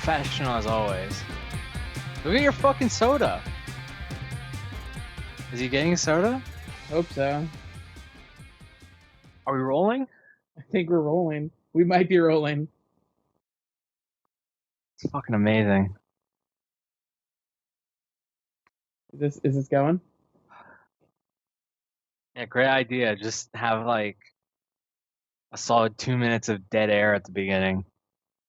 professional as always. Look at your fucking soda. Is he getting soda? Hope so. Are we rolling? I think we're rolling. We might be rolling. It's fucking amazing. Is this going? Yeah, great idea. Just have like a solid 2 minutes of dead air at the beginning.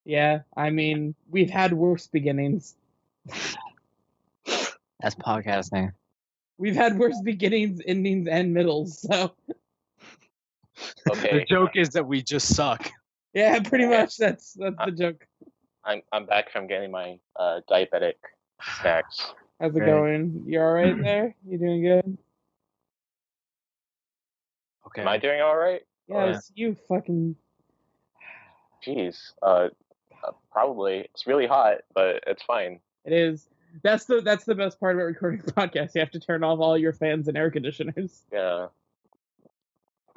Yeah, I mean, we've had worse beginnings. That's podcasting. We've had worse beginnings, endings, and middles, so... Okay. The joke is that we just suck. Yeah, pretty much. That's the joke. I'm back from getting my diabetic snacks. How's it Great. going? You alright there? You doing good? Okay. Am I doing all right? Yeah, Yeah. it's you fucking... Jeez. Probably. It's really hot, but it's fine. It is. That's the best part about recording a podcast. You have to turn off all your fans and air conditioners. Yeah.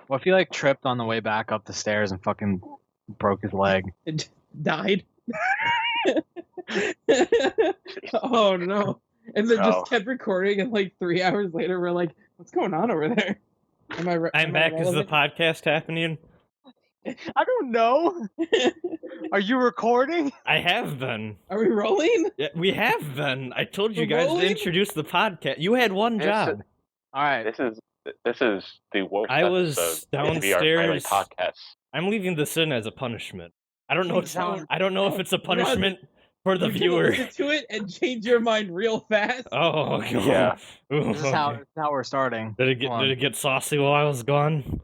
What if he like tripped on the way back up the stairs and fucking broke his leg? It died. Oh no. And then No. just kept recording, and like 3 hours later we're like, what's going on over there? I'm back. Is the podcast happening? I don't know. Are you recording? I have been. Are we rolling? Yeah, we have been. I told you We're guys rolling? to introduce the podcast. You had one This job. All right. This is the worst. I was episode of the Are Finally downstairs. podcast. I'm leaving this in as a punishment. I don't know. Please don't. I don't know if it's a Run. punishment for the You can viewer. listen to it and change your mind real fast. Oh, okay. Yeah. Ooh, This is how okay. we're starting. Did Hold on. it get saucy while I was gone?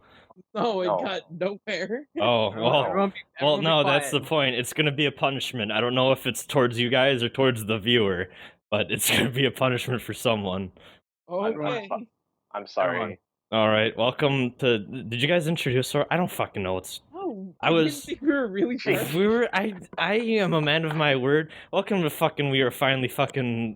No, it No. got nowhere. Oh, well. Everyone be- Well, everyone be no, that's the quiet. point. It's gonna be a punishment. I don't know if it's towards you guys or towards the viewer, but it's gonna be a punishment for someone. Okay. I'm sorry. All right, welcome to. Did you guys introduce her? I don't fucking know. It's Oh, I didn't was- think we were really fresh. we were. I am a man of my word. Welcome to fucking. We are finally fucking.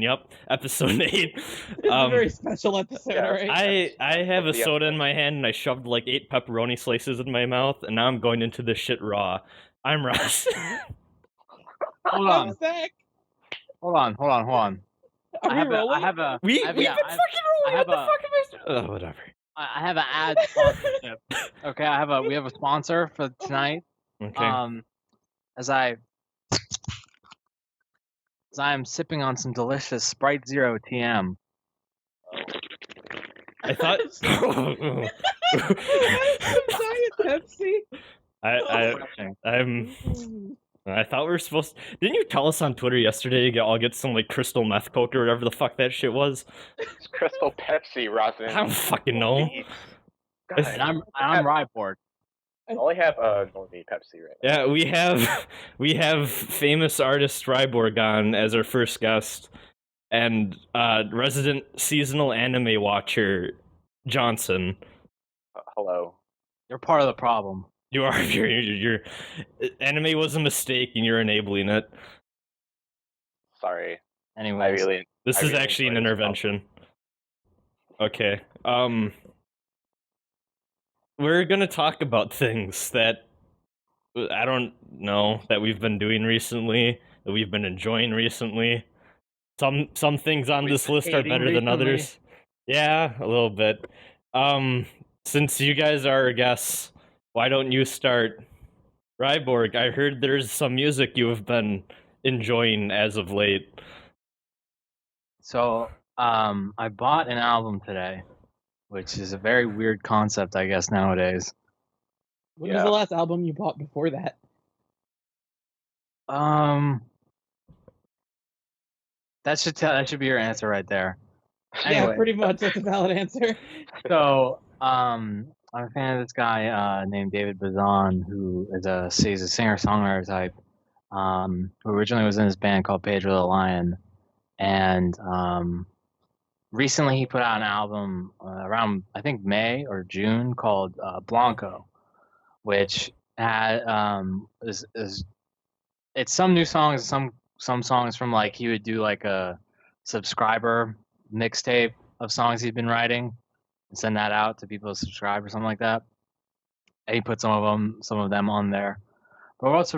Yep, episode 8. It's a very special episode, yeah. alright? I have a The soda in episode. my hand and I shoved like 8 pepperoni slices in my mouth, and now I'm going into this shit raw. I'm Ross. Hold on. Zach, Hold on. are we rolling? I have a. We've I have- been yeah, fucking rolling. I What have the a- fuck am I? Oh, whatever. I have an ad sponsorship. Okay, we have a sponsor for tonight. Okay. As I'm sipping on some delicious Sprite Zero TM. I thought. Diet Pepsi. I thought we were supposed. Didn't you tell us on Twitter yesterday I'll get some like crystal meth coke or whatever the fuck that shit was? It's Crystal Pepsi, Rosin. I don't fucking know. God, And I'm Ryb0rg. I only have only Pepsi right now. Yeah, we have famous artist Ryb0rg on as our first guest, and resident seasonal anime watcher Jawnsunn. Hello. You're part of the problem. You are your anime was a mistake, and you're enabling it. Sorry. Anyways, This I is really actually an enjoy this intervention. Okay. We're gonna talk about things that I don't know that we've been doing recently, that we've been enjoying recently. Some things on We've this been list are hating better than recently. others. Yeah, a little bit. Since you guys are our guests, why don't you start? Ryb0rg, I heard there's some music you have been enjoying as of late. so I bought an album today, which is a very weird concept, I guess, nowadays. When was the last album you bought before that? That should be your answer right there. Yeah, Anyway. pretty much. That's a valid answer. So, I'm a fan of this guy named David Bazan, who is he's a singer-songwriter type, who originally was in this band called Pedro the Lion, and recently he put out an album around I think May or June called Blanco, which had is it's some new songs, some songs from like he would do like a subscriber mixtape of songs he'd been writing and send that out to people to subscribe or something like that. And he put some of them on there. But what's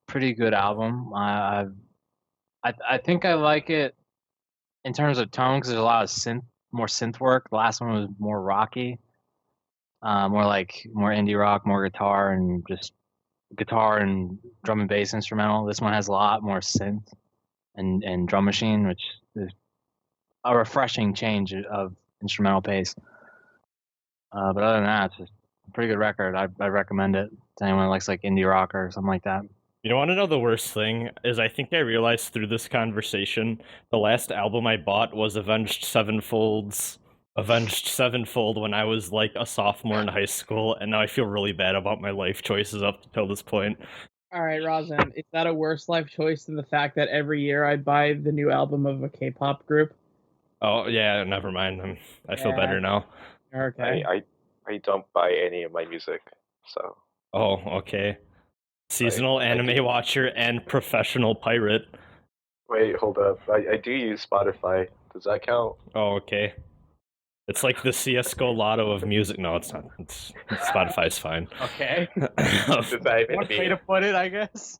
pretty good album. I think I like it in terms of tone because there's a lot of more synth work. The last one was more rocky, more indie rock, more guitar and just guitar and drum and bass instrumental. This one has a lot more synth and drum machine, which is a refreshing change of instrumental pace. But other than that, it's just a pretty good record. I recommend it to anyone who likes like indie rock or something like that. You want to know the worst thing is I think I realized through this conversation the last album I bought was Avenged Sevenfold when I was like a sophomore in high school, and now I feel really bad about my life choices up until this point. All right, Rosin, is that a worse life choice than the fact that every year I buy the new album of a K-pop group? Oh yeah, never mind. I feel better now. Okay. I don't buy any of my music, so. Oh, okay. Seasonal anime watcher and professional pirate. Wait, hold up. I do use Spotify. Does that count? Oh, okay. It's like the CSGO lotto of music. No, it's not. Spotify's fine. Okay. Does that even One way mean? to put it, I guess.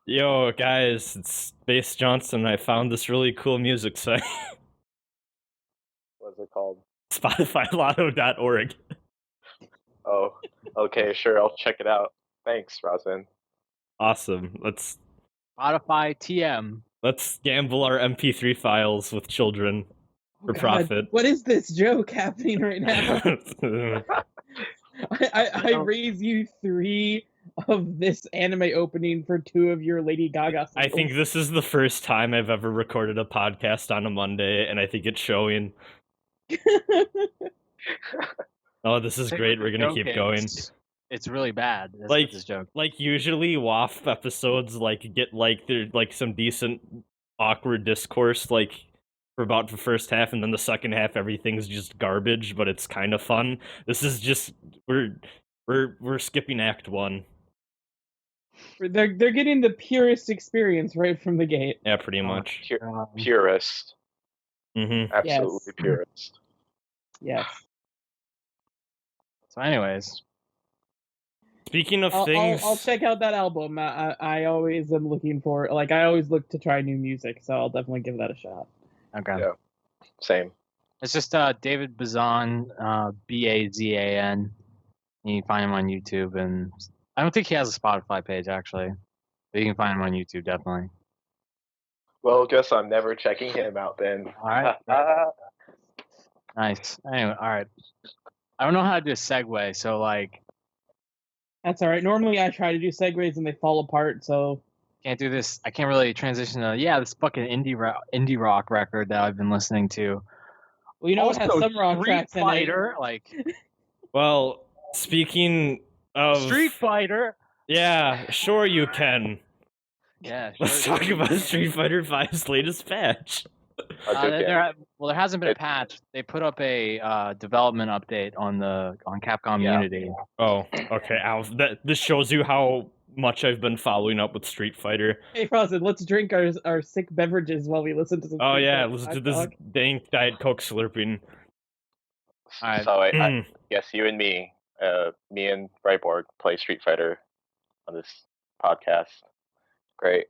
Yo, guys, it's Bass Johnson. I found this really cool music site. What's it called? SpotifyLotto.org. Oh, okay, sure. I'll check it out. Thanks, Rosin. Awesome. Let's Spotify TM. gamble our MP3 files with children for God, profit. what is this joke happening right now? I raise you 3 of this anime opening for 2 of your Lady Gaga songs. I think this is the first time I've ever recorded a podcast on a Monday, and I think it's showing. Oh, this is great. We're gonna keep going. It's really bad. That's Like- this joke. Like usually WAF episodes get they're like some decent awkward discourse like for about the first half, and then the second half everything's just garbage, but it's kind of fun. This is just we're skipping act 1. They're getting the purest experience right from the gate. Yeah, pretty much. Purist. Mm-hmm. Absolutely purist. Yes. So, anyways, Speaking of things, I'll check out that album. I always am looking for, like, I always look to try new music, so I'll definitely give that a shot. okay. Yeah. Same. It's just David Bazan, Bazan. You can find him on YouTube, and I don't think he has a Spotify page actually, but you can find him on YouTube definitely. Well, guess I'm never checking him out then. All right. Nice. Anyway, all right. I don't know how to do a segue, so like That's all right. Normally I try to do segues and they fall apart, so can't do this. I can't really transition to this fucking indie rock record that I've been listening to. well, you know what has Also, some rock Street tracks in it. Fighter, like well, speaking of Street Fighter. yeah, sure you can. Yeah. Let's sure. talk about Street Fighter V's latest patch. There hasn't been a patch. They put up a development update on Capcom Unity. Oh, okay. This shows you how much I've been following up with Street Fighter. Hey, Frozen, let's drink our sick beverages while we listen to some. Oh Street yeah, Fighter listen to Hot this Dog. dank Diet Coke slurping. Alright. So I guess you and me and Ryb0rg play Street Fighter on this podcast. Great.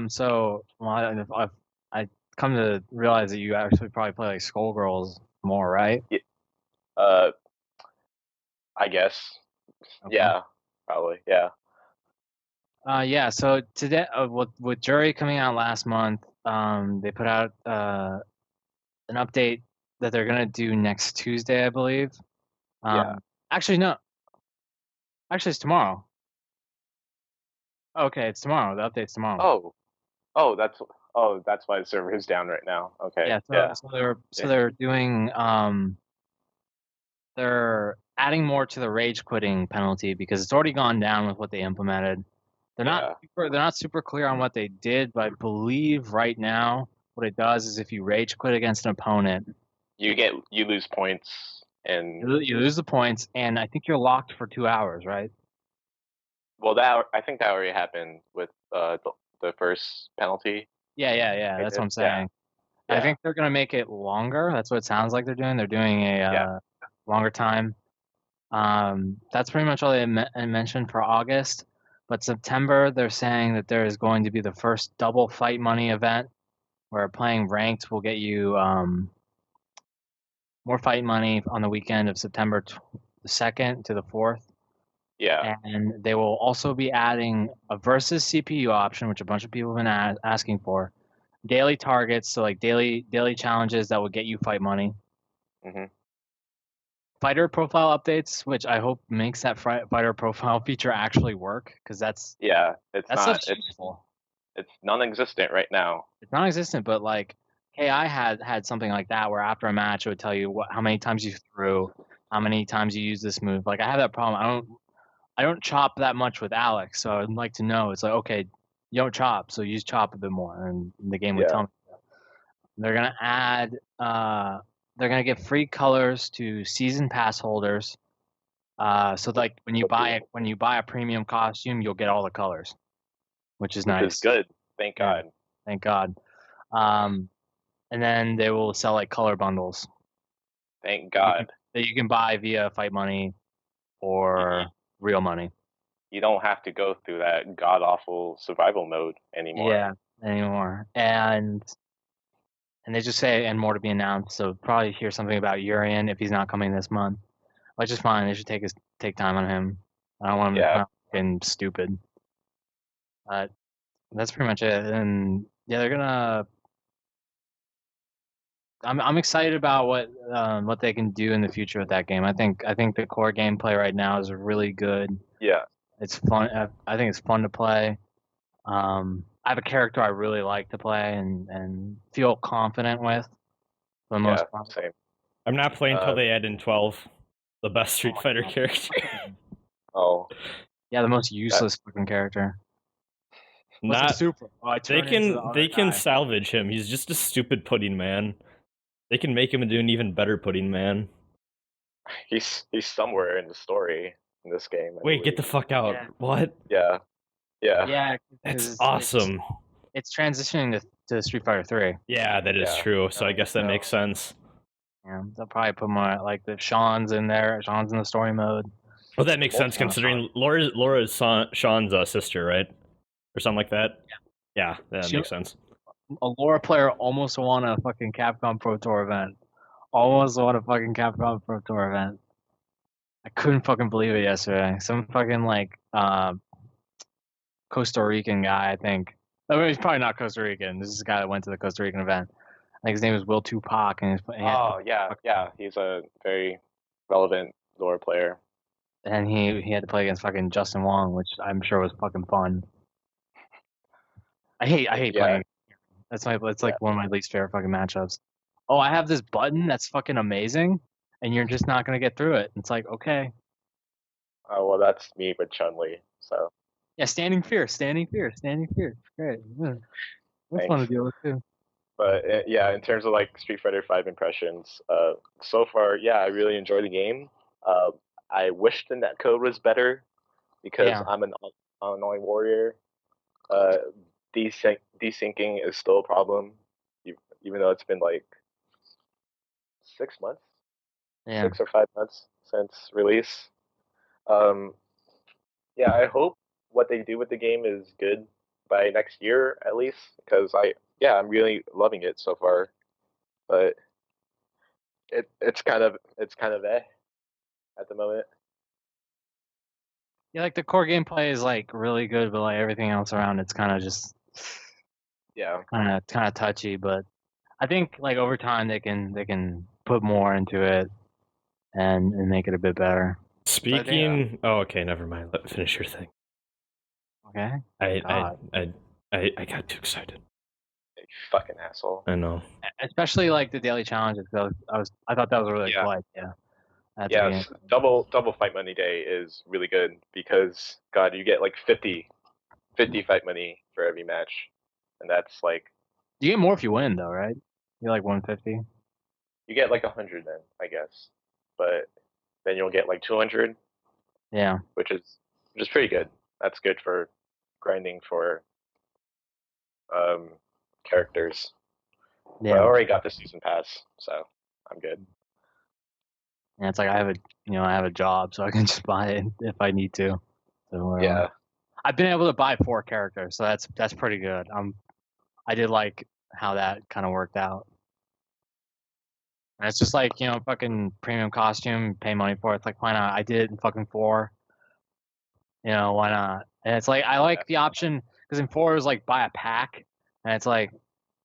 So I come to realize that you actually probably play like Skullgirls more, right? I guess. Okay. Yeah. Probably. Yeah. Yeah. So today, with Jury coming out last month, they put out an update that they're gonna do next Tuesday, I believe. Yeah. Actually, no. Actually, it's tomorrow. Okay, it's tomorrow. The update's tomorrow. That's why the server is down right now. Okay. Yeah. So they're doing they're adding more to the rage quitting penalty because it's already gone down with what they implemented. They're not super clear on what they did, but I believe right now what it does is if you rage quit against an opponent, you lose points and you lose the points, and I think you're locked for 2 hours, right? well I think that already happened with the first penalty. Yeah. That's what I'm saying. Yeah. I think they're gonna make it longer. That's what it sounds like they're doing. They're doing a longer time. That's pretty much all they mentioned for August. But September, they're saying that there is going to be the first double fight money event where playing ranked will get you more fight money on the weekend of September the 2nd to the 4th. Yeah. And they will also be adding a versus CPU option, which a bunch of people have been asking for. Daily targets, so like daily challenges that will get you fight money. hmm Fighter profile updates, which I hope makes that fighter profile feature actually work, because that's It's that's not. such useful. It's non-existent right now. It's non-existent, but like KI had something like that where after a match it would tell you how many times you threw, how many times you use this move. Like I have that problem. I don't chop that much with Alex, so I'd like to know. It's like, okay, you don't chop, so use chop a bit more, and the game would tell me. They're gonna add. They're gonna give free colors to season pass holders. So like when you buy a premium costume, you'll get all the colors, which is nice. Which is good. Thank Yeah. God. Thank God. And then they will sell like color bundles Thank God. that you can buy via Fight Money or real money. You don't have to go through that god awful survival mode anymore. Yeah, anymore. And they just say and more to be announced. So probably hear something about Urian if he's not coming this month, which is fine. They should take time on him. I don't want him to come fucking stupid. But that's pretty much it. And yeah, they're gonna. I'm excited about what they can do in the future with that game. I think the core gameplay right now is really good. Yeah. It's fun. I think it's fun to play. I have a character I really like to play and feel confident with. For the most part. Same. I'm not playing until they add in 12, the best Street Fighter character. Oh. Yeah, the most useless fucking character. Not super. They can salvage him. He's just a stupid pudding man. They can make him into an even better pudding man. He's somewhere in the story in this game. Wait, get the fuck out. Yeah. What? Yeah. Yeah, that's awesome. It's transitioning to Street Fighter 3. Yeah, that is true. So I guess that makes sense. Yeah, they'll probably put more like the Sean's in there. Sean's in the story mode. Well, that makes sense considering Laura is Sean's sister, right? Or something like that. Yeah, that makes sense. A Laura player almost won a fucking Capcom Pro Tour event. Almost won a fucking Capcom Pro Tour event. I couldn't fucking believe it yesterday. Some fucking like Costa Rican guy, I think. I mean, he's probably not Costa Rican. This is a guy that went to the Costa Rican event. I think his name is Will Tupac, and he's a very relevant lore player. And he had to play against fucking Justin Wong, which I'm sure was fucking fun. I hate playing. It's like one of my least favorite fucking matchups. Oh, I have this button that's fucking amazing, and you're just not gonna get through it. It's like, okay. Oh well, that's me with Chun-Li. So. Yeah, standing fear. Great. Yeah. That's fun to deal with too. But yeah, in terms of like Street Fighter 5 impressions, so far, yeah, I really enjoy the game. I wish the netcode was better because I'm an annoying warrior. Desyncing is still a problem, even though it's been like 6 months, 6 or 5 months since release. Yeah, I hope what they do with the game is good by next year at least, because I'm really loving it so far. But it's kind of at the moment. Yeah, like the core gameplay is like really good, but like everything else around it's kind of just kind of touchy. But I think like over time they can put more into it and make it a bit better. Speaking, okay, never mind. Let me finish your thing. Okay. I got too excited. You fucking asshole. I know. Especially like the daily challenges. I thought that was a really cool idea. Yeah, double fight money day is really good because God, you get like 50 fight money for every match, and that's like. You get more if you win, though, right? You get like 150. You get like 100 then, I guess, but then you'll get like 200. Yeah. Which is pretty good. That's good for grinding for characters. Yeah. But I already got the season pass, so I'm good. Yeah, it's like I have a job, so I can just buy it if I need to. So yeah. I've been able to buy 4 characters, so that's pretty good. I did like how that kind of worked out. And it's just like, you know, fucking premium costume, pay money for it. It's like, why not? I did it in fucking 4. You know, why not? And it's like, I like the option, because in 4 it was like buy a pack, and it's like,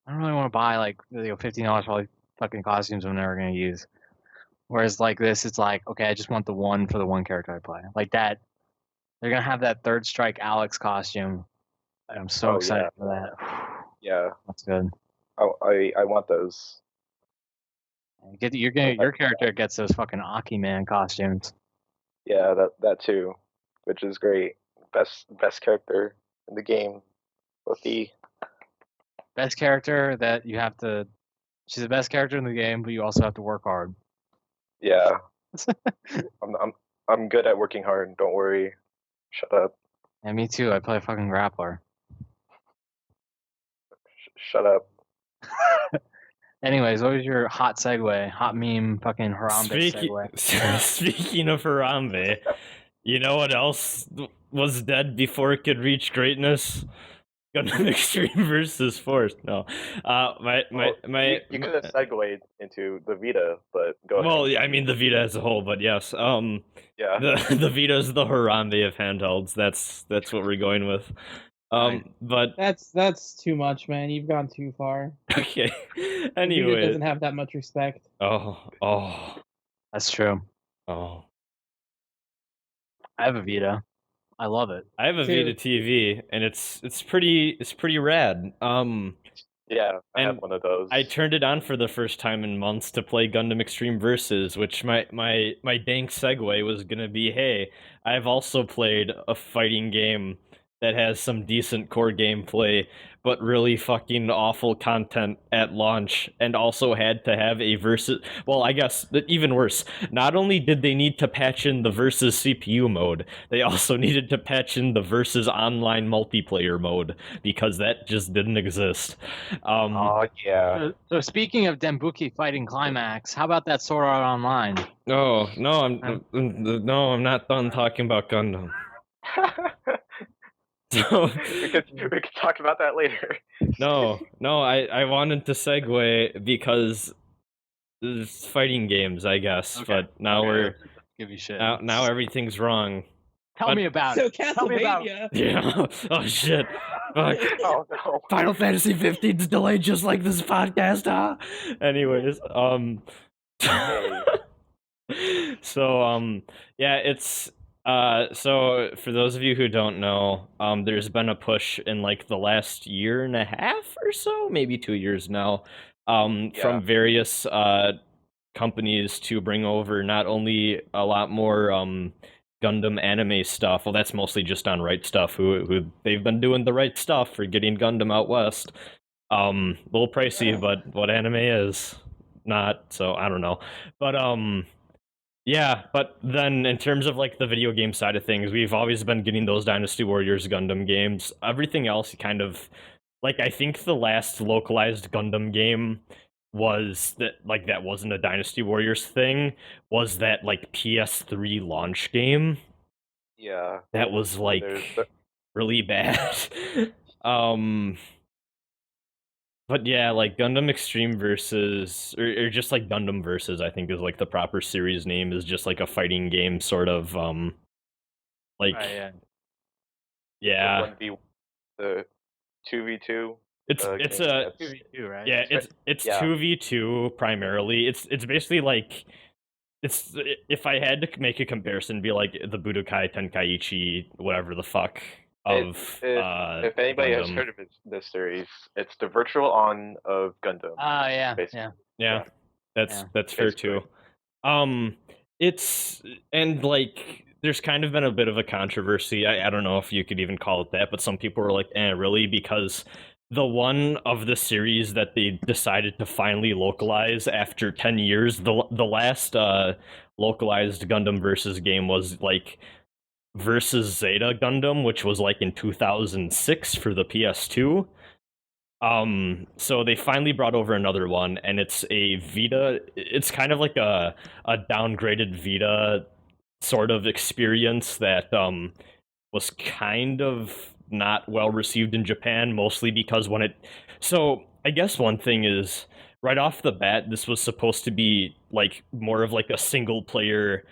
I don't really want to buy like, you know, $15 for all these fucking costumes I'm never going to use. Whereas like this, it's like, okay, I just want the one for the one character I play. Like that, they're going to have that Third Strike Alex costume. I'm so excited for that. Yeah, That's good. I want those. Your character gets those fucking Aki Man costumes. Yeah, that too, which is great. Best character in the game. With the Best character that you have to. She's the best character in the game, but you also have to work hard. Yeah. I'm good at working hard. Don't worry. Shut up. Yeah, me too. I play a fucking grappler. Shut up. Anyways, what was your hot segue? Hot meme fucking Harambe segue. Speaking of Harambe, you know what else was dead before it could reach greatness? Gundam Extreme versus Force. No. You could have segued into the Vita, but go ahead. Well, I mean the Vita as a whole, but yes. Yeah. The Vita's the Harambe of handhelds. That's what we're going with. But that's too much, man. You've gone too far. Okay. Vita Anyway. doesn't have that much respect. Oh. That's true. Oh. I have a Vita. I love it. I have a Vita TV, and it's pretty rad. Yeah, I have one of those. I turned it on for the first time in months to play Gundam Extreme Versus, which my dank segue was gonna be, hey, I've also played a fighting game that has some decent core gameplay, but really fucking awful content at launch, and also had to have a versus. Well, I guess even worse. Not only did they need to patch in the versus CPU mode, they also needed to patch in the versus online multiplayer mode, because that just didn't exist. Oh yeah. So speaking of Denbuki Fighting Climax, how about that Sword Art Online? Oh no, I'm not done talking about Gundam. So, we could talk about that later. No, I wanted to segue because it's fighting games, I guess. Okay. But now we're give you shit. Now everything's wrong. Tell me about it. So Castlevania. Yeah. Oh shit. Fuck. Oh no. Final Fantasy 15's delayed just like this podcast, huh? Anyways, so yeah, it's. So for those of you who don't know, there's been a push in like the last year and a half or so, maybe 2 years now, from various companies to bring over not only a lot more Gundam anime stuff. Well, that's mostly just on Right Stuff, who they've been doing the right stuff for getting Gundam out west. A little pricey, but what anime is not, so I don't know. But yeah, but then in terms of like the video game side of things, we've always been getting those Dynasty Warriors Gundam games. Everything else kind of, like, I think the last localized Gundam game was that wasn't a Dynasty Warriors thing, was that like PS3 launch game. Yeah. That was like really bad. But yeah, like Gundam Extreme Versus, or just like Gundam Versus, I think is like the proper series name, is just like a fighting game sort of, like, yeah. The 2v2. It's a 2v2, right? Yeah, it's 2v2 primarily. It's basically like, it's, if I had to make a comparison, it'd be like the Budokai Tenkaichi, whatever the fuck. If anybody Gundam. has heard of this series, it's the virtual on of Gundam. Yeah. That's fair too. It's, and like there's kind of been a bit of a controversy. I don't know if you could even call it that, but some people were like, really? Because the one of the series that they decided to finally localize after 10 years, the last localized Gundam Versus game was like Versus Zeta Gundam, which was like in 2006 for the PS2. So they finally brought over another one, and it's a Vita. It's kind of like a downgraded Vita sort of experience that was kind of not well received in Japan, mostly because when it. So I guess one thing is right off the bat, this was supposed to be like more of like a single player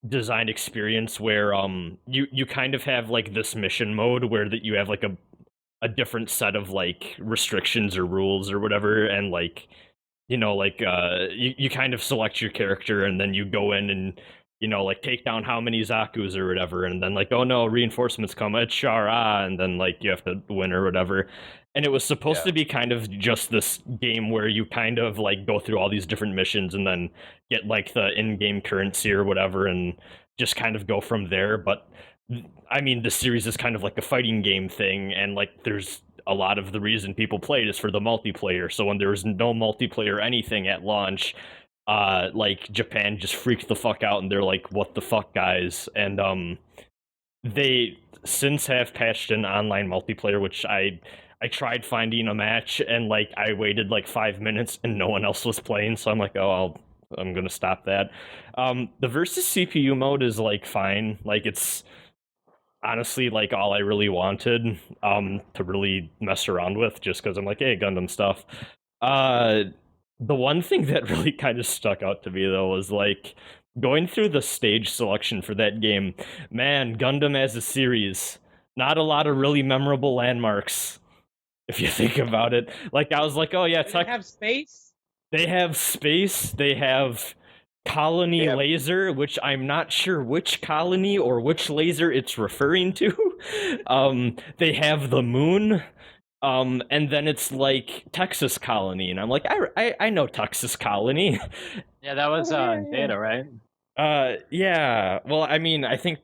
design experience where you kind of have like this mission mode where that you have like a different set of like restrictions or rules or whatever, and like like you kind of select your character and then you go in and like take down how many Zakus or whatever, and then like, oh no, reinforcements come, it's Shara, and then like you have to win or whatever. And it was supposed to be kind of just this game where you kind of like go through all these different missions and then get like the in-game currency or whatever and just kind of go from there. But I mean, the series is kind of like a fighting game thing, and like there's a lot of the reason people played is for the multiplayer. So when there was no multiplayer anything at launch, like Japan just freaked the fuck out and they're like, what the fuck, guys? And they since have patched in online multiplayer, which I tried finding a match and like I waited like 5 minutes and no one else was playing, so I'm like, oh, I'm gonna stop that. The versus CPU mode is like fine, like it's honestly like all I really wanted to really mess around with, just because I'm like, hey, Gundam stuff. The one thing that really kind of stuck out to me though was like going through the stage selection for that game. Man, Gundam as a series, not a lot of really memorable landmarks if you think about it. Like I was like, oh yeah, They have space. They have space. They have colony laser, which I'm not sure which colony or which laser it's referring to. They have the moon. And then it's like Texas Colony, and I'm like, I know Texas Colony. Yeah, that was Data, right? Yeah. Well, I mean, I think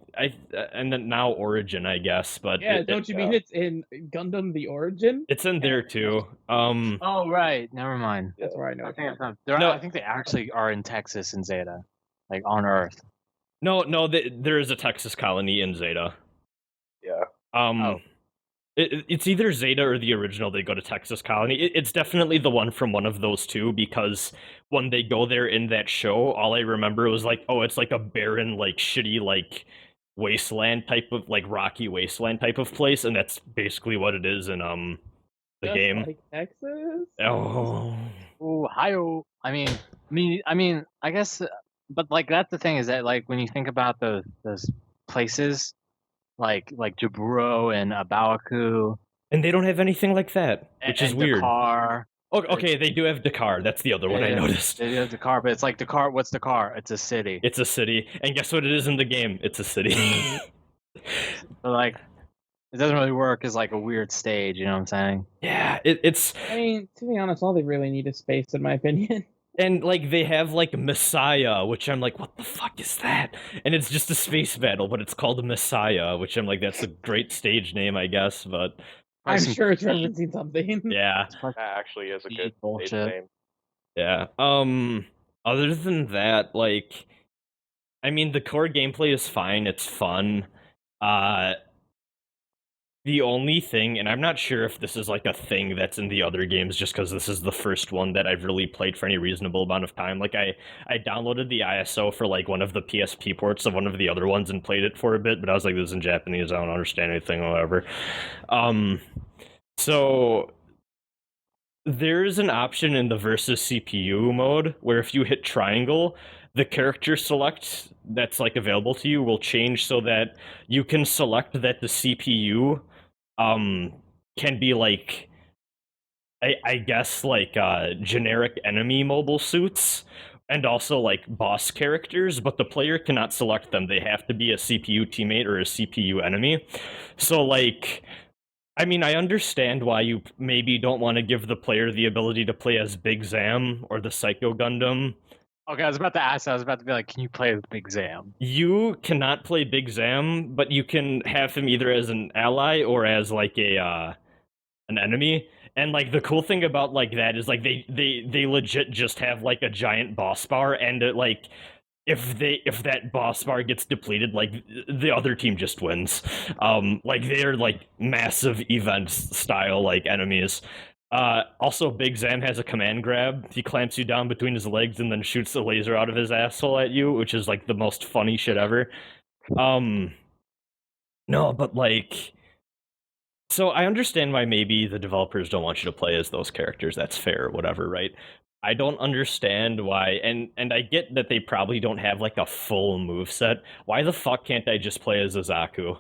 and then now Origin, I guess, but Yeah, don't you mean it's in Gundam the Origin? It's in there too. Oh right, never mind. That's where I know. I think it's not. I think they actually are in Texas in Zeta, like on Earth. No, there is a Texas Colony in Zeta. Yeah. It's either Zeta or the original. They go to Texas Colony. It's definitely the one from one of those two, because when they go there in that show, all I remember was like, oh, it's like a barren, like shitty, like wasteland type of, like rocky wasteland type of place, and that's basically what it is in the Just game. like Texas. Oh, Ohio. I mean, I guess, but like that's the thing is that like when you think about those places, like Jaburo and Abawaku, and they don't have anything like that, which is weird. Dakar. Oh, okay, they do have Dakar. That's the other one I noticed. They do have Dakar, but it's like Dakar. What's Dakar? It's a city. It's a city, and guess what it is in the game? It's a city. So like, it doesn't really work as like a weird stage. You know what I'm saying? Yeah, it's. I mean, to be honest, all they really need is space, in my opinion. And like they have like Messiah, which I'm like, what the fuck is that? And it's just a space battle, but it's called Messiah, which I'm like, that's a great stage name, I guess. But I'm sure it's referencing something. yeah, That actually is a good bullshit name. Yeah. Other than that, like, I mean, the core gameplay is fine. It's fun. The only thing, and I'm not sure if this is like a thing that's in the other games, just because this is the first one that I've really played for any reasonable amount of time. Like I downloaded the ISO for like one of the PSP ports of one of the other ones and played it for a bit, but I was like, this is in Japanese, I don't understand anything, whatever. So there's an option in the versus CPU mode where if you hit triangle, the character select that's like available to you will change so that you can select that the CPU can be like, I guess like generic enemy mobile suits and also like boss characters, but the player cannot select them. They have to be a CPU teammate or a CPU enemy. So like, I mean, I understand why you maybe don't want to give the player the ability to play as Big Zam or the Psycho Gundam. Okay, I was about to ask. I was about to be like, can you play with Big Zam? You cannot play Big Zam, but you can have him either as an ally or as like a an enemy. And like the cool thing about like that is like they legit just have like a giant boss bar, and like if that boss bar gets depleted, like the other team just wins. Like they're like massive events style like enemies. Also, Big Zam has a command grab. He clamps you down between his legs and then shoots a laser out of his asshole at you, which is like the most funny shit ever. No, but like, so I understand why maybe the developers don't want you to play as those characters. That's fair, whatever, right? I don't understand why, and I get that they probably don't have like a full move set. Why the fuck can't I just play as a Zaku?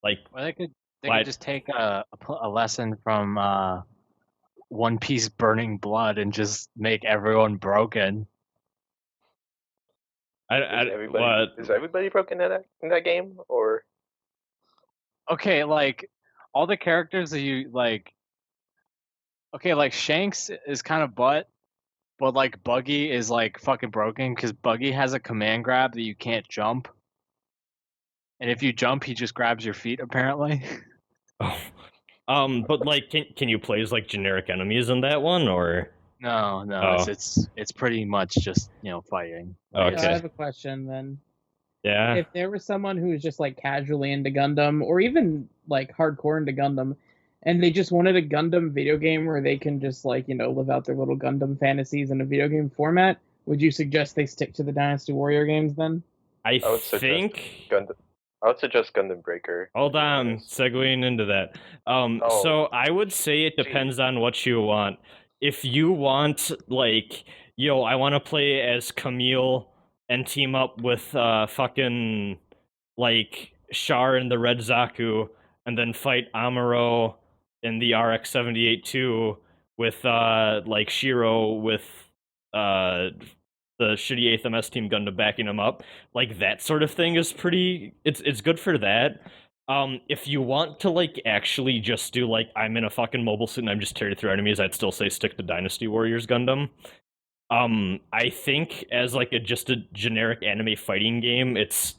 Like, Or they could why? just take a lesson from One Piece Burning Blood and just make everyone broken. What? Is everybody broken in that game, or Okay, like all the characters that you like. Okay, like Shanks is kind of butt, but like Buggy is like fucking broken because Buggy has a command grab that you can't jump, and if you jump, he just grabs your feet apparently. But like, can you play as like generic enemies in that one, or? No, Oh. it's pretty much just fighting. Okay. I have a question then. Yeah. If there was someone who was just like casually into Gundam, or even like hardcore into Gundam, and they just wanted a Gundam video game where they can just like live out their little Gundam fantasies in a video game format, would you suggest they stick to the Dynasty Warrior games then? I would think. I would suggest Gundam Breaker. Hold on, segueing into that. So I would say it depends on what you want. If you want, like, yo, I want to play as Camille and team up with fucking like Char and the Red Zaku, and then fight Amuro in the RX-78 too, with like Shiro with the shitty 8th MS team Gundam backing him up, like that sort of thing is pretty. It's good for that. If you want to like actually just do like I'm in a fucking mobile suit and I'm just tearing through enemies, I'd still say stick to Dynasty Warriors Gundam. I think as like just a generic anime fighting game, it's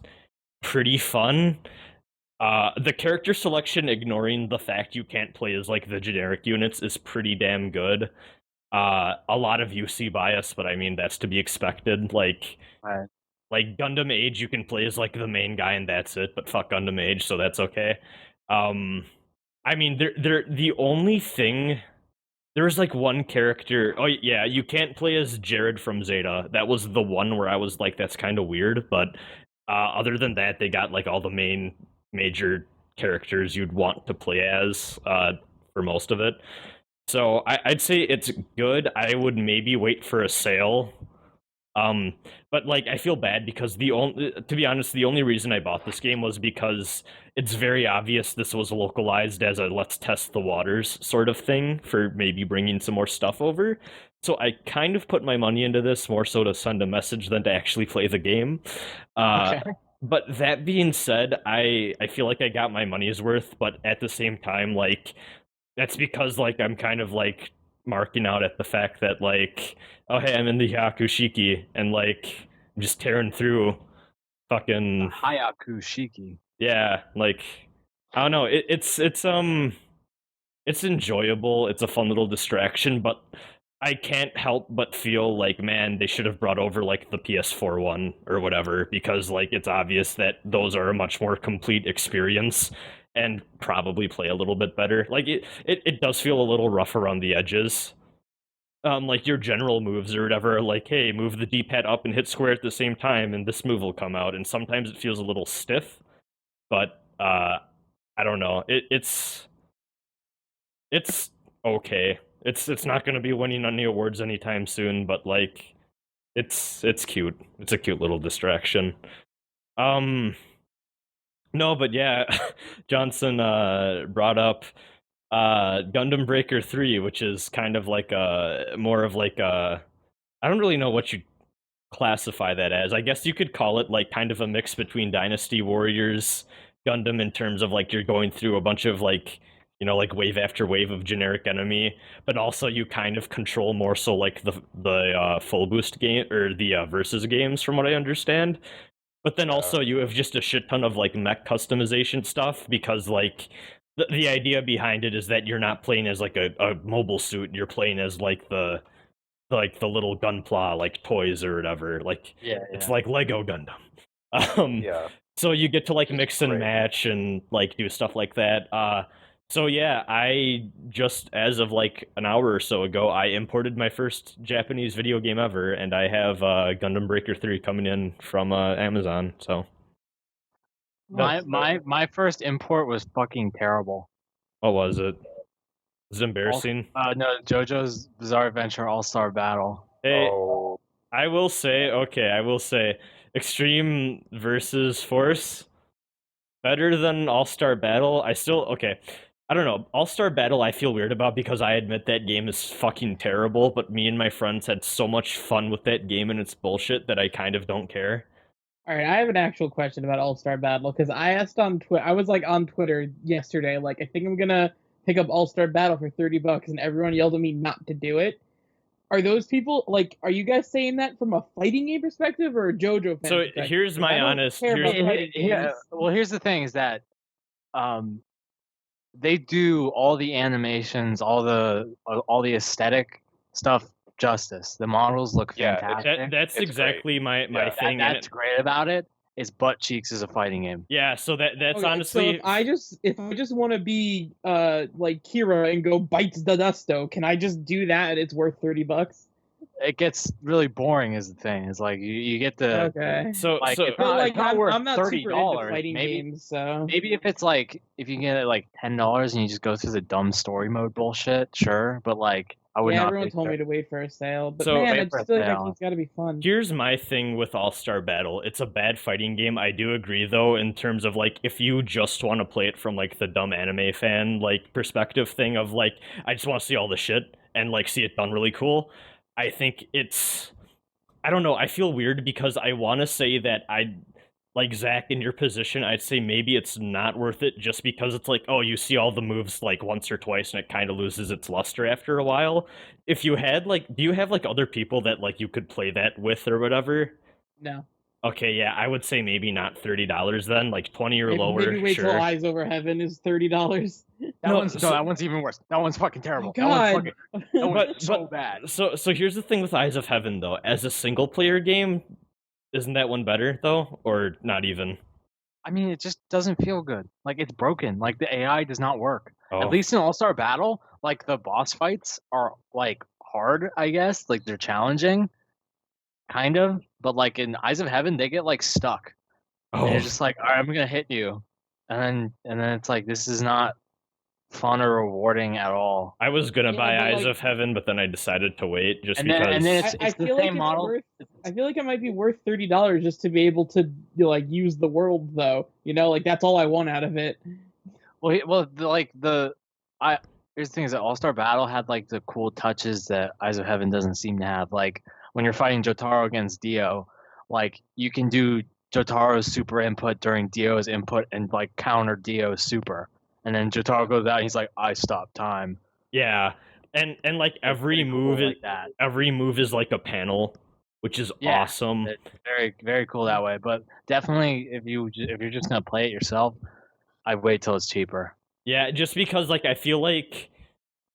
pretty fun. The character selection, ignoring the fact you can't play as like the generic units, is pretty damn good. A lot of UC bias, but I mean that's to be expected. Like, Right. like Gundam Age, you can play as like the main guy and that's it. But fuck Gundam Age, so that's okay. I mean, the only thing. There was like one character. Oh yeah, you can't play as Jared from Zeta. That was the one where I was like, that's kind of weird. But other than that, they got like all the main major characters you'd want to play as for most of it. So I'd say it's good. I would maybe wait for a sale. But like I feel bad because to be honest, the only reason I bought this game was because it's very obvious this was localized as a let's test the waters sort of thing for maybe bringing some more stuff over. So I kind of put my money into this more so to send a message than to actually play the game. Okay. But that being said, I feel like I got my money's worth, but at the same time, like that's because like I'm kind of like marking out at the fact that like, oh hey, I'm in the Yakushiki and like I'm just tearing through fucking Hayaku Shiki. yeah, like I don't know, it's enjoyable, it's a fun little distraction, but I can't help but feel like, man, they should have brought over like the PS4 one or whatever, because like it's obvious that those are a much more complete experience and probably play a little bit better. Like it does feel a little rough around the edges. Like your general moves or whatever, like, hey, move the D-pad up and hit square at the same time, and this move will come out. And sometimes it feels a little stiff, but I don't know. It's okay. It's not going to be winning any awards anytime soon, but like, it's cute. It's a cute little distraction. No, but yeah, Jawnsunn brought up Gundam Breaker 3, which is kind of like more of like a, I don't really know what you classify that as. I guess you could call it like kind of a mix between Dynasty Warriors Gundam in terms of like you're going through a bunch of like, like wave after wave of generic enemy, but also you kind of control more so like the full boost game or the versus games from what I understand. But then also you have just a shit ton of like mech customization stuff because like the idea behind it is that you're not playing as like a mobile suit, you're playing as like the little gunpla like toys or whatever. Like it's like Lego Gundam. Yeah. So you get to like Which is mix and great. match and like do stuff like that. So yeah, I just as of like an hour or so ago, I imported my first Japanese video game ever, and I have Gundam Breaker 3 coming in from Amazon. So My first import was fucking terrible. What was it? Was it embarrassing? No, JoJo's Bizarre Adventure All-Star Battle. Hey, Oh, I will say, Extreme versus Force, better than All-Star Battle. I don't know. All-Star Battle I feel weird about because I admit that game is fucking terrible, but me and my friends had so much fun with that game and its bullshit that I kind of don't care. All right, I have an actual question about All-Star Battle because I asked on Twitter. I was like on Twitter yesterday, like I think I'm gonna pick up All-Star Battle for $30, and everyone yelled at me not to do it. Are those people like? Are you guys saying that from a fighting game perspective or a JoJo fan? So perspective? here's my honest. Well, here's the thing: is that, they do all the animations, all the aesthetic stuff justice. The models look fantastic. That's It's exactly my thing. That's great about it. Is Butt Cheeks is a fighting game. Yeah, so that's Okay, honestly. So if I just want to be like Kira and go bites the dusto, can I just do that and it's worth $30? It gets really boring. Is the thing? It's like you get the Okay. So like so it's But not, like it's not worth I'm not super into $30. fighting Maybe games, so maybe if it's like if you get it like $10 and you just go through the dumb story mode bullshit, sure. But like I would yeah, not. everyone told me to wait for a sale. But So- man, I Wait for just a feel like sale. it's got to be fun. here's my thing with All-Star Battle. It's a bad fighting game. I do agree though, in terms of like if you just want to play it from like the dumb anime fan like perspective thing of like I just want to see all the shit and like see it done really cool. I think it's I don't know, I feel weird because I want to say that I like Zach in your position, I'd say maybe it's not worth it just because it's like, oh, you see all the moves like once or twice and it kind of loses its luster after a while. If you had like, do you have like other people that like you could play that with or whatever? No. Okay, yeah, I would say maybe not $30 then, like 20 or lower. Maybe wait till Sure. Eyes Over Heaven is $30. That one's even worse. That one's fucking terrible. Oh, God. That one's But- so bad. So here's the thing with Eyes of Heaven though. As a single player game, isn't that one better though, or not even? I mean, it just doesn't feel good. Like it's broken. Like the AI does not work. Oh. At least in All-Star Battle, like the boss fights are like hard, I guess. Like they're challenging, kind of. But like in Eyes of Heaven, they get like stuck, and Oh, you're just like, all right, I'm gonna hit you, and then it's like this is not fun or rewarding at all. I was gonna Yeah, buy but, Eyes like- of Heaven, but then I decided to wait just And because. then I it's the feel like same it's model. worth. I feel like it might be worth $30 just to be able to like use the world, though. You know, like that's all I want out of it. Here's the thing is that All-Star Battle had like the cool touches that Eyes of Heaven doesn't seem to have. Like when you're fighting Jotaro against Dio, like you can do Jotaro's super input during Dio's input and like counter Dio's super. And then Jotaro goes out and he's like, I stop time. Yeah, and like every Pretty cool move, like that. every move is like a panel, which is Yeah. awesome. It's very, very cool that way. But definitely if you're just gonna play it yourself, I'd wait till it's cheaper. Yeah, just because like I feel like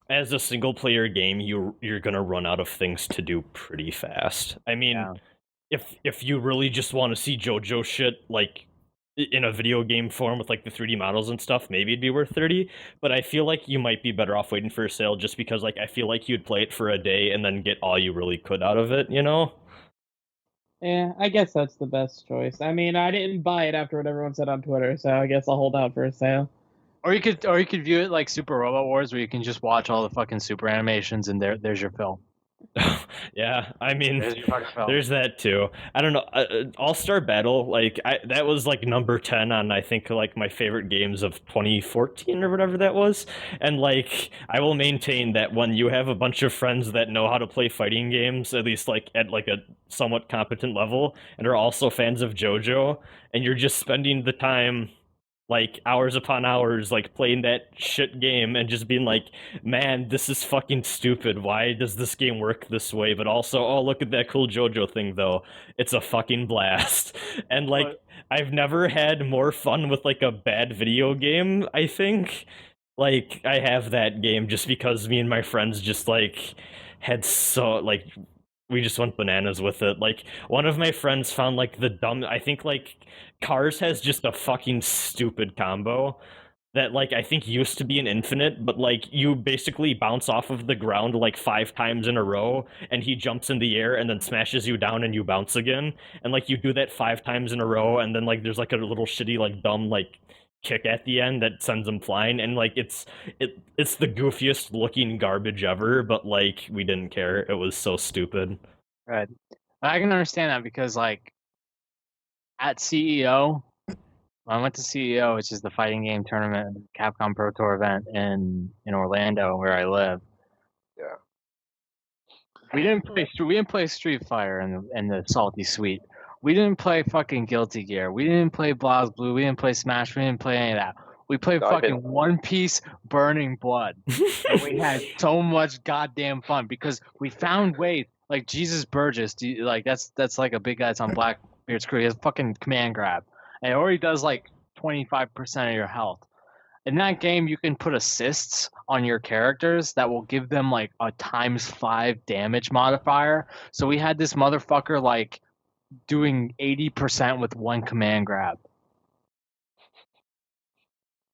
as a single player game, you're gonna run out of things to do pretty fast. I mean, Yeah. if you really just want to see JoJo shit like in a video game form with like the 3D models and stuff, maybe it'd be worth 30. But I feel like you might be better off waiting for a sale just because like I feel like you'd play it for a day and then get all you really could out of it, you know? Yeah, I guess that's the best choice. I mean, I didn't buy it after what everyone said on Twitter, so I guess I'll hold out for a sale. Or you could view it like Super Robot Wars, where you can just watch all the fucking super animations and there's your fill. Yeah, I mean, There's your fucking fill. there's that too. I don't know. All-Star Battle, like that was like number 10 on I think like my favorite games of 2014 or whatever that was. And like I will maintain that when you have a bunch of friends that know how to play fighting games, at least like at like a somewhat competent level, and are also fans of JoJo, and you're just spending the time like hours upon hours like playing that shit game and just being like, man, this is fucking stupid, why does this game work this way? But also, oh, look at that cool JoJo thing though, it's a fucking blast. And like I've never had more fun with like a bad video game, I think, like I have that game, just because me and my friends just like had so like we just went bananas with it. Like one of my friends found like the dumb, I think like Cars has just a fucking stupid combo that like I think used to be an infinite, but like you basically bounce off of the ground like 5 times in a row, and he jumps in the air and then smashes you down, and you bounce again, and like you do that 5 times in a row, and then like there's like a little shitty like dumb like kick at the end that sends him flying, and like it's the goofiest looking garbage ever, but like we didn't care. It was so stupid. Right. I can understand that because like at CEO, I went to CEO, which is the fighting game tournament, Capcom Pro Tour event in Orlando, where I live. Yeah. We didn't play Street Fighter in the Salty Suite. We didn't play fucking Guilty Gear. We didn't play BlazBlue. We didn't play Smash. We didn't play any of that. We played fucking One Piece Burning Blood. And we had so much goddamn fun because we found ways. Like Jesus Burgess, like that's like a big guy that's on Blackbeard's crew. He has fucking command grab. And it already does like 25% of your health. In that game, you can put assists on your characters that will give them like a ×5 damage modifier. So we had this motherfucker like doing 80% with one command grab.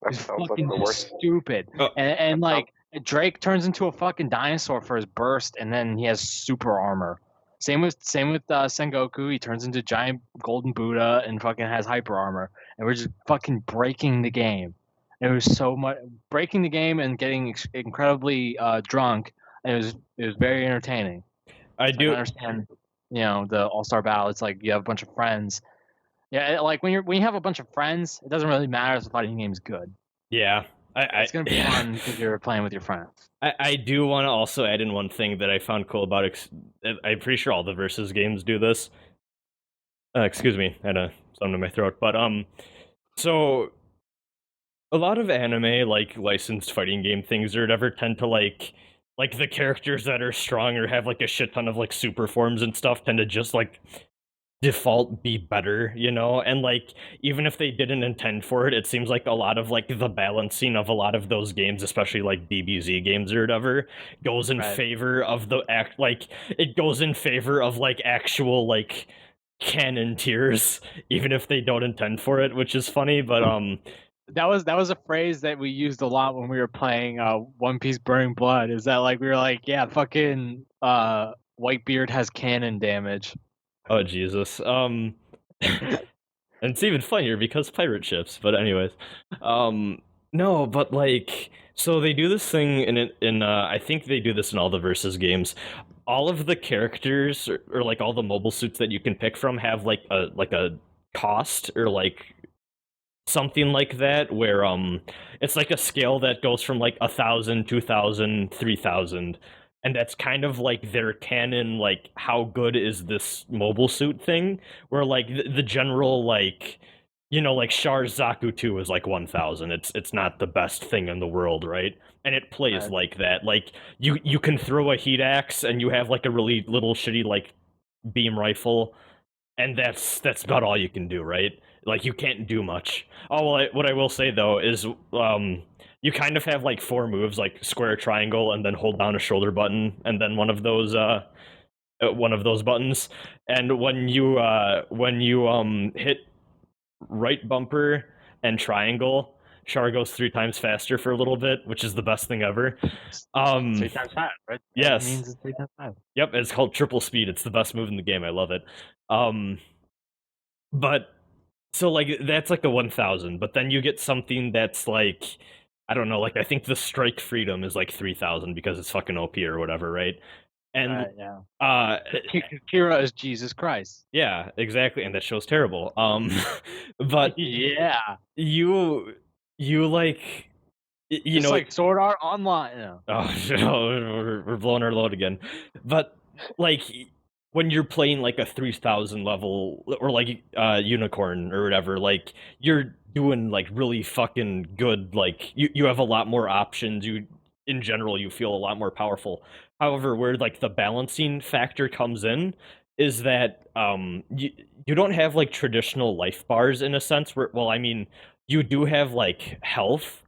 That It's sounds like fucking the worst. stupid. And like Drake turns into a fucking dinosaur for his burst, and then he has super armor. Same with Sengoku. He turns into giant golden Buddha and fucking has hyper armor. And we're just fucking breaking the game. It was so much breaking the game and getting incredibly drunk. And it was very entertaining. I do understand, the All-Star Battle. It's like you have a bunch of friends. Yeah, like when you have a bunch of friends, it doesn't really matter if the fighting game is good. Yeah. It's gonna be fun because you're playing with your friends. I do want to also add in one thing that I found cool about I'm pretty sure all the Versus games do this. Excuse me, I had something in my throat. But so a lot of anime, like licensed fighting game things or whatever, tend to like the characters that are strong or have like a shit ton of like super forms and stuff tend to just like default be better, and like even if they didn't intend for it, it seems like a lot of like the balancing of a lot of those games, especially like DBZ games or whatever, goes in favor of the it goes in favor of like actual like canon tiers, even if they don't intend for it, which is funny. But that was a phrase that we used a lot when we were playing One Piece Burning Blood. Is that like we were like, yeah, fucking Whitebeard has cannon damage. Oh Jesus. And it's even funnier because pirate ships, but anyways. No, but like so they do this thing in I think they do this in all the Versus games. All of the characters or like all the mobile suits that you can pick from have like a cost or like something like that where it's like a scale that goes from like 1,000, 2,000, 3,000. And that's kind of like their canon, like how good is this mobile suit thing? Where like the general like, like Char's Zaku 2 is like 1,000. It's not the best thing in the world, right? And it plays like that. Like you can throw a heat axe and you have like a really little shitty like beam rifle, and that's about all you can do, right? Like you can't do much. Oh, well, what I will say though is you kind of have like 4 moves, like square, triangle, and then hold down a shoulder button, and then one of those buttons. And when you hit right bumper and triangle, Char goes 3 times faster for a little bit, which is the best thing ever. 3 times 5, right? Yes. That means it's 3 times 5. Yep, it's called triple speed. It's the best move in the game. I love it. But so like that's like a 1,000, but then you get something that's like, I don't know, like I think the Strike Freedom is like 3,000 because it's fucking OP or whatever, right? And Kira is Jesus Christ. Yeah, exactly, and that show's terrible. But yeah, you like it's like Sword Art Online. Yeah. Oh no, we're blowing our load again. But like when you're playing like a 3,000 level or like Unicorn or whatever, like you're doing like really fucking good. Like you have a lot more options. In general, you feel a lot more powerful. However, where like the balancing factor comes in is that you don't have like traditional life bars in a sense where, well, I mean, you do have like health,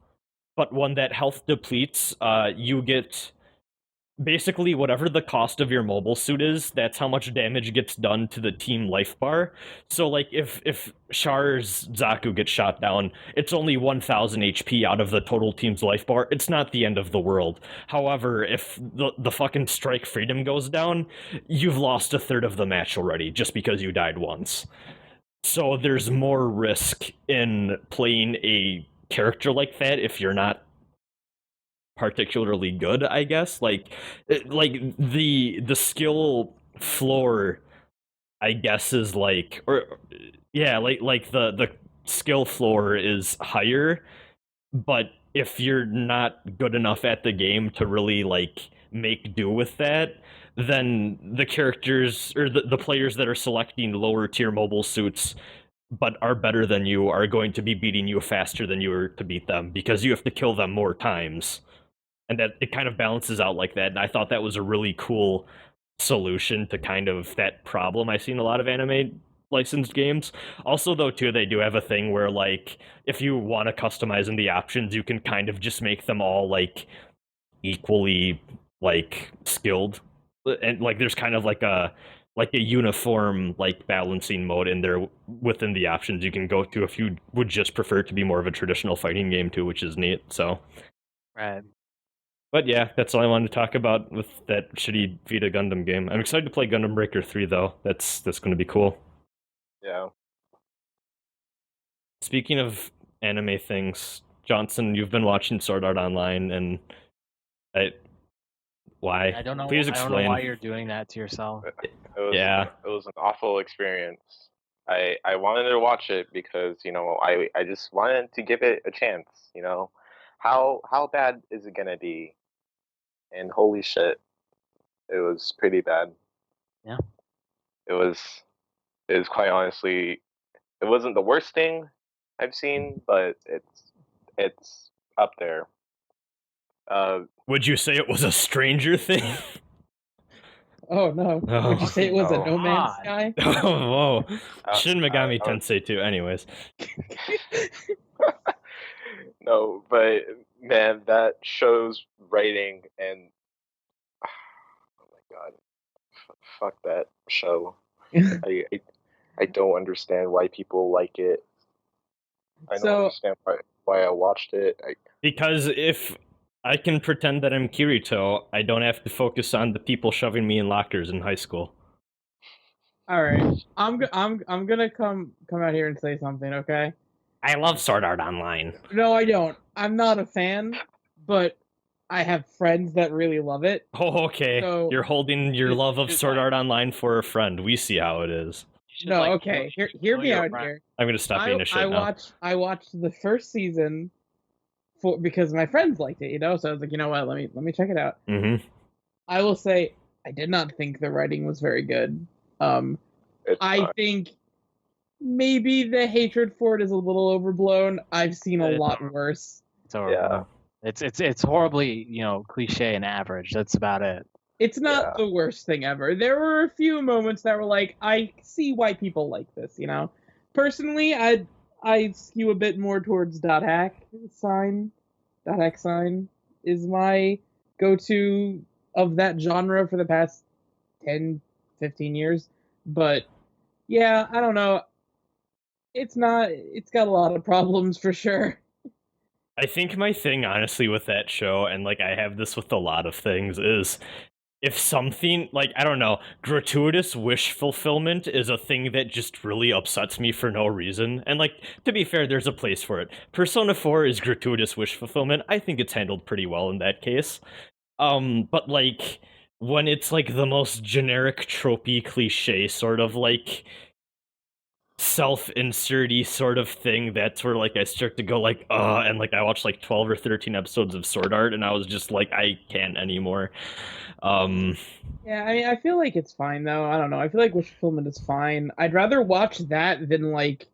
but when that health depletes, you get basically whatever the cost of your mobile suit is, that's how much damage gets done to the team life bar. So like if Char's Zaku gets shot down, it's only 1000 HP out of the total team's life bar. It's not the end of the world. However, if the fucking Strike Freedom goes down, you've lost a third of the match already just because you died once. So there's more risk in playing a character like that if you're not particularly good, I guess. Like the skill floor, I guess, is like, or yeah, like the skill floor is higher, but if you're not good enough at the game to really like make do with that, then the characters or the players that are selecting lower tier mobile suits but are better than you are going to be beating you faster than you are to beat them because you have to kill them more times. And that it kind of balances out like that. And I thought that was a really cool solution to kind of that problem I see in a lot of anime licensed games. Also, though, too, they do have a thing where, like, if you want to customize in the options, you can kind of just make them all, like, equally, like, skilled. And, like, there's kind of like a uniform, like, balancing mode in there within the options you can go to if you would just prefer it to be more of a traditional fighting game, too, which is neat, so. Right. But yeah, that's all I wanted to talk about with that shitty Vita Gundam game. I'm excited to play Gundam Breaker 3 though. That's going to be cool. Yeah. Speaking of anime things, Jawnsunn, you've been watching Sword Art Online, and why? I don't know. Please I explain. don't know why you're doing that to yourself. It was, Yeah. It was an awful experience. I wanted to watch it because, you know, I just wanted to give it a chance, you know. How bad is it gonna be? And holy shit, it was pretty bad. Yeah. It was quite honestly, it wasn't the worst thing I've seen, but it's up there. Would you say it was a Stranger Thing? Oh no! Oh. Would you say it was a Oh, No Man's God. Sky? Oh, whoa. Shin Megami I- Tensei too. Anyways. No, but man, that show's writing and oh my god, fuck that show. I don't understand why people like it. I don't understand why I watched it. Because if I can pretend that I'm Kirito, I don't have to focus on the people shoving me in lockers in high school. All right, I'm gonna come out here and say something, okay? I love Sword Art Online. No, I don't. I'm not a fan, but I have friends that really love it. Oh, okay. So, you're holding your love of just Sword like- Art Online for a friend. We see how it is. You should, No, like, okay. kill- Hear kill me your out friend. here. I'm gonna stop being a shit now. I watched the first season because my friends liked it, you know. So I was like, you know what? Let me check it out. Mm-hmm. I will say I did not think the writing was very good. It's I not. think maybe the hatred for it is a little overblown. I've seen a It's lot over. worse. It's horrible. It's horribly, cliche and average. That's about it. It's not the worst thing ever. There were a few moments that were like, I see why people like this, you know. Personally, I skew a bit more towards .hack sign. .hack sign is my go-to of that genre for the past 10, 15 years. But yeah, I don't know. It's got a lot of problems for sure. I think my thing, honestly, with that show, and like I have this with a lot of things, is if something, like, I don't know, gratuitous wish fulfillment is a thing that just really upsets me for no reason. And, like, to be fair, there's a place for it. Persona 4 is gratuitous wish fulfillment. I think it's handled pretty well in that case. But, like, when it's, like, the most generic, tropey, cliche sort of, like, self-inserty sort of thing, that's where, like, I start to go, like, and, like, I watched, like, 12 or 13 episodes of Sword Art, and I was just like, I can't anymore. Yeah, I mean, I feel like it's fine, though. I don't know. I feel like wish fulfillment is fine. I'd rather watch that than, like,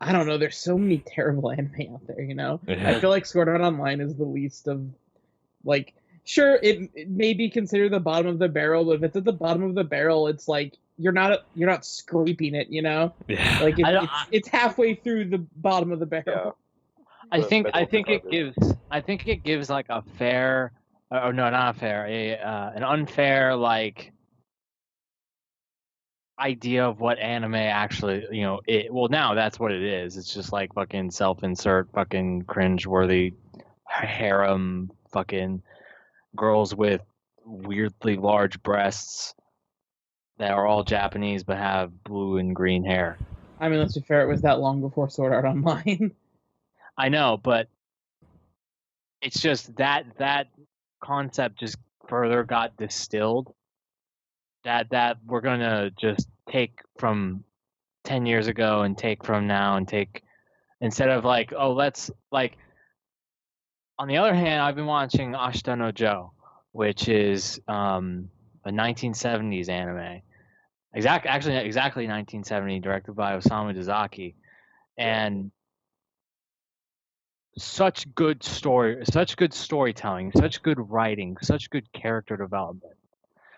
I don't know. There's so many terrible anime out there, you know? Yeah. I feel like Sword Art Online is the least of, like, sure, it may be considered the bottom of the barrel, but if it's at the bottom of the barrel, it's like, you're not scraping it, you know? Yeah. Like, it's halfway through the bottom of the barrel. Yeah. I think middle it of it. gives like a fair Oh no, not fair. An unfair like idea of what anime actually, well now that's what it is. It's just like fucking self-insert, fucking cringe-worthy harem, fucking girls with weirdly large breasts that are all Japanese but have blue and green hair. I mean, let's be fair, it was that long before Sword Art Online. I know, but it's just that concept just further got distilled. That we're gonna just take from 10 years ago and take from now and take instead of like, oh, let's like. On the other hand, I've been watching Ashita no Joe, which is a 1970s anime. Exactly 1970, directed by Osamu Dezaki, and such good storytelling, such good writing, such good character development,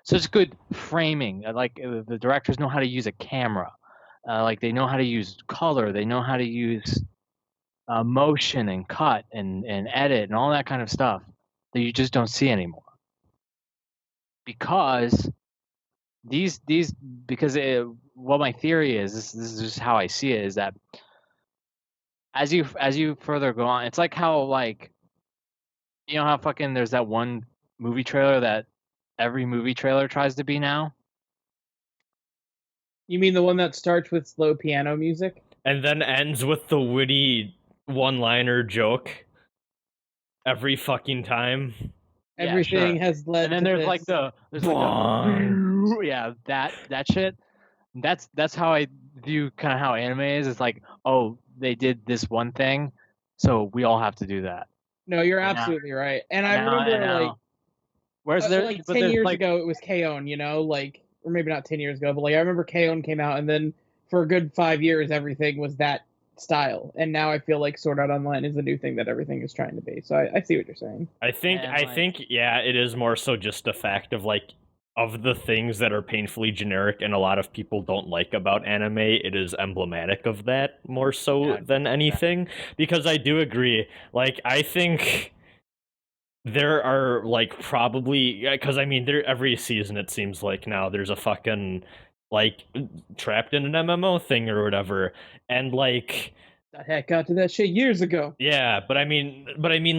such good framing. Like the directors know how to use a camera, like they know how to use color, they know how to use motion and cut and edit and all that kind of stuff that you just don't see anymore. Because what my theory is, this is just how I see it, is that as you further go on, it's like how like how fucking there's that one movie trailer that every movie trailer tries to be now. You mean the one that starts with slow piano music? And then ends with the witty one-liner joke every fucking time. Everything has led and then to there's this. like the yeah, that shit. That's how I view kind of how anime is. It's like, oh, they did this one thing, so we all have to do that. No, you're absolutely right. And I remember like where's there like 10 years ago it was K-On!, like, or maybe not 10 years ago, but like I remember K-On! Came out, and then for a good 5 years everything was that style, and now I feel like Sword Art Online is the new thing that everything is trying to be. So I see what you're saying. I think yeah, it is more so just a fact of like, of the things that are painfully generic and a lot of people don't like about anime, it is emblematic of that more so than anything. Because I do agree, like, I think there are like probably, because I mean, there every season it seems like now there's a fucking like trapped in an MMO thing or whatever, and like the heck got to that shit years ago. Yeah, but I mean,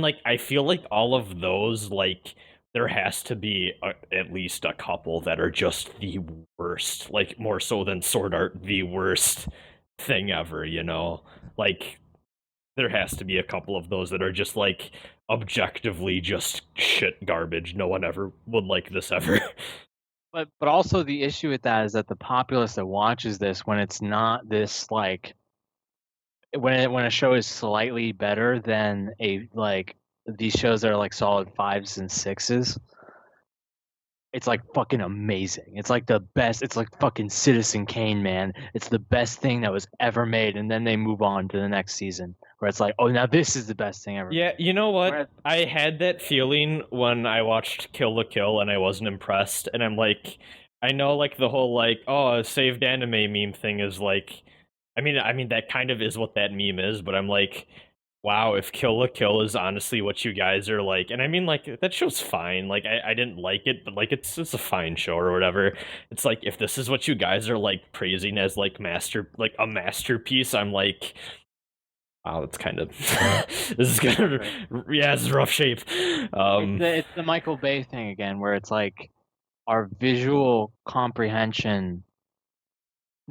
like, I feel like all of those, like, there has to be at least a couple that are just the worst, like, more so than Sword Art, the worst thing ever, like, there has to be a couple of those that are just like objectively just shit garbage. No one ever would like this ever. But also the issue with that is that the populace that watches this, when it's not this like, when a show is slightly better than these shows that are like solid 5s and 6s, it's like fucking amazing. It's like the best. It's like fucking Citizen Kane, man. It's the best thing that was ever made, and then they move on to the next season where it's like, oh, now this is the best thing ever. Yeah, you know what? I had that feeling when I watched Kill la Kill and I wasn't impressed, and I'm like, I know like the whole like, oh, saved anime meme thing is like, I mean that kind of is what that meme is, but I'm like, wow, if Kill la Kill is honestly what you guys are like, and I mean like that show's fine, like I didn't like it, but like it's a fine show or whatever. It's like, if this is what you guys are like praising as like a masterpiece, I'm like, wow, it's kind of this is kind of it's rough shape. It's the Michael Bay thing again, where it's like our visual comprehension.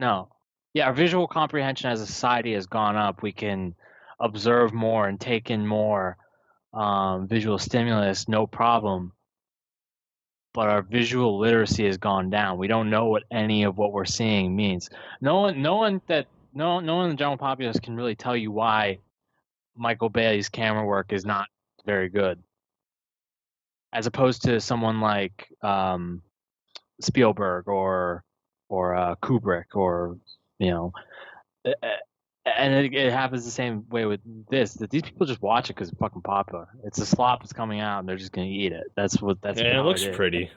Our visual comprehension as a society has gone up. We can observe more and take in more visual stimulus, no problem. But our visual literacy has gone down. We don't know what any of what we're seeing means. No one in the general populace can really tell you why Michael Bay's camera work is not very good, as opposed to someone like Spielberg or Kubrick, or and it happens the same way with this, that these people just watch it because it's fucking popular. It's a slop that's coming out and they're just gonna eat it. And it looks pretty.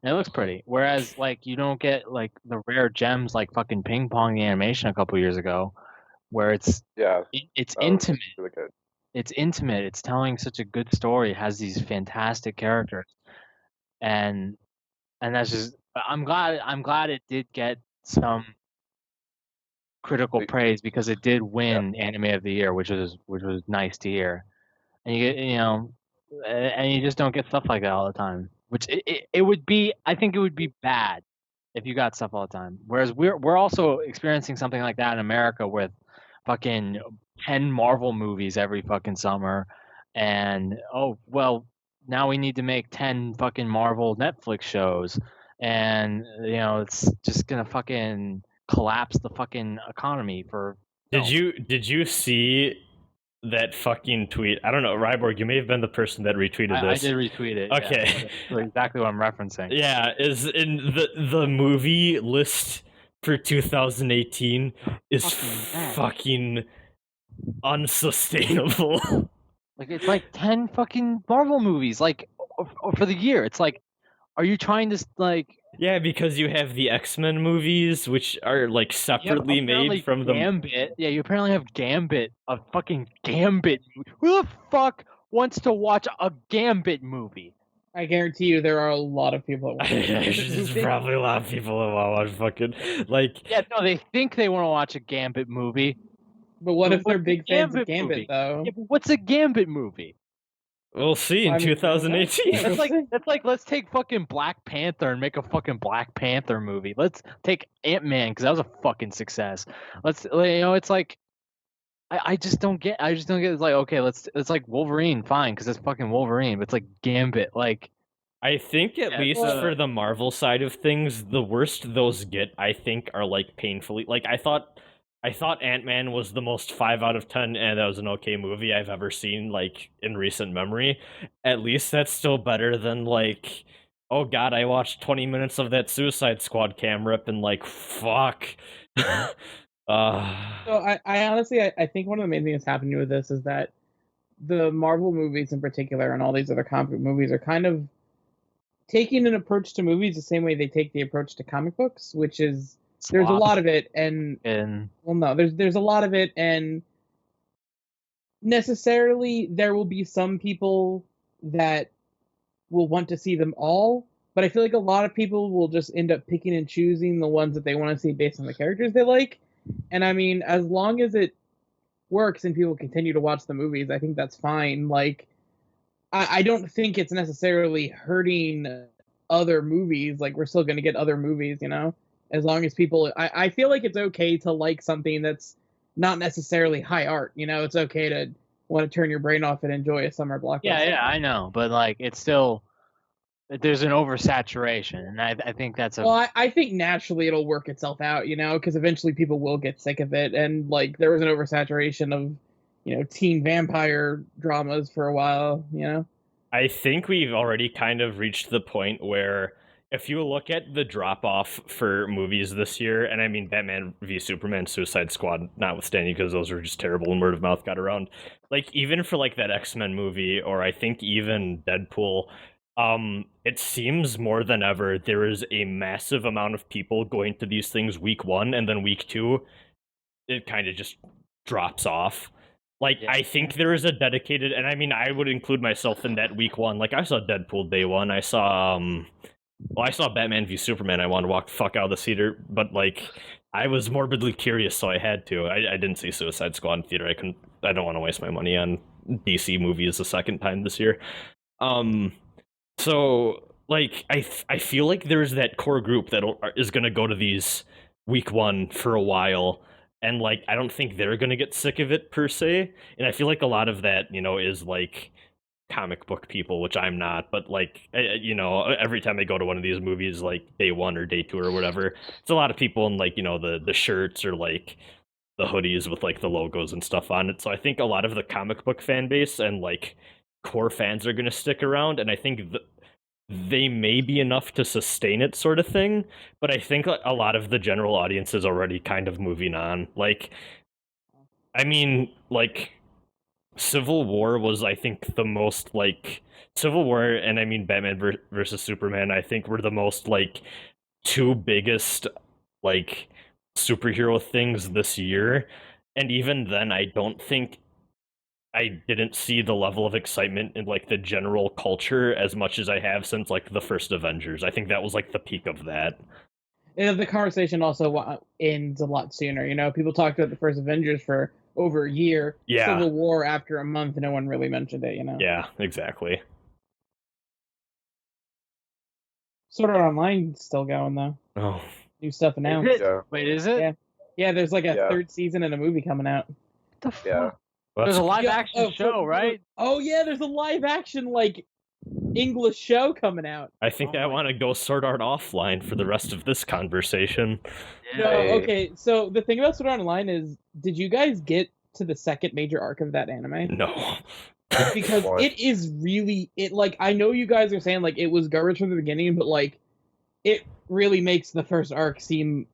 And it looks pretty. Whereas like you don't get like the rare gems like fucking Ping Pong the animation a couple years ago, where it's intimate. Really good. it's intimate. It's telling such a good story. It has these fantastic characters, and that's just. I'm glad it did get some critical praise because it did win Anime of the Year, which was nice to hear. And and you just don't get stuff like that all the time. Which it would be. I think it would be bad if you got stuff all the time. Whereas we're also experiencing something like that in America with fucking 10 Marvel movies every fucking summer, and oh well, now we need to make 10 fucking Marvel Netflix shows, and it's just gonna fucking collapse the fucking economy for. Did you see that fucking tweet? I don't know, Ryb0rg, you may have been the person that retweeted I this. did retweet it. Okay. Yeah, exactly what I'm referencing. Yeah, is in the movie list for 2018 is fucking unsustainable. Like it's like 10 fucking Marvel movies like for the year. It's like, are you trying to like? Yeah, because you have the X-Men movies, which are like separately made from the Gambit. Yeah, you apparently have Gambit, a fucking Gambit. Who the fuck wants to watch a Gambit movie? I guarantee you, there are a lot of people that want to watch There's probably a lot of people that want to watch fucking like. Yeah, no, they think they want to watch a Gambit movie. But what if they're big fans of Gambit, though? Yeah, but what's a Gambit movie? We'll see in 2018. That's like let's take fucking Black Panther and make a fucking Black Panther movie. Let's take Ant-Man because that was a fucking success. It's like I just don't get. It's like okay, it's like Wolverine, fine, because it's fucking Wolverine. But it's like Gambit, like. I think at least for the Marvel side of things, the worst those get, I think, are like painfully. Like I thought Ant-Man was the most 5 out of 10, and that was an okay movie I've ever seen, like, in recent memory. At least that's still better than, like, oh god, I watched 20 minutes of that Suicide Squad cam rip, and, like, fuck. So I honestly, I think one of the main things that's happening with this is that the Marvel movies in particular and all these other comic movies are kind of taking an approach to movies the same way they take the approach to comic books, which is there's a lot of it, and well, no, there's a lot of it, and necessarily there will be some people that will want to see them all, but I feel like a lot of people will just end up picking and choosing the ones that they want to see based on the characters they like. And I mean, as long as it works and people continue to watch the movies, I think that's fine. Like, I don't think it's necessarily hurting other movies. Like, we're still going to get other movies, as long as people. I feel like it's okay to like something that's not necessarily high art. It's okay to want to turn your brain off and enjoy a summer blockbuster. Yeah, I know, but like it's still there's an oversaturation, and I think that's Well, I think naturally it'll work itself out, because eventually people will get sick of it, and like there was an oversaturation of teen vampire dramas for a while. I think we've already kind of reached the point where if you look at the drop-off for movies this year, and I mean Batman v Superman, Suicide Squad notwithstanding, because those were just terrible and word of mouth got around, like even for like that X-Men movie, or I think even Deadpool, it seems more than ever there is a massive amount of people going to these things week 1, and then week 2, it kind of just drops off. Like, yeah. I think there is a dedicated, and I mean, I would include myself in that week 1. Like, I saw Deadpool day 1. I saw Batman v Superman. I wanted to walk the fuck out of the theater, but like, I was morbidly curious, so I had to. I didn't see Suicide Squad in theater. I don't want to waste my money on DC movies a second time this year. So like, I feel like there's that core group that is gonna go to these week 1 for a while. And, like, I don't think they're going to get sick of it, per se. And I feel like a lot of that, is, like, comic book people, which I'm not. But, like, every time I go to one of these movies, like, day 1 or day 2 or whatever, it's a lot of people in, like, the shirts or, like, the hoodies with, like, the logos and stuff on it. So I think a lot of the comic book fan base and, like, core fans are going to stick around. And I think they may be enough to sustain it, sort of thing, but I think a lot of the general audience is already kind of moving on. Like, I mean, like, Civil War was, I think, the most, like, Civil War, and I mean Batman versus Superman, I think were the most, like, 2 biggest, like, superhero things this year, and even then, I don't think I didn't see the level of excitement in like the general culture as much as I have since like the first Avengers. I think that was like the peak of that. And the conversation also ends a lot sooner. You know, people talked about the first Avengers for over a year. Yeah. Civil War after a month, no one really mentioned it. You know. Yeah, exactly. Sword Art Online's still going though. Oh, New stuff announced. Yeah. Wait, is it? Yeah. Yeah, there's like a Yeah. third season and a movie coming out. What the fuck? Yeah. well, There's a that's- live Yeah, action show, right? Oh yeah, there's a live action like English show coming out. I think Oh I my- want to go Sword Art offline for the rest of this conversation. No, Hey. okay. So the thing about Sword Art Online is, did you guys get to the second major arc of that anime? No. Because What? it is really like I know you guys are saying like it was garbage from the beginning, but like it really makes the first arc seem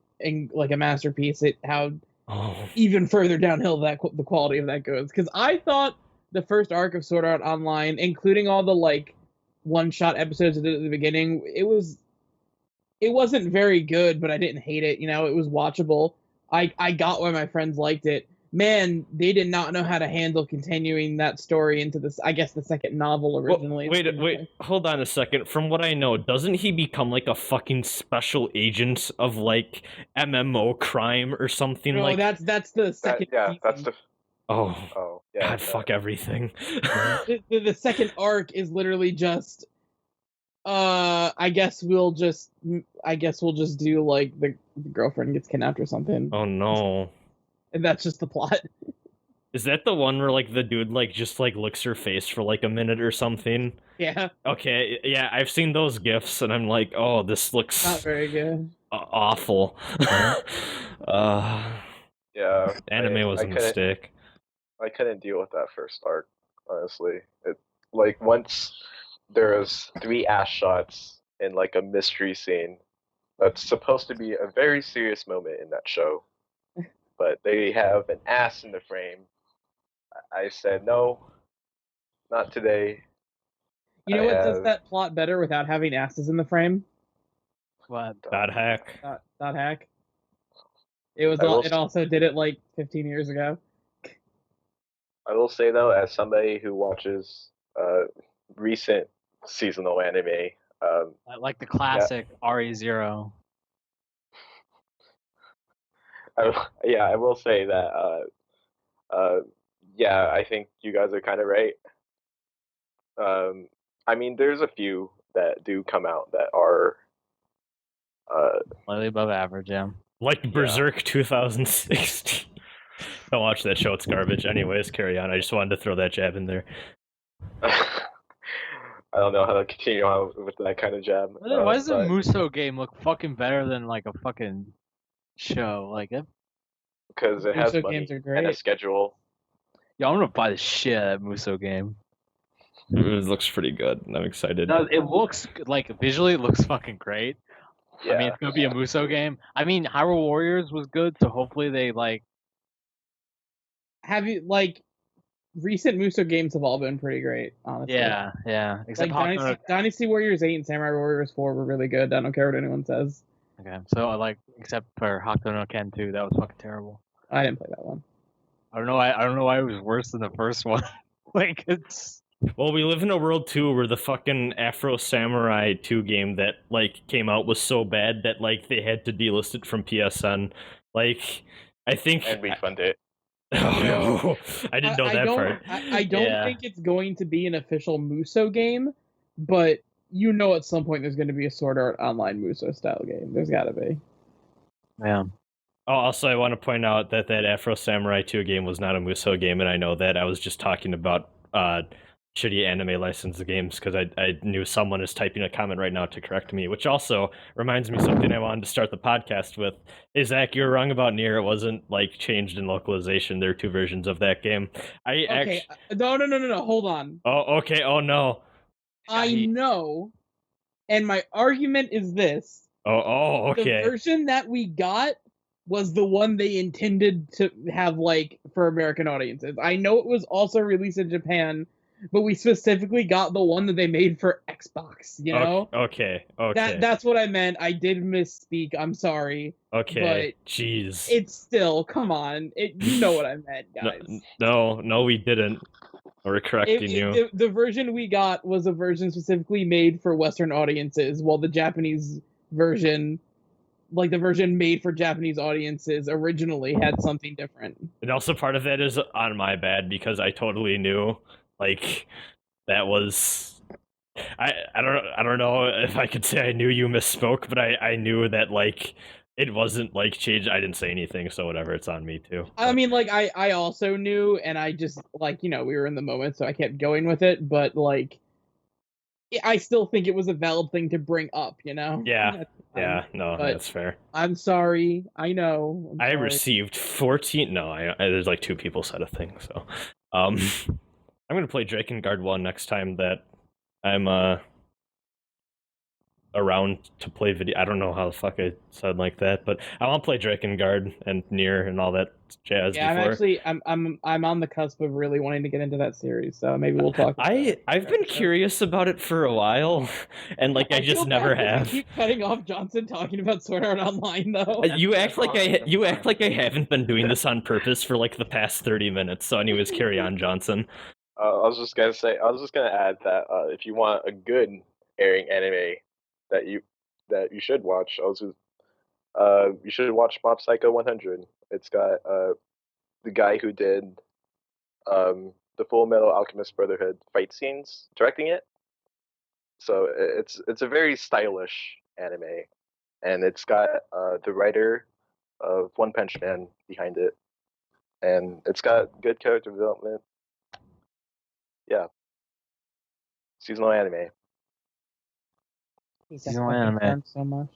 like a masterpiece. How Oh. even further downhill the quality of that goes. Because I thought the first arc of Sword Art Online, including all the like one-shot episodes at the beginning, it wasn't very good, but I didn't hate it. You know, it was watchable. I got why my friends liked it. Man, they did not know how to handle continuing that story into this. I guess the second novel originally. Wait, hold on a second. From what I know, doesn't he become like a fucking special agent of like MMO crime or something No, like? that's the second. Yeah, that's season. the. Oh, Oh, yeah. God, fuck everything. The second arc is literally just. I guess we'll just do like the girlfriend gets kidnapped or something, Oh no. and that's just the plot. Is that the one where like the dude like just like licks her face for like a minute or something? Yeah, Okay, yeah, I've seen those gifs and I'm like, oh, this looks not very good. awful. Yeah. Anime was I a couldn't- mistake. I couldn't deal with that first arc, honestly. It like once there's 3 ass shots in like a mystery scene that's supposed to be a very serious moment in that show, but they have an ass in the frame. I said no, not today. You know I what does have- that plot better without having asses in the frame? What? Bad hack. Dot hack. It was. I will It also did it like 15 years ago. I will say though, as somebody who watches recent seasonal anime, I like the classic RE0. I will say that yeah, I think you guys are kind of right. I mean, there's a few that do come out that are Slightly above average, yeah. Like Berserk 2016. Don't watch that show, it's garbage. Anyways, carry on. I just wanted to throw that jab in there. I don't know how to continue on with that kind of jab. Why does the but- Muso game look fucking better than like a fucking show? Like, because it has Muso money games are and great. a schedule. yo, I'm gonna buy the shit out of that Muso game. It looks pretty good. I'm excited. No, it looks like visually, it looks fucking great. Yeah, I mean, it's gonna be a Muso game. I mean, Hyrule Warriors was good, so hopefully they like. Have you like recent Muso games have all been pretty great, honestly. Yeah. Except Like Dynasty Warriors 8 and Samurai Warriors 4 were really good. I don't care what anyone says. Okay, so like, except for Hokuto no Ken 2, that was fucking terrible. I didn't play that one. I don't know why it was worse than the first one. Like, it's Well, we live in a world too where the fucking Afro Samurai 2 game that like came out was so bad that like they had to delist it from PSN. Like, I think. and refund it. Oh no, I didn't know that part. I don't Yeah. think it's going to be an official Muso game, but you know at some point there's going to be a Sword Art Online Muso style game. There's got to be. yeah. Oh, also, I want to point out that that Afro Samurai 2 game was not a Muso game, and I know that. I was just talking about shitty anime licensed games because I knew someone is typing a comment right now to correct me, which also reminds me something I wanted to start the podcast with. Hey, Zach, you were wrong about Nier. It wasn't like changed in localization. There are 2 versions of that game. Okay, no, hold on. Oh, okay. Oh no. I know, and my argument is this. Oh, okay. The version that we got was the one they intended to have like for American audiences. I know it was also released in Japan, but we specifically got the one that they made for Xbox, you know? Okay. That's what I meant. I did misspeak. I'm sorry. Okay. Jeez. It's still, come on. You know what I meant, guys. No, we didn't. We're correcting you. The version we got was a version specifically made for Western audiences, while the Japanese version, like the version made for Japanese audiences, originally had something different. And also part of that is on my bad because I totally knew, like, that was... I don't know if I could say I knew you misspoke, but I knew that, like, it wasn't, like, changed. I didn't say anything, so whatever, it's on me, too. I mean, like, I also knew, and I just, like, you know, we were in the moment, so I kept going with it, but, like, I still think it was a valid thing to bring up, you know? Yeah, no, that's fair. I'm sorry, I know. I received 14... No, there's, like, 2 people said a thing, so... I'm gonna play Drakengard 1 next time that I'm, around to play video. I don't know how the fuck I said like that, but I want to play Drakengard and Nier and all that jazz. Yeah, before. I'm on the cusp of really wanting to get into that series, so maybe we'll talk. I've been curious about it for a while, and like I just never have. I keep cutting off Jawnsunn talking about Sword Art Online though. You act like I haven't been doing this on purpose for like the past 30 minutes. So, anyways, carry on, Jawnsunn. I was just gonna add that if you want a good airing anime that you should watch, you should watch Mob Psycho 100. It's got the guy who did the Full Metal Alchemist Brotherhood fight scenes directing it. So it's a very stylish anime, and it's got the writer of One Punch Man behind it, and it's got good character development. Yeah. Seasonal anime. Seasonal anime. So much.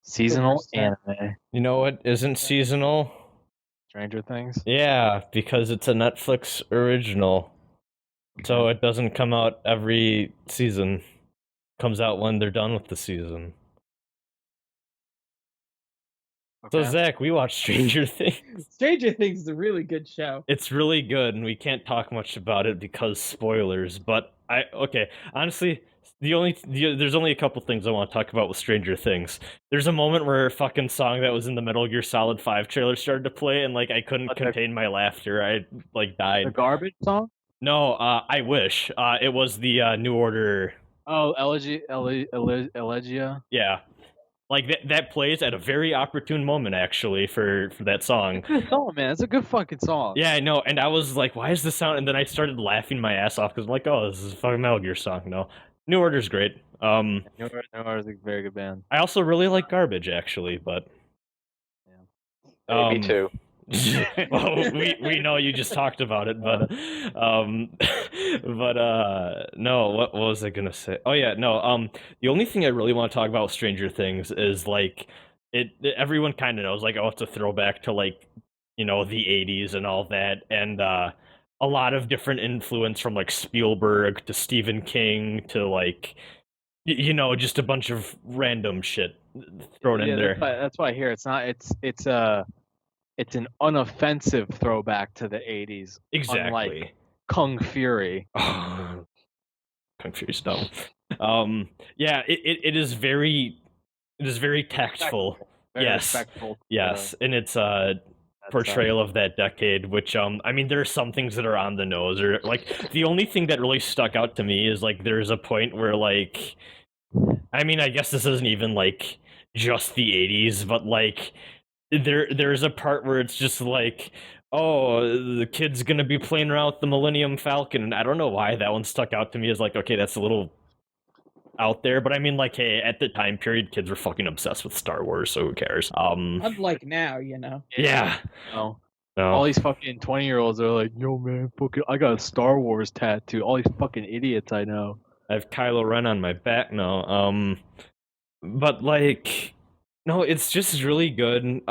Seasonal anime. You know what isn't seasonal? Stranger Things? Yeah, because it's a Netflix original. So it doesn't come out every season. It comes out when they're done with the season. Okay. So Zach, we watched Stranger Things. Stranger Things is a really good show. It's really good, and we can't talk much about it because spoilers. But honestly, there's only a couple things I want to talk about with Stranger Things. There's a moment where a fucking song that was in the Metal Gear Solid 5 trailer started to play, and like I couldn't contain my laughter. I like died. The garbage song? No, I wish. It was the New Order. Oh, Elegia? Yeah. Like, that plays at a very opportune moment, actually, for that song. Good song, man. It's a good fucking song. Yeah, I know. And I was like, why is this sound? And then I started laughing my ass off, because I'm like, oh, this is a fucking Metal Gear song. No. New Order's great. New Order's a very good band. I also really like Garbage, actually, but... Yeah. Me too. Well, we know you just talked about it, but no, what was I gonna say? Oh yeah, no, the only thing I really want to talk about with Stranger Things is like everyone kind of knows, like, oh, it's a throwback to, like, you know, the 80s and all that, and a lot of different influence from like Spielberg to Stephen King to like, you know, just a bunch of random shit thrown in there. That's why I hear it's an unoffensive throwback to the 80s. Exactly. Unlike Kung Fury. Kung Fury's dumb. Yeah, it is very tactful. Very yes. respectful. Yes, and it's portrayal of that decade, which I mean, there are some things that are on the nose, or like the only thing that really stuck out to me is like there's a point where, like, I mean, I guess this isn't even like just the 80s, but like there's a part where it's just like, oh, the kid's gonna be playing around with the Millennium Falcon, and I don't know why that one stuck out to me as like, okay, that's a little out there, but I mean, like, hey, at the time period, kids were fucking obsessed with Star Wars, so who cares? Unlike now, you know. Yeah. No. No. All these fucking 20-year-olds are like, yo, man, fucking, I got a Star Wars tattoo. All these fucking idiots I know. I have Kylo Ren on my back now. But like, no, it's just really good.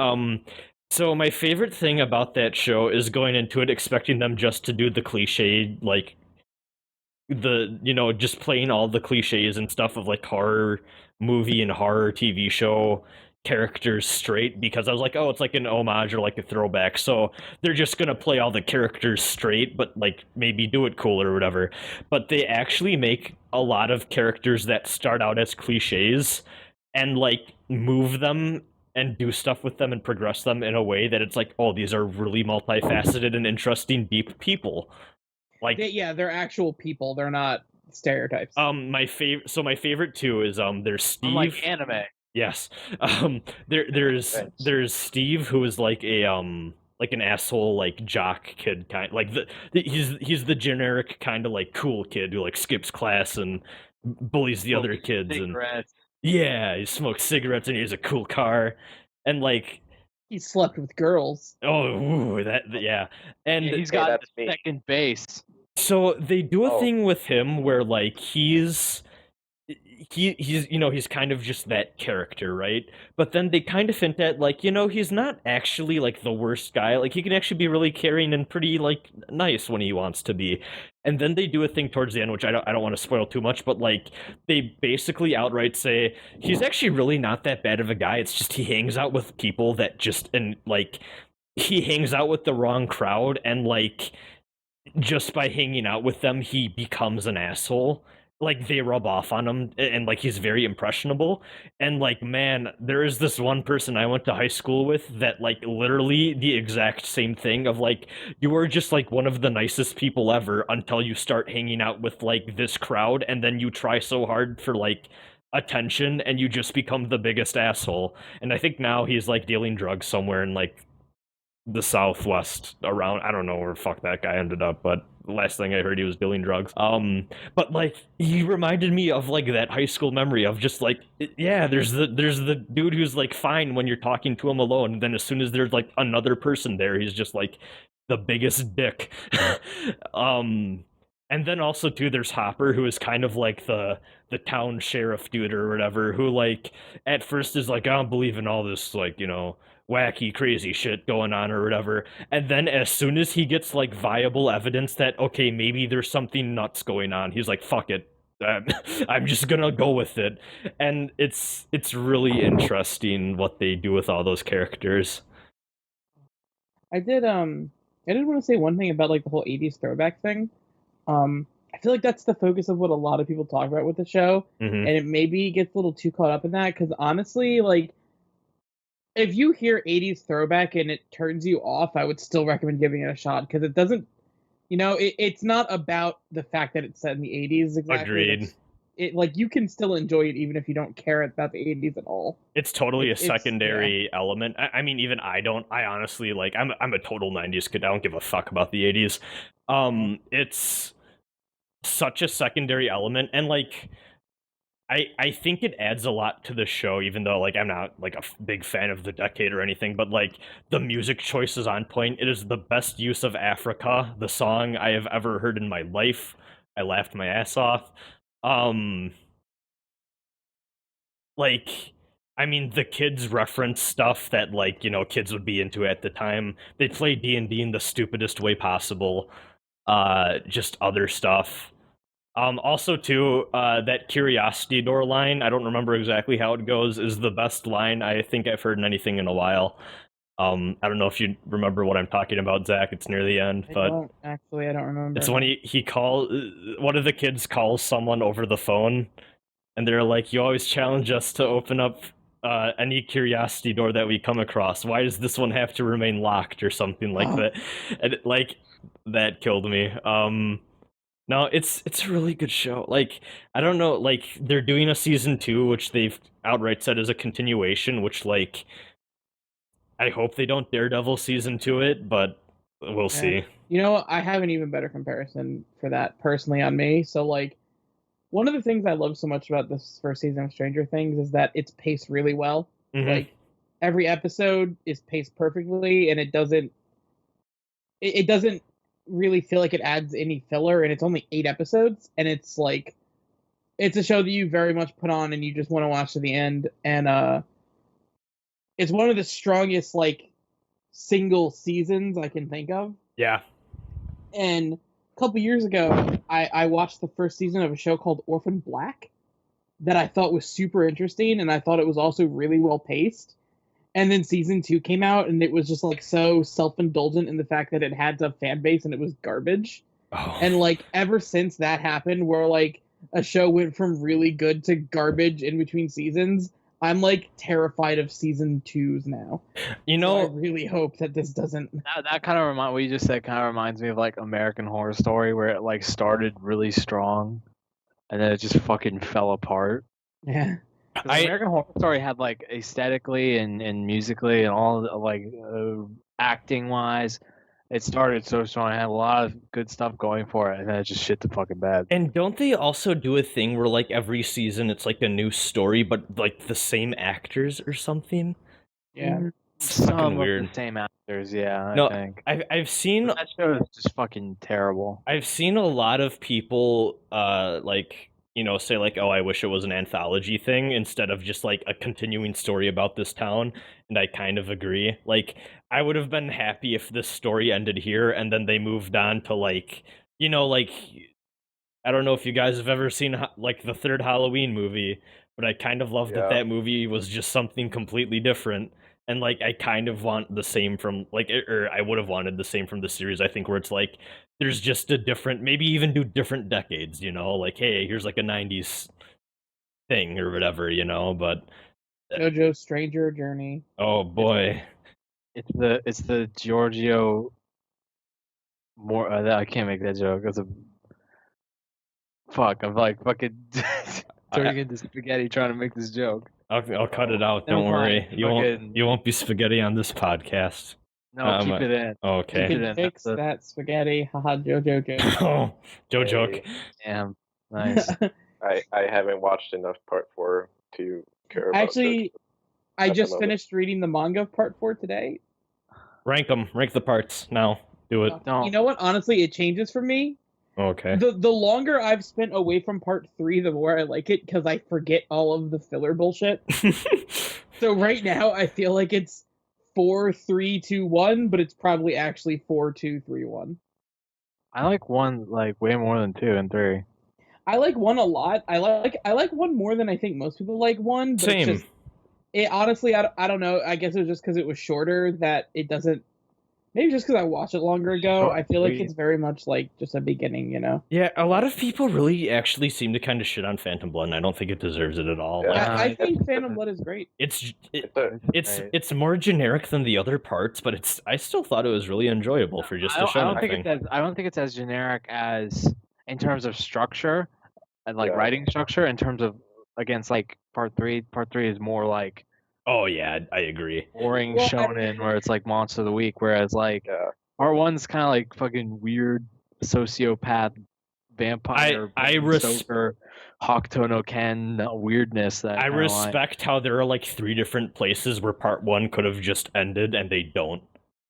So my favorite thing about that show is going into it expecting them just to do the cliche, like, just playing all the cliches and stuff of like horror movie and horror TV show characters straight, because I was like, oh, it's like an homage or like a throwback, so they're just gonna play all the characters straight, but like maybe do it cool or whatever. But they actually make a lot of characters that start out as cliches and like move them and do stuff with them and progress them in a way that it's like, oh, these are really multifaceted and interesting, deep people. Like, they're actual people. They're not stereotypes. my favorite too is there's Steve. Unlike anime. Yes. There's Steve, who is like a like an asshole, like jock kid kind, like he's the generic kind of like cool kid who like skips class and bullies the other kids Cigarettes. and yeah, he smokes cigarettes and he has a cool car and like he slept with girls. oh yeah, and Yeah, he's got the second base. so they do a thing with him where like he's you know, he's kind of just that character, right? But then they kind of hint at like, you know, he's not actually like the worst guy. Like he can actually be really caring and pretty like nice when he wants to be. And then they do a thing towards the end, which I don't want to spoil too much, but like they basically outright say he's actually really not that bad of a guy. It's just he hangs out with people that just and like he hangs out with the wrong crowd, and like just by hanging out with them, he becomes an asshole. Like they rub off on him, and like he's very impressionable. And like, man, there is this one person I went to high school with that like literally the exact same thing of like, you are just like one of the nicest people ever until you start hanging out with like this crowd, and then you try so hard for like attention and you just become the biggest asshole. And I think now he's like dealing drugs somewhere in like the Southwest around, I don't know where fuck that guy ended up, but the last thing I heard, he was dealing drugs. But like he reminded me of like that high school memory of just like, yeah, there's the dude who's like fine when you're talking to him alone, and then as soon as there's like another person there, he's just like the biggest dick. And then also too, there's Hopper, who is kind of like the town sheriff dude or whatever, who like at first is like, I don't believe in all this, like, you know, wacky crazy shit going on or whatever, and then as soon as he gets like viable evidence that okay, maybe there's something nuts going on, he's like, fuck it, I'm just gonna go with it. And it's really interesting what they do with all those characters. I did want to say one thing about like the whole 80s throwback thing. I feel like that's the focus of what a lot of people talk about with the show, and it maybe gets a little too caught up in that, because honestly, like, if you hear 80s throwback and it turns you off, I would still recommend giving it a shot, because it doesn't, you know, it's not about the fact that it's set in the 80s exactly. Agreed. It like, you can still enjoy it even if you don't care about the 80s at all. It's totally a secondary element. I mean, even I honestly, like, I'm a total 90s kid. I don't give a fuck about the 80s. It's such a secondary element, and like I think it adds a lot to the show, even though like I'm not like a big fan of the decade or anything, but like the music choice is on point. It is the best use of Africa, the song I have ever heard in my life. I laughed my ass off. Like, I mean, the kids reference stuff that like, you know, kids would be into at the time. They play D&D in the stupidest way possible. Just other stuff. Also, too, that Curiosity Door line, I don't remember exactly how it goes, is the best line I think I've heard in anything in a while. I don't know if you remember what I'm talking about, Zach. It's near the end, but I don't remember. It's when he calls, one of the kids calls someone over the phone, and they're like, "You always challenge us to open up any curiosity door that we come across. Why does this one have to remain locked?" or something like that. And like that killed me. No, it's a really good show. Like, I don't know, like, they're doing a season 2, which they've outright said is a continuation, which, like, I hope they don't Daredevil season 2 it, but we'll see. You know, I have an even better comparison for that personally on me. So, like, one of the things I love so much about this first season of Stranger Things is that it's paced really well. Like, every episode is paced perfectly, and it doesn't really feel like it adds any filler, and it's only 8 episodes, and it's like, it's a show that you very much put on and you just want to watch to the end. And it's one of the strongest like single seasons I can think of. Yeah. And a couple years ago, I watched the first season of a show called Orphan Black that I thought was super interesting, and I thought it was also really well paced. And then season 2 came out, and it was just like so self-indulgent in the fact that it had a fan base and it was garbage. And like ever since that happened, where like a show went from really good to garbage in between seasons, I'm like terrified of season 2s now. You So I know, really hope that this doesn't. That kind of what you just said kind of reminds me of like American Horror Story, where it like started really strong, and then it just fucking fell apart. Yeah. 'Cause American Horror Story had like aesthetically and musically and all like acting wise, it started so strong. It had a lot of good stuff going for it, and then it just shit the fucking bed. and don't they also do a thing where like every season it's like a new story, but like the same actors or something? Yeah. It's fucking Some weird. of the same actors, yeah. No, I think I've seen that show is just fucking terrible. I've seen a lot of people like, you know, say like, oh, I wish it was an anthology thing instead of just like a continuing story about this town, and I kind of agree. Like, I would have been happy if this story ended here and then they moved on to like, you know, like, I don't know if you guys have ever seen like the third Halloween movie, but I kind of love that Yeah. that movie was just something completely different. And like I kind of want the same from like, or I would have wanted the same from the series. I think where it's like there's just a different, maybe even do different decades. You know, like hey, here's like a '90s thing or whatever. You know, but JoJo's Stranger Journey. oh boy, It's the Giorgio. More I can't make that joke. It's a fuck. I'm like fucking turning into spaghetti trying to make this joke. I'll cut it out. Never Don't worry. mind. You won't be spaghetti on this podcast. No, keep it in. Okay. You Keep it can in. fix That's that spaghetti. Haha, JoJo. Oh, JoJo. Damn. Nice. I haven't watched enough Part 4 to care about Actually, I at the just moment. finished reading the manga of Part 4 today. Rank them. Rank the parts now. Do it. Don't. You know what? Honestly, it changes for me. Okay. The longer I've spent away from Part 3, the more I like it because I forget all of the filler bullshit. So right now, I feel like it's 4, 3, 2, 1, but it's probably actually 4, 2, 3, 1. I like 1 like way more than 2 and 3. I like 1 a lot. I like 1 more than I think most people like 1. But Same. It's just, it honestly, I don't know. I guess it was just because it was shorter that it doesn't. Maybe just because I watched it longer ago. I feel like it's very much like just a beginning, you know. Yeah, a lot of people really actually seem to kind of shit on Phantom Blood, and I don't think it deserves it at all. Yeah. Like, I think Phantom Blood is great. it's more generic than the other parts, but I still thought it was really enjoyable for just a I shonen don't think thing. I don't think it's as generic as in terms of structure and like Yeah. writing structure. In terms of against like Part 3. Part 3 is more like Oh yeah, I agree. boring Well, shonen where it's like monster of the week, whereas like Yeah. Part 1's kind of like fucking weird sociopath vampire Stoker, Hokuto no Ken weirdness that I kinda respect how there are like 3 different places where part 1 could have just ended and they don't.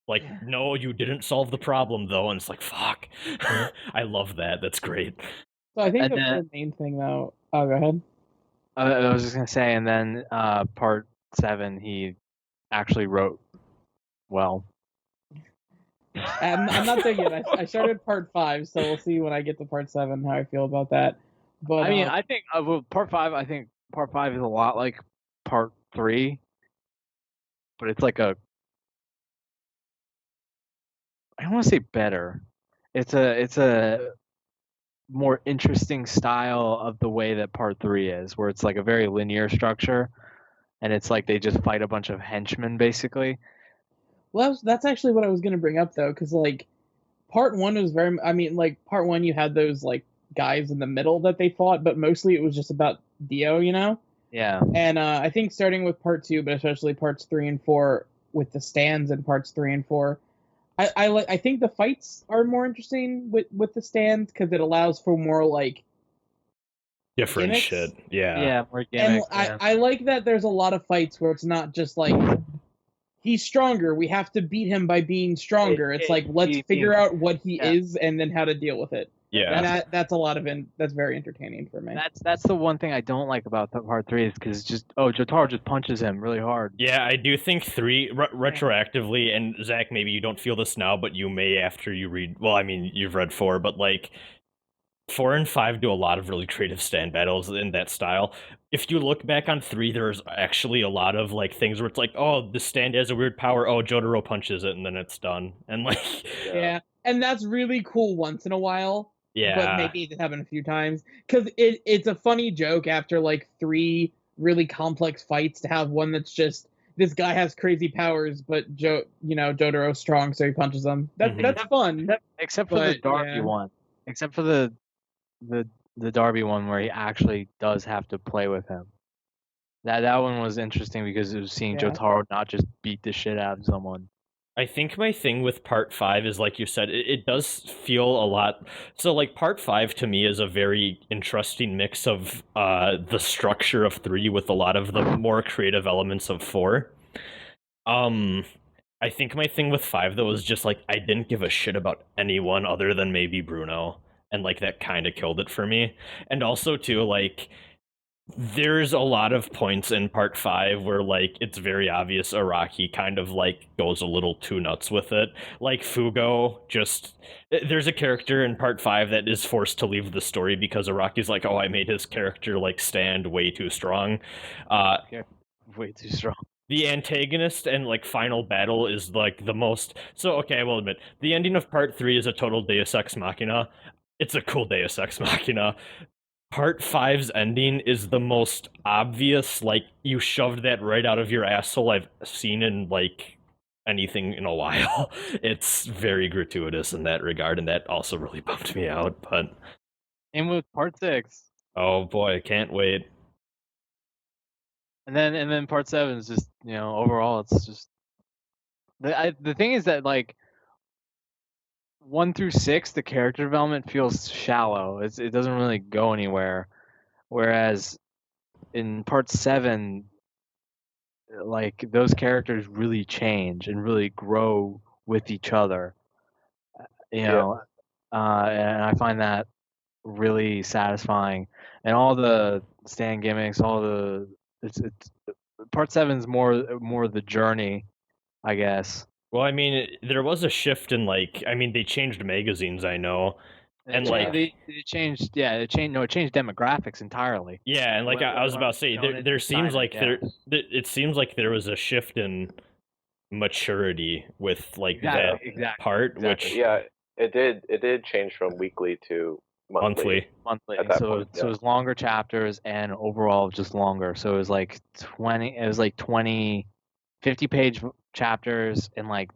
Like, no, you didn't solve the problem though, and it's like fuck. I love that. That's great. So I think And the then- main thing though. Oh, go ahead. I was just gonna say, and then Part 7 he actually wrote well. I'm not there yet. I started Part 5, so we'll see when I get to Part 7 how I feel about that. But I mean, I think Part 5. I think Part 5 is a lot like Part 3, but it's like a. I don't want to say better. It's a more interesting style of the way that Part 3 is, where it's like a very linear structure, and it's like they just fight a bunch of henchmen basically. well, that's actually what I was gonna bring up though, because like Part 1 was very. I mean, like Part 1, you had those like guys in the middle that they fought, but mostly it was just about Dio, you know. Yeah. And I think starting with Part 2, but especially Parts 3 and 4, with the stands in Parts 3 and 4, I think the fights are more interesting with the stands because it allows for more like Different gimmicks? shit. Yeah. Yeah, more and gimmicks. Yeah. I like that there's a lot of fights where it's not just like he's stronger, we have to beat him by being stronger. It's like let's figure out what he is and then how to deal with it. Yeah. And that's a lot of that's very entertaining for me. That's the one thing I don't like about the Part 3 is because just Jotaro just punches him really hard. Yeah, I do think 3 retroactively, and Zach, maybe you don't feel this now, but you may after you read. Well, I mean, you've read 4, but like 4 and 5 do a lot of really creative stand battles in that style. If you look back on 3, there's actually a lot of like things where it's like, oh, the stand has a weird power. Oh, Jotaro punches it, and then it's done. And like, yeah, and that's really cool once in a while. yeah, But maybe it happen a few times because it's a funny joke after like 3 really complex fights to have one that's just this guy has crazy powers, but Jotaro's strong, so he punches him. That's fun. Except for the But, Darby yeah. one. Except for the Darby one where he actually does have to play with him. That one was interesting because it was seeing Yeah. Jotaro not just beat the shit out of someone. I think my thing with part 5 is, like you said, it does feel a lot. So, like, part 5 to me is a very interesting mix of the structure of 3 with a lot of the more creative elements of 4. I think my thing with 5 though is just like I didn't give a shit about anyone other than maybe Bruno, and like that kind of killed it for me. And also too, like, there's a lot of points in part 5 where like it's very obvious Araki kind of like goes a little too nuts with it. Like Fugo, just there's a character in part 5 that is forced to leave the story because Araki's like, oh, I made his character like stand way too strong. Way too strong. The antagonist and like final battle is like the most. So okay, I will admit the ending of part 3 is a total Deus Ex Machina. It's a cool Deus Ex Machina. Part 5's ending is the most obvious, like, you shoved that right out of your asshole I've seen in, like, anything in a while. It's very gratuitous in that regard, and that also really bummed me out, but... And with part 6. Oh boy, can't wait. And then part 7 is just, overall, it's just... The thing is that, like, 1 through 6, the character development feels shallow. It doesn't really go anywhere. Whereas in part 7, like, those characters really change and really grow with each other. And I find that really satisfying. And all the stand gimmicks, it's part 7's more the journey, I guess. Well, I mean, there was a shift in, like, I mean, they changed magazines, I know. And like it changed demographics entirely. Yeah, and like I was about to say, there seems like it seems like there was a shift in maturity with like that part, which it did change from weekly to monthly. So it was longer chapters and overall just longer. So it was like 20 50-page chapters and like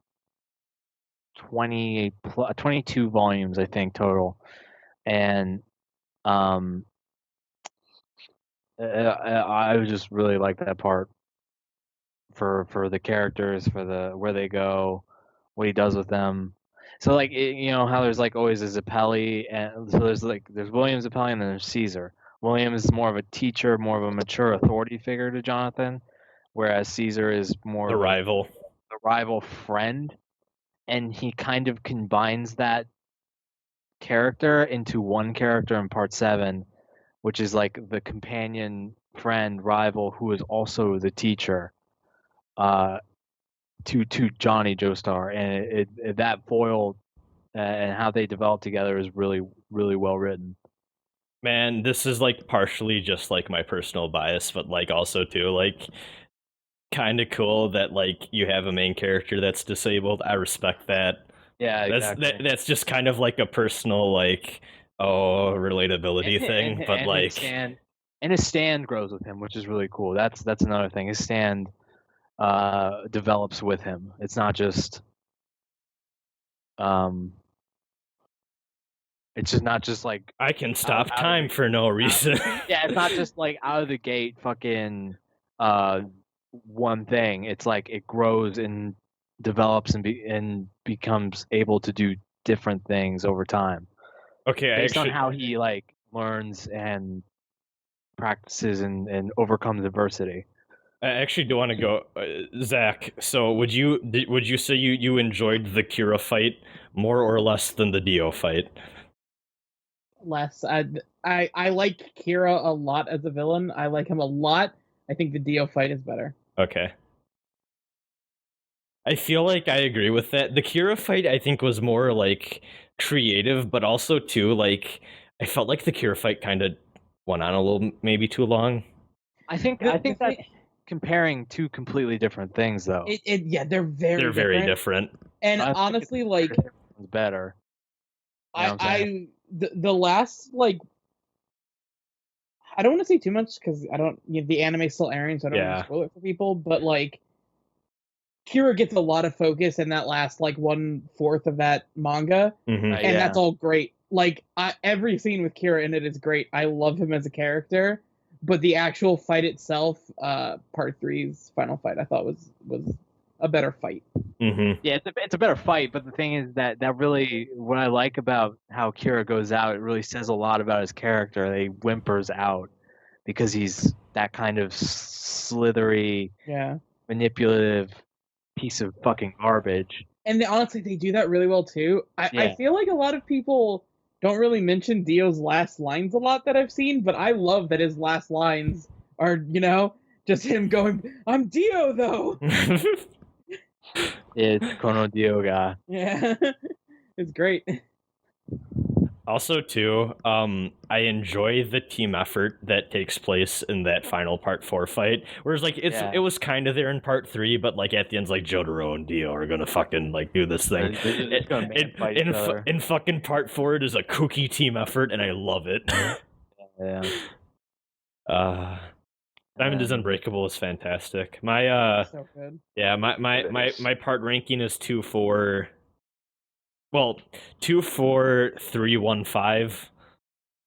22 volumes, I think, total. And I just really like that part for the characters, for the where they go, what he does with them. So like how there's like always a Zappelli, and so there's William Zappelli and then there's Caesar. William is more of a teacher, more of a mature authority figure to Jonathan, whereas Caesar is more the rival friend, and he kind of combines that character into one character in part 7, which is like the companion friend rival who is also the teacher to Johnny Joestar, and that foil and how they develop together is really, really well written. Man, this is like partially just like my personal bias, but like also too like kind of cool that like you have a main character that's disabled. I respect that. Yeah, exactly. That's just kind of like a personal like relatability thing, but like his stand grows with him, which is really cool. That's another thing. His stand develops with him. It's not just it's just not just like I can stop time for no reason. Yeah, it's not just like out of the gate fucking one thing. It's like it grows and develops and becomes able to do different things over time. Okay, based on how he like learns and practices and overcomes adversity. I actually do want to go, Zach. So would you say you enjoyed the Kira fight more or less than the Dio fight? Less. I like Kira a lot as a villain. I like him a lot. I think the Dio fight is better. Okay. I feel like I agree with that. The Kira fight, I think, was more like creative, but also too like I felt like the Kira fight kind of went on a little, maybe too long. I think that comparing two completely different things, though. They're very different. And honestly, like better. The last like I don't want to say too much because I don't. The anime's still airing, so I don't want to spoil it for people. But like, Kira gets a lot of focus in that last like 1/4 of that manga, and that's all great. Like every scene with Kira in it is great. I love him as a character, but the actual fight itself, Part 3's final fight, I thought was a better fight. Yeah, it's a better fight, but the thing is that really, what I like about how Kira goes out, it really says a lot about his character. He whimpers out because he's that kind of slithery, manipulative piece of fucking garbage. And honestly, they do that really well too. I feel like a lot of people don't really mention Dio's last lines a lot that I've seen, but I love that his last lines are, just him going, "I'm Dio though." It's Kono Dio ga. Yeah, it's great. Also, too, I enjoy the team effort that takes place in that final Part 4 fight. Whereas, like, it was kind of there in Part 3, but like at the end, like Jotaro and Dio are gonna fucking like do this thing. In fucking Part 4, it is a kooky team effort, and I love it. Diamond is Unbreakable is fantastic. My so good. Yeah, my part ranking is 2, 4. Well, 2, 4, 3, 1, 5.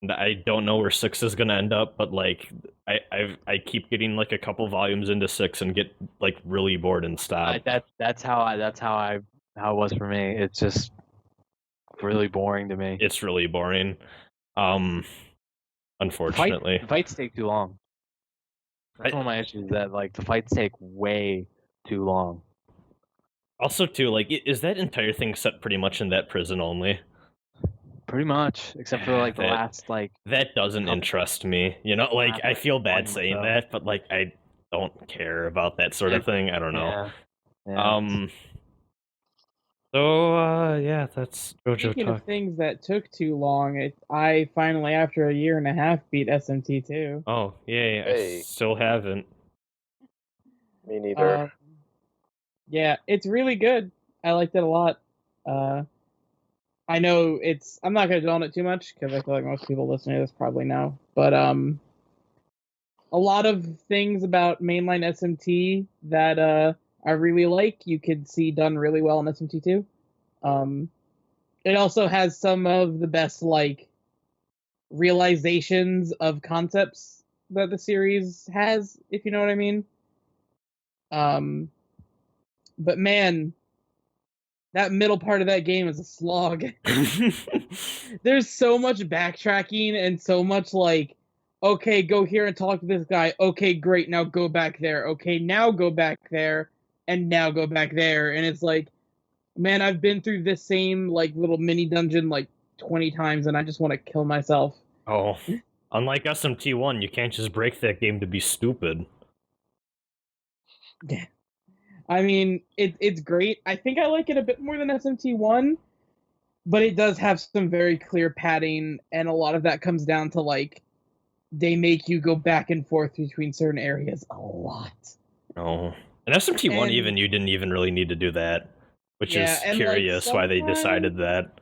I don't know where 6 is gonna end up, but like I keep getting like a couple volumes into 6 and get like really bored and stop. That's how it was for me. It's just really boring to me. It's really boring. Unfortunately, the fights take too long. That's one of my issues, that like the fights take way too long. Also, too, like, is that entire thing set pretty much in that prison only? Pretty much, except for like the last like. That doesn't interest me. Like I feel bad saying that, but like I don't care about that sort of thing. I don't know. Yeah. So yeah, that's JoJo Speaking talk. of things that took too long, I finally, after a year and a half, beat SMT2. Oh yay! Hey. I still haven't. Me neither. Yeah, it's really good. I liked it a lot. I know I'm not going to dwell on it too much because I feel like most people listening to this probably know. But a lot of things about mainline SMT that I really like, you could see done really well in SMT2. It also has some of the best like realizations of concepts that the series has, if you know what I mean. But man, that middle part of that game is a slog. There's so much backtracking and so much like, okay, go here and talk to this guy. Okay, great. Now go back there. Okay, now go back there. And now go back there. And it's like, man, I've been through this same like little mini dungeon like 20 times and I just want to kill myself. Oh, unlike SMT1, you can't just break that game to be stupid. Yeah. I mean, it's great. I think I like it a bit more than SMT1, but it does have some very clear padding, and a lot of that comes down to, like, they make you go back and forth between certain areas a lot. Oh. And SMT1, even you didn't even really need to do that, which is curious why they decided that.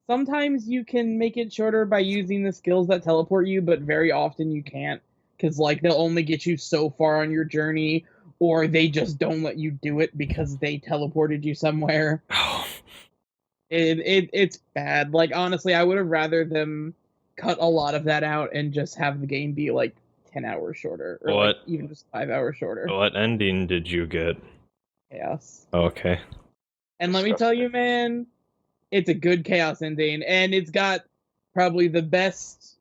Sometimes you can make it shorter by using the skills that teleport you, but very often you can't, because, like, they'll only get you so far on your journey, or they just don't let you do it because they teleported you somewhere. It's bad. Like, honestly, I would have rather them cut a lot of that out and just have the game be, like, 10 hours shorter. Or like, even just 5 hours shorter. What ending did you get? Chaos. Okay. And let me tell you, man, it's a good Chaos ending. And it's got probably the best,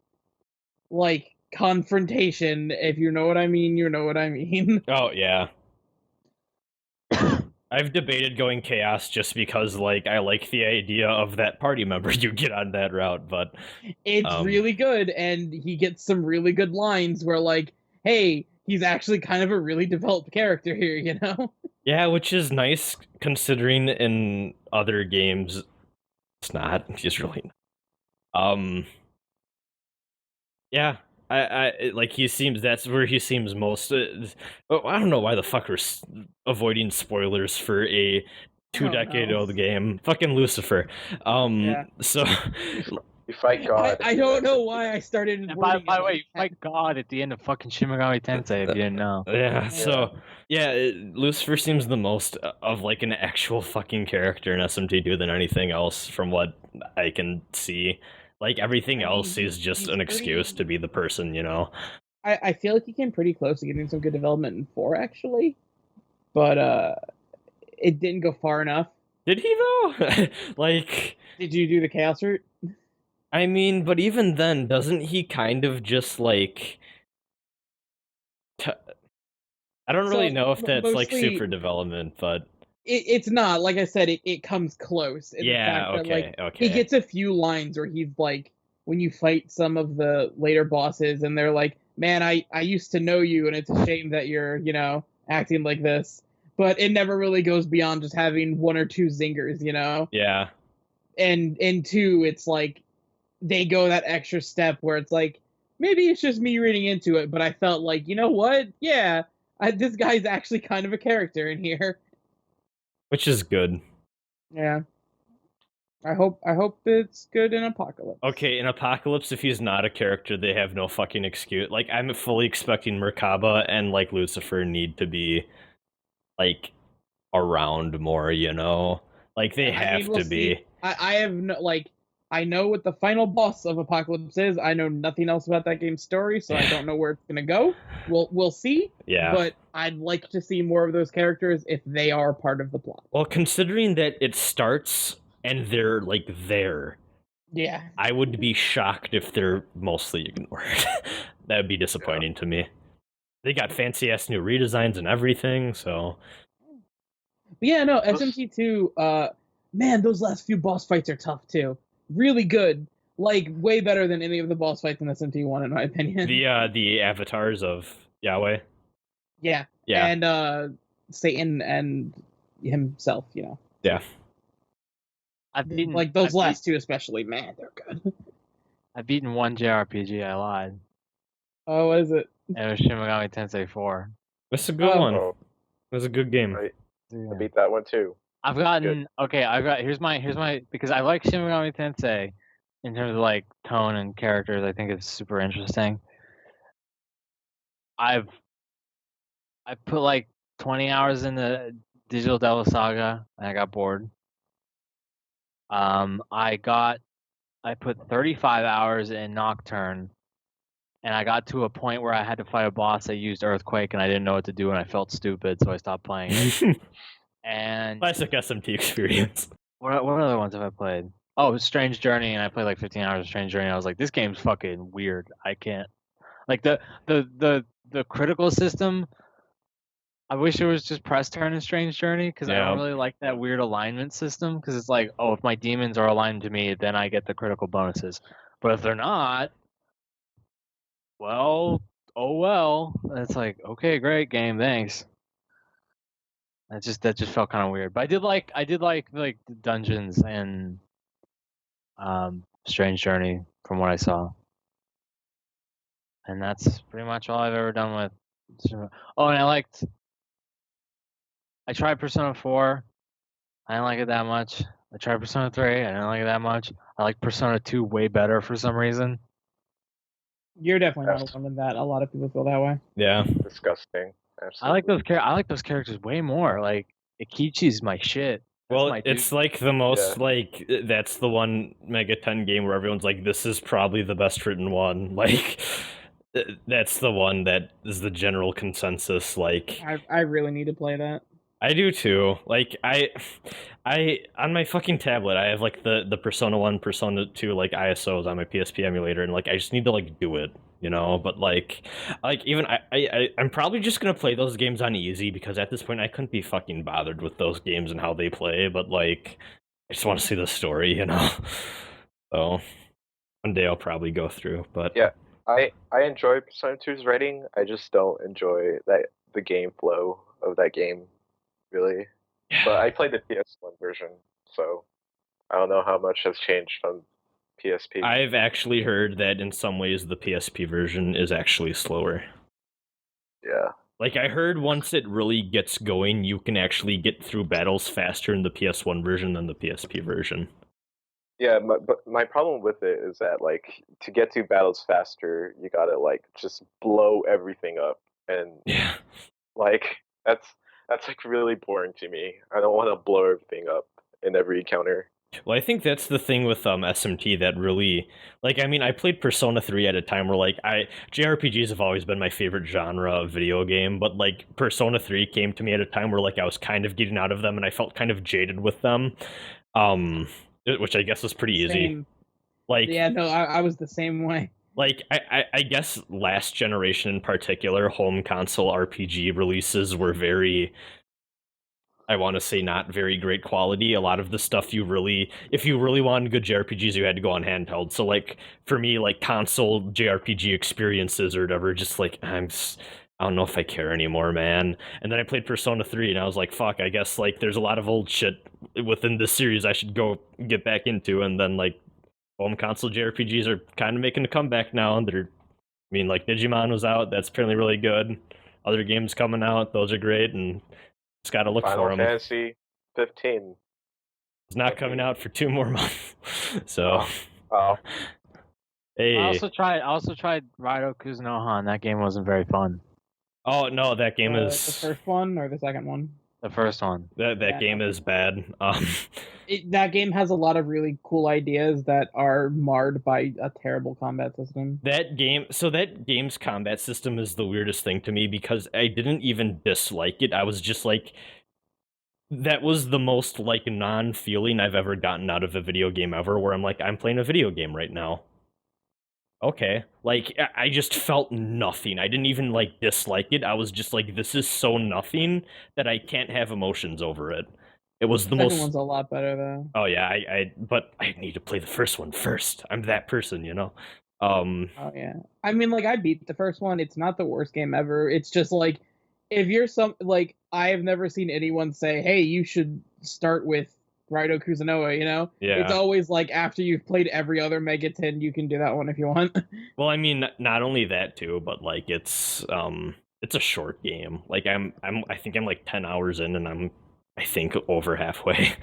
like, confrontation. If you know what I mean, you know what I mean. Oh yeah. I've debated going Chaos just because like I like the idea of that party member you get on that route, but it's really good, and he gets some really good lines where like, hey, he's actually kind of a really developed character here, you know? Yeah, which is nice considering in other games it's not. He's really not. Yeah. I like he seems that's where he seems most. I don't know why the fuck we're avoiding spoilers for a 2-decade-old game. Fucking Lucifer. So You fight God. I don't know why I started. And by wording the it way, like you fight God at the end of fucking Shin Megami Tensei if you didn't know. Yeah, so Lucifer seems the most of like an actual fucking character in SMT2 than anything else from what I can see. Like everything I mean, else is just he's an excuse pretty- to be the person, you know. I feel like he came pretty close to getting some good development in 4 actually, but it didn't go far enough. Did he though? Like, Did you do the Chaos route? I mean, but even then, doesn't he kind of just like I don't really So, know if that's like mostly- super development, but It's not. Like I said, it comes close. In the fact that, like, okay. he gets a few lines where he's like, when you fight some of the later bosses, and they're like, "Man, I used to know you, and it's a shame that you're, acting like this." But it never really goes beyond just having 1 or 2 zingers, Yeah. And in 2, it's like they go that extra step where it's like, maybe it's just me reading into it, but I felt like, you know what? Yeah, this guy's actually kind of a character in here. Which is good. Yeah. I hope it's good in Apocalypse. Okay, in Apocalypse, if he's not a character, they have no fucking excuse. Like, I'm fully expecting Merkaba and, like, Lucifer need to be, like, around more, you know? Like, they have we'll to be. see. I have no, like, I know what the final boss of Apocalypse is. I know nothing else about that game's story, so I don't know where it's gonna go. We'll see. Yeah. But I'd like to see more of those characters if they are part of the plot. Well, considering that it starts and they're, like, there, Yeah. I would be shocked if they're mostly ignored. That would be disappointing to me. They got fancy-ass new redesigns and everything, so... But yeah, no, SMT2, man, those last few boss fights are tough, too. Really good. Like, way better than any of the boss fights in SMT1, in my opinion. The avatars of Yahweh? Yeah. Yeah. And, Satan and himself, Yeah. I've beaten Like, those last 2 especially, man, they're good. I've beaten 1 JRPG. I lied. Oh, what is it? It was Shin Megami Tensei 4. That's a good one. Oh, It was a good game. right. Yeah. I beat that one too. I've gotten here's my because I like Shin Megami Tensei in terms of like tone and characters. I think it's super interesting. I've put like 20 hours in the Digital Devil Saga and I got bored. I put 35 hours in Nocturne and I got to a point where I had to fight a boss that used Earthquake and I didn't know what to do and I felt stupid, so I stopped playing it. And Classic SMT experience. what other ones have I played? Oh, Strange Journey, and I played like 15 hours of Strange Journey. I was like, this game's fucking weird. I can't. Like the critical system. I wish it was just press turn in Strange Journey because I don't really like that weird alignment system. Because it's like, oh, if my demons are aligned to me, then I get the critical bonuses. But if they're not, well, oh well. And it's like, okay, great game, thanks. That just felt kind of weird. But I did like the dungeons and Strange Journey from what I saw. And that's pretty much all I've ever done with. Oh, and I tried Persona 4. I didn't like it that much. I tried Persona 3. I didn't like it that much. I like Persona 2 way better for some reason. You're definitely not alone in that. A lot of people feel that way. Yeah. Disgusting. Absolutely. I like those characters way more. Like Ikichi's my shit. That's Well, my it's dude. like the most, Yeah. like, that's the one Mega 10 game where everyone's like, this is probably the best written one. Like, that's the one that is the general consensus. Like, I really need to play that. I do too. Like, I on my fucking tablet, I have like the Persona 1, Persona 2 like ISOs on my PSP emulator, and like I just need to like do it, you know. But like even I'm probably just gonna play those games on easy because at this point I couldn't be fucking bothered with those games and how they play. But like, I just want to see the story, you know. So one day I'll probably go through. But Yeah. I enjoy Persona 2's writing. I just don't enjoy the game flow of that game, really. But I played the PS1 version, so I don't know how much has changed on PSP. I've actually heard that in some ways the PSP version is actually slower. Yeah. Like, I heard once it really gets going, you can actually get through battles faster in the PS1 version than the PSP version. Yeah, but my problem with it is that like to get to battles faster, you gotta like just blow everything up, and Yeah. like that's like really boring to me. I don't want to blow everything up in every encounter. Well, I think that's the thing with SMT that really, like, I mean, I played Persona 3 at a time where, like, JRPGs have always been my favorite genre of video game, but, like, Persona 3 came to me at a time where, like, I was kind of getting out of them and I felt kind of jaded with them, which I guess was pretty easy. Same. Like, Yeah, no, I was the same way. like, I guess last generation in particular, home console RPG releases were very, I want to say, not very great quality. A lot of the stuff if you really wanted good JRPGs, you had to go on handheld. So, like, for me, like, console JRPG experiences or whatever, just like, I don't know if I care anymore, man. And then I played Persona 3 and I was like, fuck, I guess, like, there's a lot of old shit within this series I should go get back into. And then, like, home console JRPGs are kind of making a comeback now. And I mean, like, Digimon was out. That's apparently really good. Other games coming out. Those are great. And just gotta look Final for them. Fantasy 15. It's not coming out for 2 more months. So, Oh, hey. I also tried Ryb0rg and Jawnsunn. That game wasn't very fun. Oh no, that game The is first one or the second one? The first one. that Yeah, game no. is bad. That game has a lot of really cool ideas that are marred by a terrible combat system. That game's combat system is the weirdest thing to me because I didn't even dislike it. I was just like, that was the most like non-feeling I've ever gotten out of a video game ever, where I'm like, I'm playing a video game right now. Okay. Like, I just felt nothing. I didn't even like dislike it. I was just like, this is so nothing that I can't have emotions over it. It was the Second most. one's a lot better though. Oh yeah, but I need to play the first one first. I'm that person, you know. Oh yeah. I mean, like, I beat the first one. It's not the worst game ever. It's just like, if you're like, I have never seen anyone say, "Hey, you should start with Ryb0rg and Jawnsunn," you know? Yeah. It's always like after you've played every other Mega 10, you can do that one if you want. Well, I mean, not only that too, but like it's a short game. Like I think I'm like 10 hours in and I think over halfway.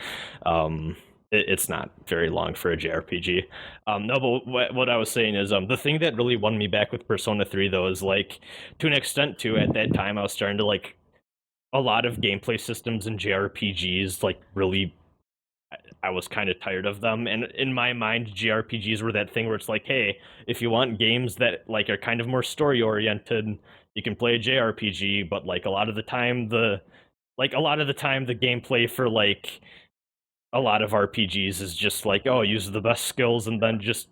It's not very long for a JRPG. No, but what I was saying is the thing that really won me back with Persona 3 though is like, to an extent too, at that time I was starting to like a lot of gameplay systems in JRPGs, like really I was kind of tired of them. And in my mind, JRPGs were that thing where it's like, hey, if you want games that like are kind of more story oriented, you can play a JRPG. But like a lot of the time, the gameplay for like a lot of RPGs is just like, oh, use the best skills and then just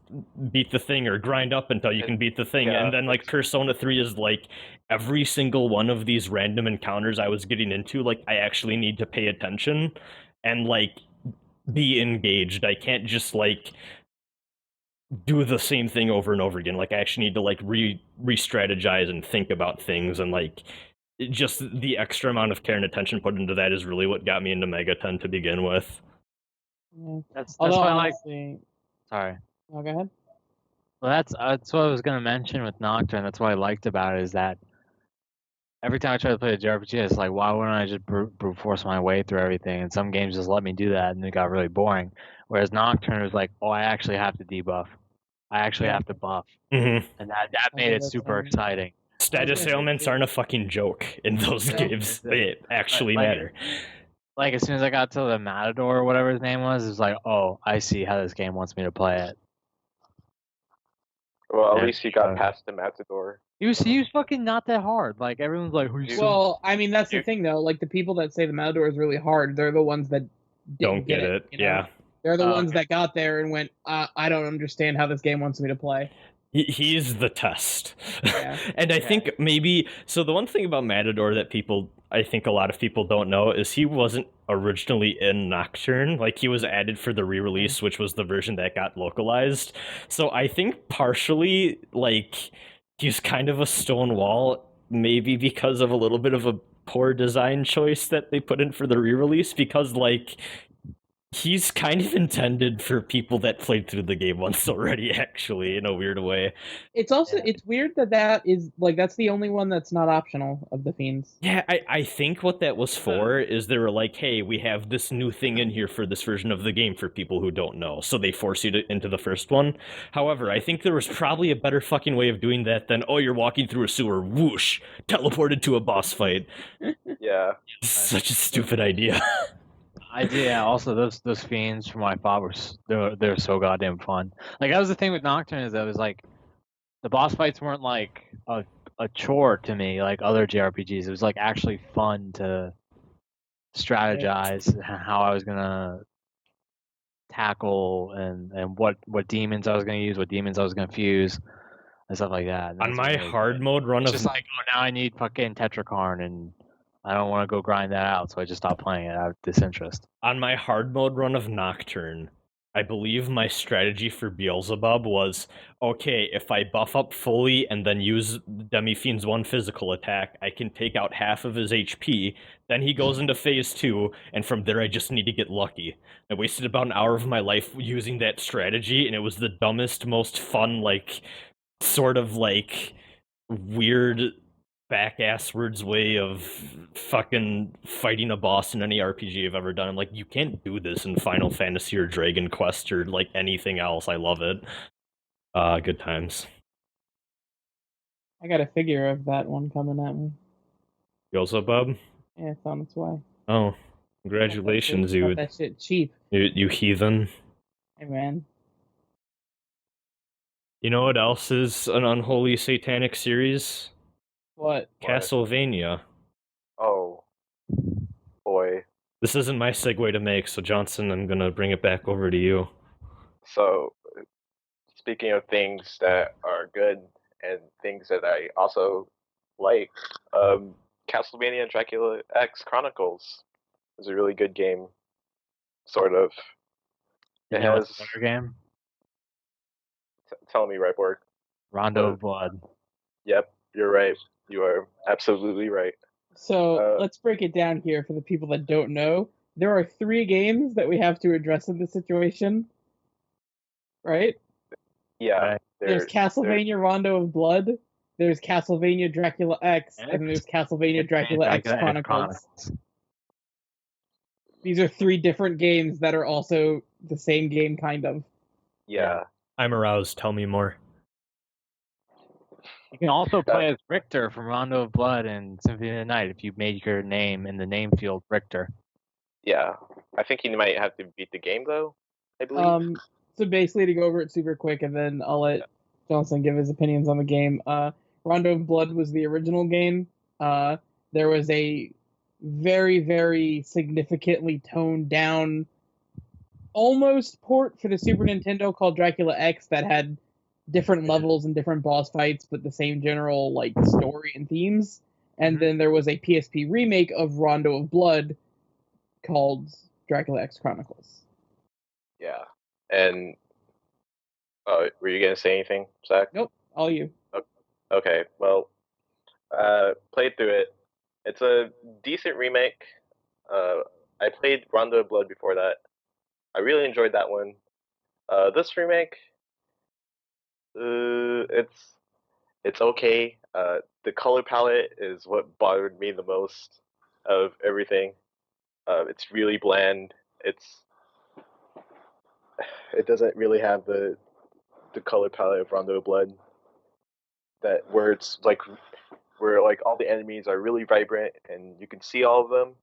beat the thing or grind up until you can beat the thing. Yeah, and then like Persona 3 is like every single one of these random encounters I was getting into, like I actually need to pay attention and like be engaged. I can't just like do the same thing over and over again. Like I actually need to like re-strategize and think about things, and like just the extra amount of care and attention put into that is really what got me into Mega 10 to begin with. Yeah. That's Although why I like. honestly, Sorry. oh, go ahead. Well, that's what I was gonna mention with Nocturne. That's what I liked about it, is that every time I try to play a JRPG, it's like, why wouldn't I just brute force my way through everything? And some games just let me do that, and it got really boring. Whereas Nocturne was like, oh, I actually have to debuff. I actually have to buff, Mm-hmm. and that made it super exciting. Status ailments aren't a fucking joke in those games. They actually matter. Like as soon as I got to the Matador or whatever his name was, it was like, oh, I see how this game wants me to play it. well, at Yeah, least you got past the Matador. He was fucking not that hard. Like everyone's like, who's Well, I mean, that's the thing though. Like the people that say the Matador is really hard, they're the ones that Don't get it. you know? Yeah. They're the ones that got there and went, I don't understand how this game wants me to play. He's the test. Yeah. And I think maybe, so the one thing about Matador that I think a lot of people don't know is he wasn't originally in Nocturne. Like he was added for the re-release, which was the version that got localized. So I think partially like he's kind of a stone wall, maybe because of a little bit of a poor design choice that they put in for the re-release, because like He's kind of intended for people that played through the game once already, actually, in a weird way. It's also it's weird that is like that's the only one that's not optional of the Fiends. Yeah, I think what that was for is they were like, hey, we have this new thing in here for this version of the game for people who don't know, so they force you into the first one. However, I think there was probably a better fucking way of doing that than, oh, you're walking through a sewer, whoosh, teleported to a boss fight. Yeah. Such a stupid idea. Yeah. Also, those fiends from my father they're so goddamn fun. Like that was the thing with Nocturne is that it was like the boss fights weren't like a chore to me like other JRPGs. It was like actually fun to strategize how I was gonna tackle and what demons I was gonna use, what demons I was gonna fuse, and stuff like that. And On that's my really hard good. mode run It's of just like, oh, now I need fucking Tetrakarn, and I don't want to go grind that out, so I just stopped playing it out of disinterest. on my hard mode run of Nocturne, I believe my strategy for Beelzebub was, okay, if I buff up fully and then use Demi-Fiend's one physical attack, I can take out half of his HP, then he goes into phase 2, and from there I just need to get lucky. I wasted about an hour of my life using that strategy, and it was the dumbest, most fun, like, sort of, like, weird back-asswards way of fucking fighting a boss in any RPG I've ever done. I'm like, you can't do this in Final Fantasy or Dragon Quest or like anything else. I love it. Good times. I got a figure of that one coming at me. Beelzebub? Yeah, it's on its way. Oh, congratulations, Got that shit cheap. you heathen. Hey man. You know what else is an unholy satanic series? What? Castlevania. Oh, boy. This isn't my segue to make, so Jawnsunn, I'm gonna bring it back over to you. So, speaking of things that are good and things that I also like, Castlevania and Dracula X Chronicles is a really good game. Sort of. You It know has. what's another game? Tell me, Ryb0rg. Rondo of Blood. Yep, you're right. You are absolutely right. So let's break it down here for the people that don't know. There are 3 games that we have to address in this situation. Right? Yeah. Right. There's Castlevania Rondo of Blood, there's Castlevania Dracula X, and there's Castlevania Dracula X Chronicles. These are 3 different games that are also the same game, kind of. Yeah. I'm aroused. Tell me more. You can also play as Richter from Rondo of Blood and Symphony of the Night if you made your name in the name field Richter. Yeah. I think you might have to beat the game, though, I believe. So basically, to go over it super quick, and then I'll let Jawnsunn give his opinions on the game. Rondo of Blood was the original game. There was a very, very significantly toned down almost port for the Super Nintendo called Dracula X that had different levels and different boss fights, but the same general like story and themes. And then there was a PSP remake of Rondo of Blood called Dracula X Chronicles. Yeah. And were you gonna say anything, Zach? Nope, all you. Okay, well, played through it. It's a decent remake. I played Rondo of Blood before that. I really enjoyed that one. This remake, it's okay. The color palette is what bothered me the most of everything. It's really bland. It doesn't really have the color palette of Rondo of Blood. Where all the enemies are really vibrant and you can see all of them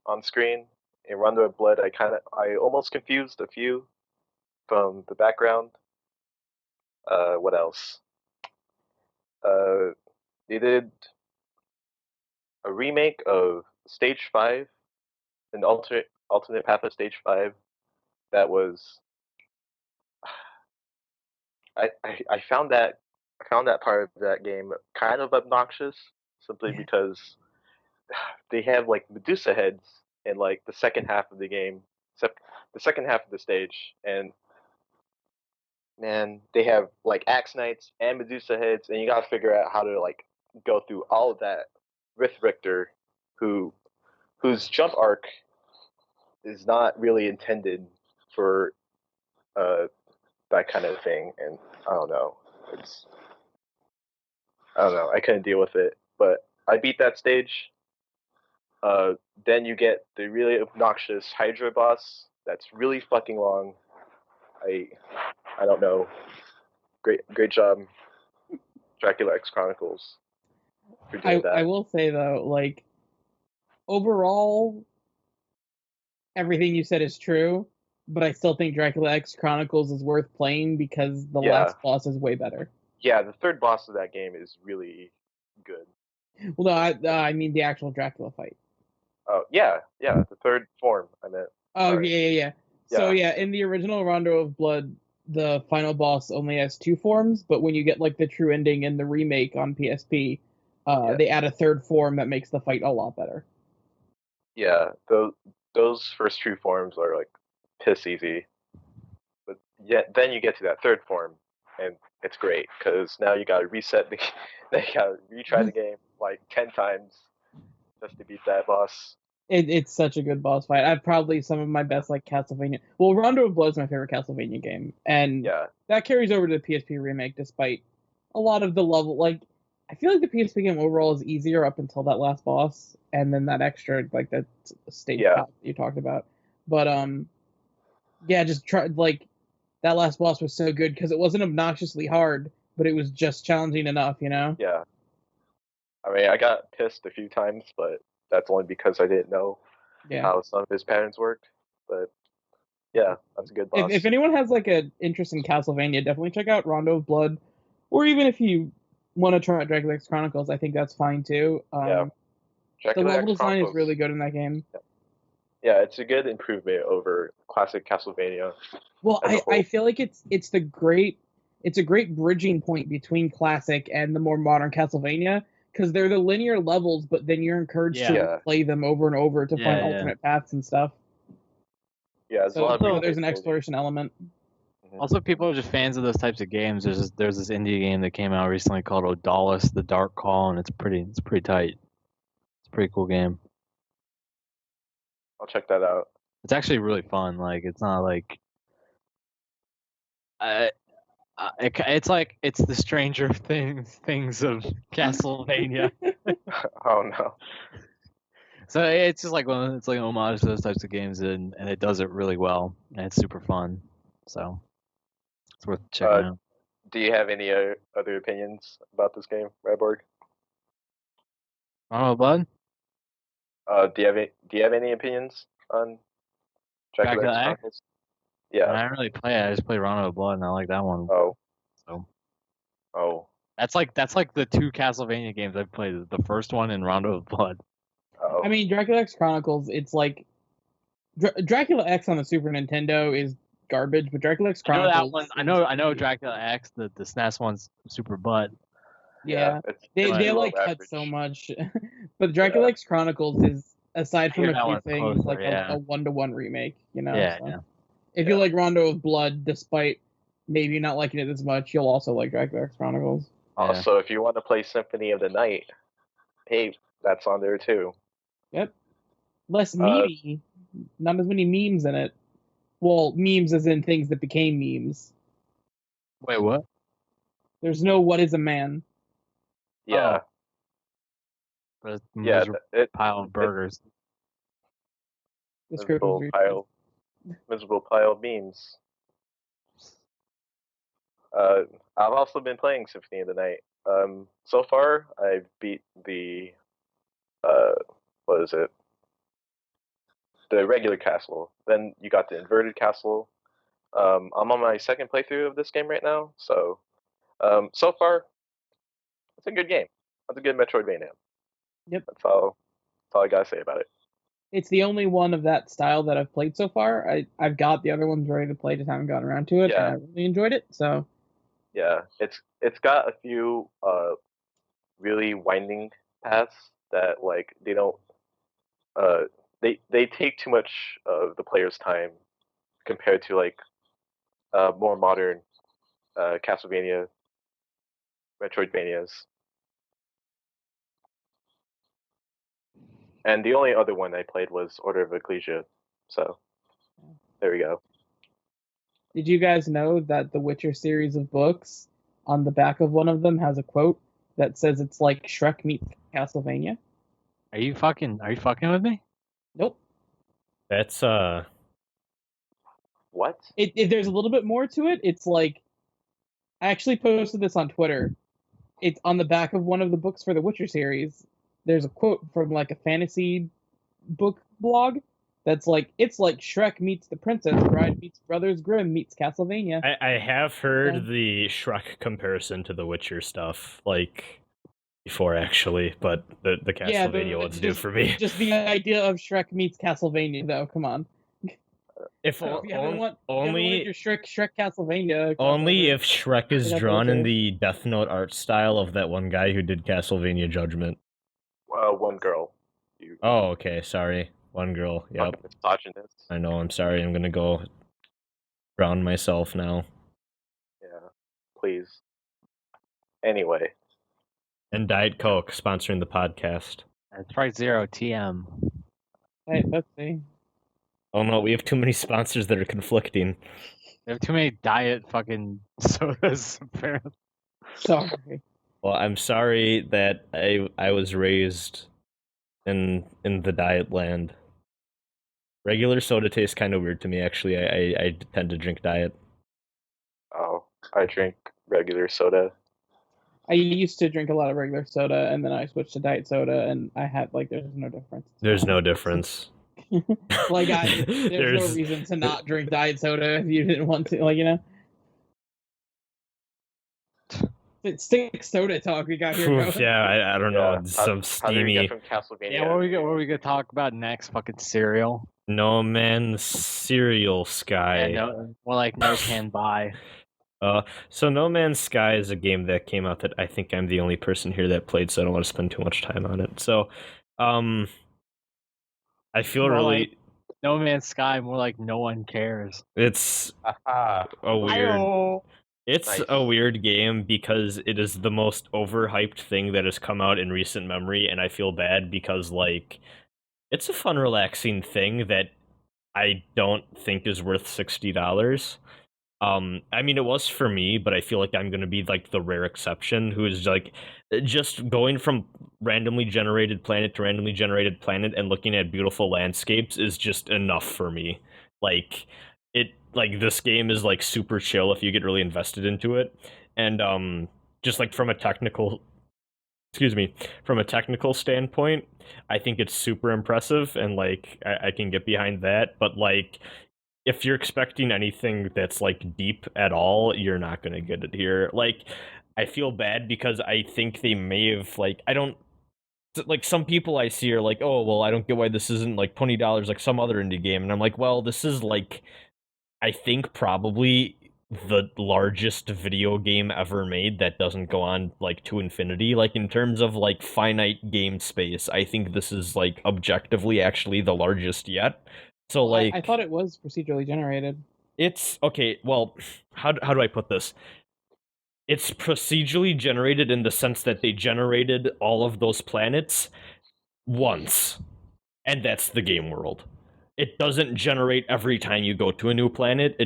on screen. In Rondo of Blood, I almost confused a few from the background. What else? They did a remake of Stage 5, an alternate path of Stage 5 that was I found that part of that game kind of obnoxious simply because they have like Medusa heads in like the second half of the game, except the second half of the stage, and man, they have like Axe Knights and Medusa heads, and you gotta figure out how to like go through all of that with Ryb0rg, whose jump arc is not really intended for that kind of thing, and I don't know. I don't know. I couldn't deal with it, but I beat that stage. Then you get the really obnoxious Hydra boss. That's really fucking long. I don't know. Great job, Dracula X Chronicles, for doing that. I will say though, like overall, everything you said is true, but I still think Dracula X Chronicles is worth playing because the Yeah. last boss is way better. Yeah, the third boss of that game is really good. Well, no, I mean the actual Dracula fight. Oh yeah, the third form. I meant. Oh Sorry. yeah. So yeah, in the original Rondo of Blood, the final boss only has 2 forms, but when you get like the true ending in the remake on PSP, they add a third form that makes the fight a lot better. Yeah, those first 2 forms are like piss easy, but then you get to that third form, and it's great because now you gotta reset the, they gotta retry the game like 10 times just to beat that boss. It's such a good boss fight. I've probably some of my best like Castlevania. Well, Rondo of Blood is my favorite Castlevania game, and that carries over to the PSP remake. Despite a lot of the level, like I feel like the PSP game overall is easier up until that last boss, and then that extra like that stage path that you talked about. But just try like that last boss was so good because it wasn't obnoxiously hard, but it was just challenging enough, you know? Yeah. I mean, I got pissed a few times, but that's only because I didn't know how some of his patterns worked. But yeah, that's a good boss. If anyone has like an interest in Castlevania, definitely check out Rondo of Blood, or even if you want to try out Dracula X Chronicles, I think that's fine too. The level design is really good in that game. Yeah, it's a good improvement over classic Castlevania. Well, I feel like it's a great bridging point between classic and the more modern Castlevania, because they're the linear levels, but then you're encouraged to play them over and over to find alternate paths and stuff. Yeah, so there's an exploration element. Also, people are just fans of those types of games. There's this indie game that came out recently called Odalis: The Dark Call, and it's pretty tight. It's a pretty cool game. I'll check that out. It's actually really fun. Like, it's not like it's like it's the Stranger Things of Castlevania. Oh no. So it's just like it's like an homage to those types of games, and it does it really well, and it's super fun. So it's worth checking out. Do you have any other opinions about this game, Ryb0rg? Rondo of Blood? Do you have any opinions on Dracula X Chronicles? Yeah. I don't really play it. I just play Rondo of Blood, and I like that one. Oh. So. Oh. That's like the 2 Castlevania games I've played. The first one and Rondo of Blood. Uh-oh. I mean, Dracula X Chronicles. It's like Dracula X on the Super Nintendo is garbage, but Dracula X Chronicles. I know that one. I know Dracula X. The SNES one's super butt. Yeah, they like cut so much, but Dracula X Chronicles is, aside from a few things, like a 1-to-1 remake. You know. Yeah. If you like Rondo of Blood, despite maybe not liking it as much, you'll also like Dracula X Chronicles. Also, if you want to play Symphony of the Night, hey, that's on there too. Yep. Less memey, not as many memes in it. Well, memes as in things that became memes. Wait, what? There's no "What is a man?" Yeah. Oh. Miserable pile of burgers. Miserable pile of memes. I've also been playing Symphony of the Night. So far, I've beat the what is it? The regular castle. Then you got the inverted castle. I'm on my second playthrough of this game right now, so so far, it's a good game. It's a good Metroidvania. Yep. That's all I gotta say about it. It's the only one of that style that I've played so far. I've got the other ones ready to play, just haven't gotten around to it. Yeah. And I really enjoyed it. So. Yeah, it's got a few really winding paths that like they don't they take too much of the player's time compared to like more modern Castlevania Metroidvanias. And the only other one I played was Order of Ecclesia. So there we go. Did you guys know that the Witcher series of books, on the back of one of them, has a quote that says it's like Shrek meets Castlevania? Are you fucking with me? Nope. That's What? There's a little bit more to it. It's like, I actually posted this on Twitter. It's on the back of one of the books for the Witcher series. There's a quote from like a fantasy book blog that's like, it's like Shrek meets the Princess Bride meets Brothers Grimm meets Castlevania. I have heard Yeah. the Shrek comparison to the Witcher stuff, like, before actually, but the Castlevania ones do for me. Just the idea of Shrek meets Castlevania, though. Come on. If So if you ever want only your Shrek Castlevania. only if Shrek is That's drawn in Witcher. the Death Note art style of that one guy who did Castlevania Judgment. One girl. You Oh, okay, sorry. One girl. Yep. fucking misogynist. I know, I'm sorry. I'm gonna go drown myself now. Yeah. Please. Anyway. And Diet Coke sponsoring the podcast. It's Sprite Zero TM. Hey, let's see. Oh no, we have too many sponsors that are conflicting. There have too many diet fucking sodas. Apparently. Sorry. Well, I'm sorry that I was raised in the diet land. Regular soda tastes kind of weird to me, actually. I tend to drink diet. Oh, I drink regular soda. I used to drink a lot of regular soda, and then I switched to diet soda, and I had like, there's no difference. There's no difference. Like, there's no reason to not drink diet soda if you didn't want to, like, you know. It's stick soda talk we got here. Oof, Bro. yeah, I don't know. Yeah, Some How did we steamy get from Castlevania? Yeah, what are we gonna talk about next? Fucking cereal. No Man's Cereal Sky. Yeah, no, more like no can buy. So No Man's Sky is a game that came out that I think I'm the only person here that played, so I don't want to spend too much time on it. So, I feel More really like No Man's Sky, more like no one cares. it's Aha. a weird. Ayo. It's Nice. a weird game because it is the most overhyped thing that has come out in recent memory, and I feel bad because, like, it's a fun, relaxing thing that I don't think is worth $60. I mean, it was for me, but I feel like I'm gonna be like the rare exception who is like just going from randomly generated planet to randomly generated planet and looking at beautiful landscapes is just enough for me. Like this game is like super chill if you get really invested into it, and just like from a technical standpoint, I think it's super impressive, and like I can get behind that, but like if you're expecting anything that's like deep at all, you're not gonna get it here. Like, I feel bad because I think they may have like some people I see are like, oh well, I don't get why this isn't like $20 like some other indie game, and I'm like, well, this is like, I think probably the largest video game ever made that doesn't go on like to infinity. Like in terms of like finite game space, I think this is like objectively actually the largest yet. So like I thought it was procedurally generated. it's okay, well, how do I put this? It's procedurally generated in the sense that they generated all of those planets once, and that's the game world. It doesn't generate every time you go to a new planet.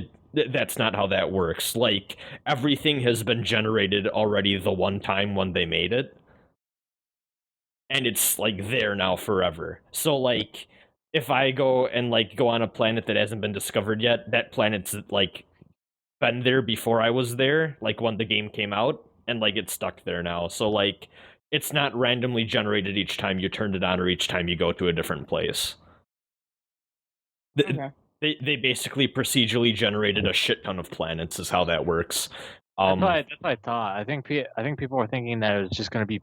That's not how that works. Like, everything has been generated already the one time when they made it, and it's like there now forever. So like, if I go and like go on a planet that hasn't been discovered yet, that planet's like been there before I was there, like when the game came out, and like it's stuck there now. So like, it's not randomly generated each time you turned it on or each time you go to a different place. Okay. They basically procedurally generated a shit ton of planets is how that works. That's what I thought. I think people were thinking that it was just going to be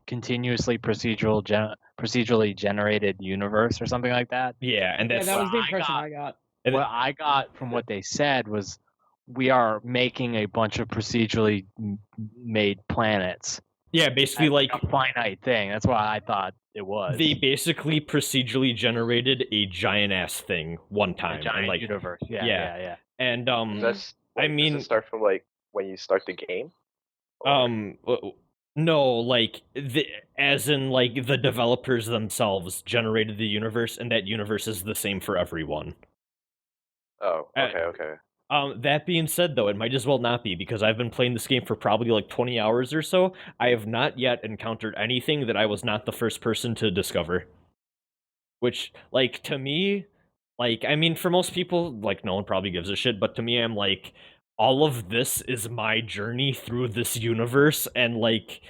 continuously procedurally generated universe or something like that. Yeah, and Yeah, that's that was the I impression got. I got. And What I got from what they said was, we are making a bunch of procedurally made planets. yeah, basically As like a finite thing. That's what I thought it was. they basically procedurally generated a giant ass thing one A time, giant and like universe. Yeah, yeah. yeah, yeah. and Does mean- it start from like when you start the game? Or- no, like as in like the developers themselves generated the universe, and that universe is the same for everyone. Oh, okay. That being said, though, it might as well not be, because I've been playing this game for probably like 20 hours or so. I have not yet encountered anything that I was not the first person to discover. Which, like, to me, like, I mean, for most people, like, no one probably gives a shit, but to me, I'm like, all of this is my journey through this universe, and like,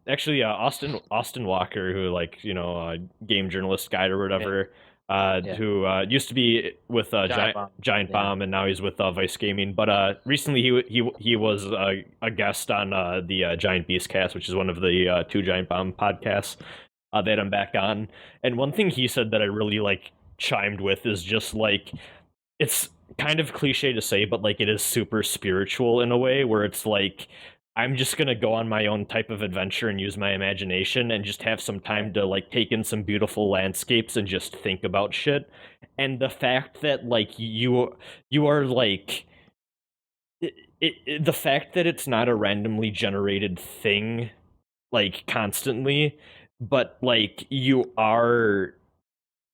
actually, Austin Walker, who, like, you know, game journalist guy or whatever, Yeah. who used to be with Giant Bomb, and now he's with Vice Gaming. But recently, he was a guest on the Giant Beast Cast, which is one of the two Giant Bomb podcasts that I'm back on. And one thing he said that I really like chimed with is just like, it's kind of cliche to say, but like, it is super spiritual in a way where it's like, I'm just gonna go on my own type of adventure and use my imagination and just have some time to like take in some beautiful landscapes and just think about shit. And the fact that like you are like, the fact that it's not a randomly generated thing like constantly, but like you are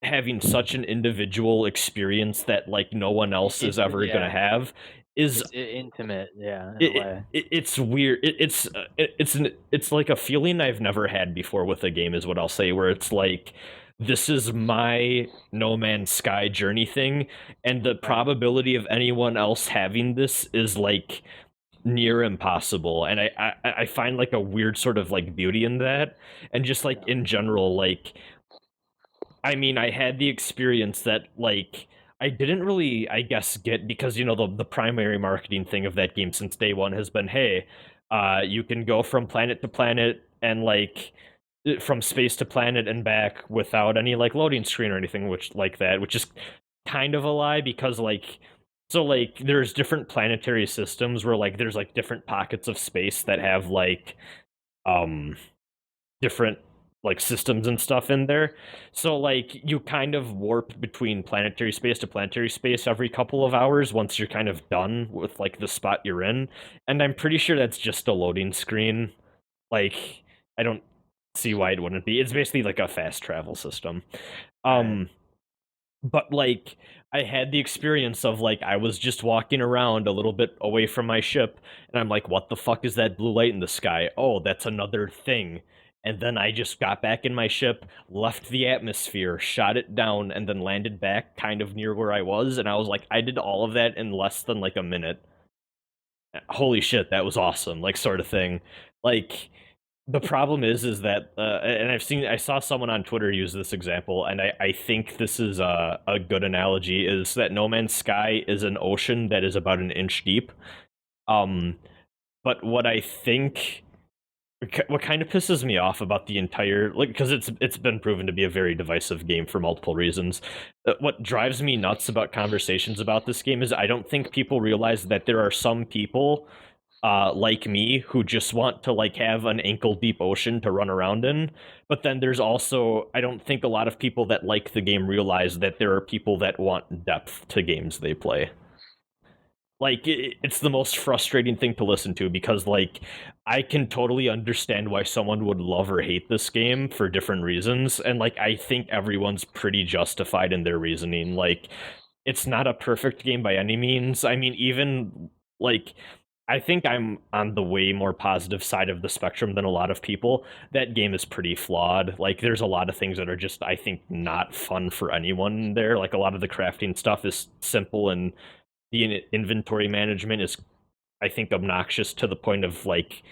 having such an individual experience that like no one else is ever gonna have is intimate, yeah, in a way. It's weird. It's like a feeling I've never had before with a game, is what I'll say, where it's like, this is my No Man's Sky journey thing, and the probability of anyone else having this is like near impossible. And I find like a weird sort of like beauty in that. And just like in general, like, I mean, I had the experience that like I didn't really, I guess, get, because, you know, the primary marketing thing of that game since day one has been, hey, you can go from planet to planet and like from space to planet and back without any like loading screen or anything which like that, which is kind of a lie, because like, so like there's different planetary systems where like there's like different pockets of space that have like different like systems and stuff in there. So like you kind of warp between planetary space to planetary space every couple of hours once you're kind of done with like the spot you're in. And I'm pretty sure that's just a loading screen. Like, I don't see why it wouldn't be. It's basically like a fast travel system. But like, I had the experience of like, I was just walking around a little bit away from my ship, and I'm like, what the fuck is that blue light in the sky? Oh, that's another thing. And then I just got back in my ship, left the atmosphere, shot it down, and then landed back kind of near where I was. And I was like, I did all of that in less than like a minute. Holy shit, that was awesome, like, sort of thing. Like, the problem is that, and I saw someone on Twitter use this example, and I think this is a good analogy, is that No Man's Sky is an ocean that is about an inch deep. But what I think, what kind of pisses me off about the entire, like, because it's been proven to be a very divisive game for multiple reasons. What drives me nuts about conversations about this game is I don't think people realize that there are some people like me who just want to like have an ankle deep ocean to run around in. But then there's also, I don't think a lot of people that like the game realize that there are people that want depth to games they play. Like, it's the most frustrating thing to listen to, because like, I can totally understand why someone would love or hate this game for different reasons, and like, I think everyone's pretty justified in their reasoning. Like, it's not a perfect game by any means. I mean, even like, I think I'm on the way more positive side of the spectrum than a lot of people. That game is pretty flawed. Like, there's a lot of things that are just, I think, not fun for anyone there. Like, a lot of the crafting stuff is simple, and the inventory management is, I think, obnoxious to the point of like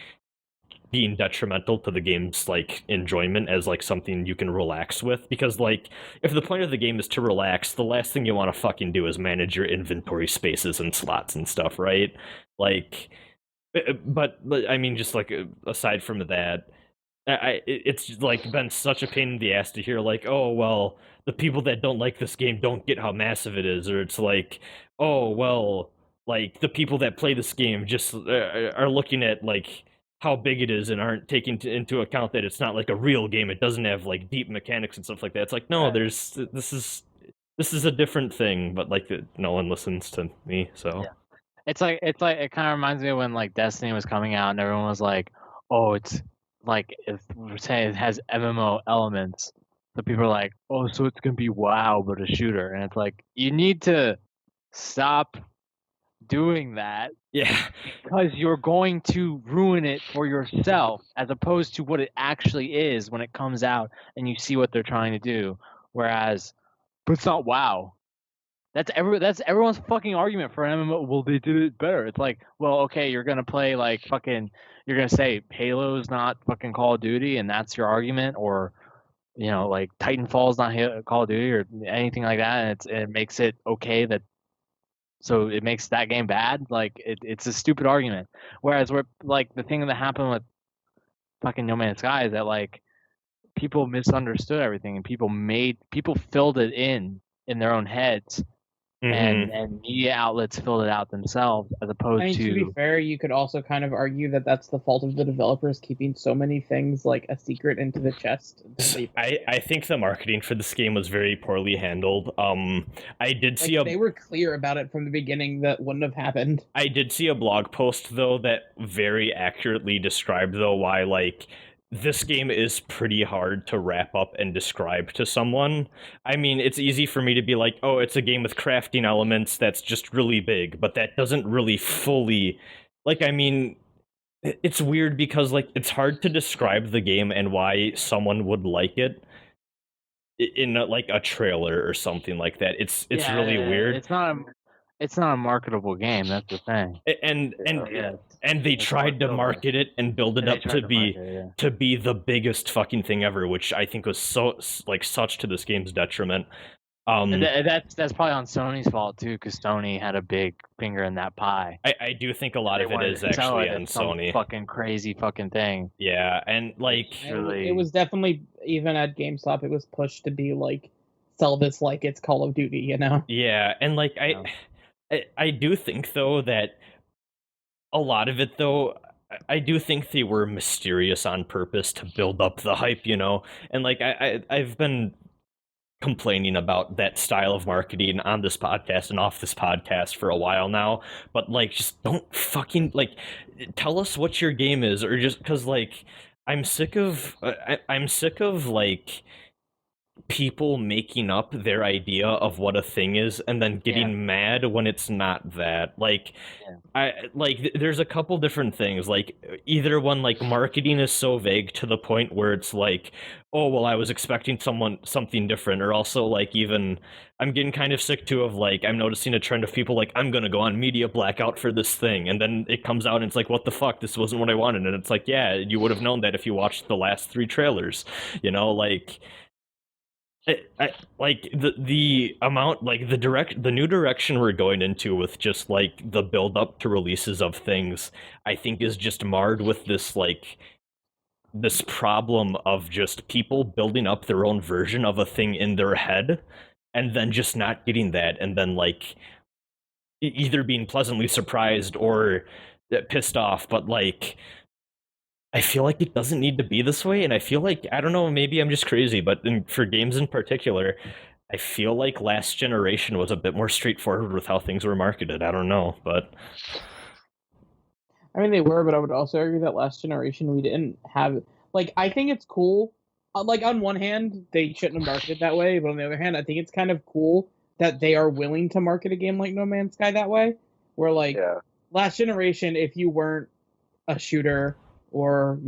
being detrimental to the game's like enjoyment as like something you can relax with. Because like, if the point of the game is to relax, the last thing you want to fucking do is manage your inventory spaces and slots and stuff, right? Like, but I mean, just like, aside from that, it's like been such a pain in the ass to hear like, oh well, the people that don't like this game don't get how massive it is, or it's like, oh well, like the people that play this game just are looking at like how big it is and aren't taking into account that it's not like a real game. It doesn't have like deep mechanics and stuff like that. It's like, no, there's this is a different thing, but like no one listens to me, so. Yeah. It's like it kind of reminds me of when like Destiny was coming out and everyone was like, oh, it's like, if we're saying it has MMO elements, so people are like, oh, so it's gonna be WoW but a shooter, and it's like, you need to stop doing that Yeah. because you're going to ruin it for yourself as opposed to what it actually is when it comes out and you see what they're trying to do. Whereas, but it's not WoW. That's everyone's fucking argument for an MMO. Well, they did it better. It's like, well, okay, you're gonna play like fucking, you're gonna say Halo's not fucking Call of Duty, and that's your argument, or like Titanfall's not Call of Duty or anything like that, and it makes it okay that, so it makes that game bad. Like it's a stupid argument. Whereas we're like the thing that happened with fucking No Man's Sky is that like people misunderstood everything and people filled it in their own heads. Mhm. And media outlets filled it out themselves as opposed I mean, to be fair, you could also kind of argue that that's the fault of the developers keeping so many things like a secret into the chest. I think the marketing for this game was very poorly handled. I did see they were clear about it from the beginning that wouldn't have happened. I did see a blog post though that very accurately described though why like this game is pretty hard to wrap up and describe to someone. I mean, it's easy for me to be like, oh, it's a game with crafting elements that's just really big, but that doesn't really fully, like, I mean, it's weird because, like, it's hard to describe the game and why someone would like it in, like, a trailer or something like that. It's really weird. It's not a marketable game. That's the thing. And they tried to market it and build it up to be the biggest fucking thing ever, which I think was such to this game's detriment. And that's probably on Sony's fault too, because Sony had a big finger in that pie. I do think a lot of it is actually on Sony. Fucking crazy fucking thing. Yeah, and like it was definitely, even at GameStop, it was pushed to be like, sell this like it's Call of Duty, Yeah, and like I do think though that a lot of it though, I do think they were mysterious on purpose to build up the hype, and like I've been complaining about that style of marketing on this podcast and off this podcast for a while now, but like just don't fucking like tell us what your game is, or just because like I'm sick of like people making up their idea of what a thing is and then getting mad when it's not that. Like there's a couple different things. Like either one, like marketing is so vague to the point where it's like, oh well, I was expecting something different, or also like even I'm getting kind of sick too of like I'm noticing a trend of people like I'm gonna go on media blackout for this thing, and then it comes out and it's like, what the fuck, this wasn't what I wanted. And it's like, yeah, you would have known that if you watched the last 3 trailers, like like the amount, like the new direction we're going into with just like the build up to releases of things, I think is just marred with this like this problem of just people building up their own version of a thing in their head and then just not getting that, and then like either being pleasantly surprised or pissed off. But like I feel like it doesn't need to be this way, and I feel like, I don't know, maybe I'm just crazy, but for games in particular, I feel like last generation was a bit more straightforward with how things were marketed. I don't know, but I mean, they were, but I would also argue that last generation we didn't have, like, I think it's cool. Like, on one hand, they shouldn't have marketed that way, but on the other hand, I think it's kind of cool that they are willing to market a game like No Man's Sky that way, where, like, last generation, if you weren't a shooter, or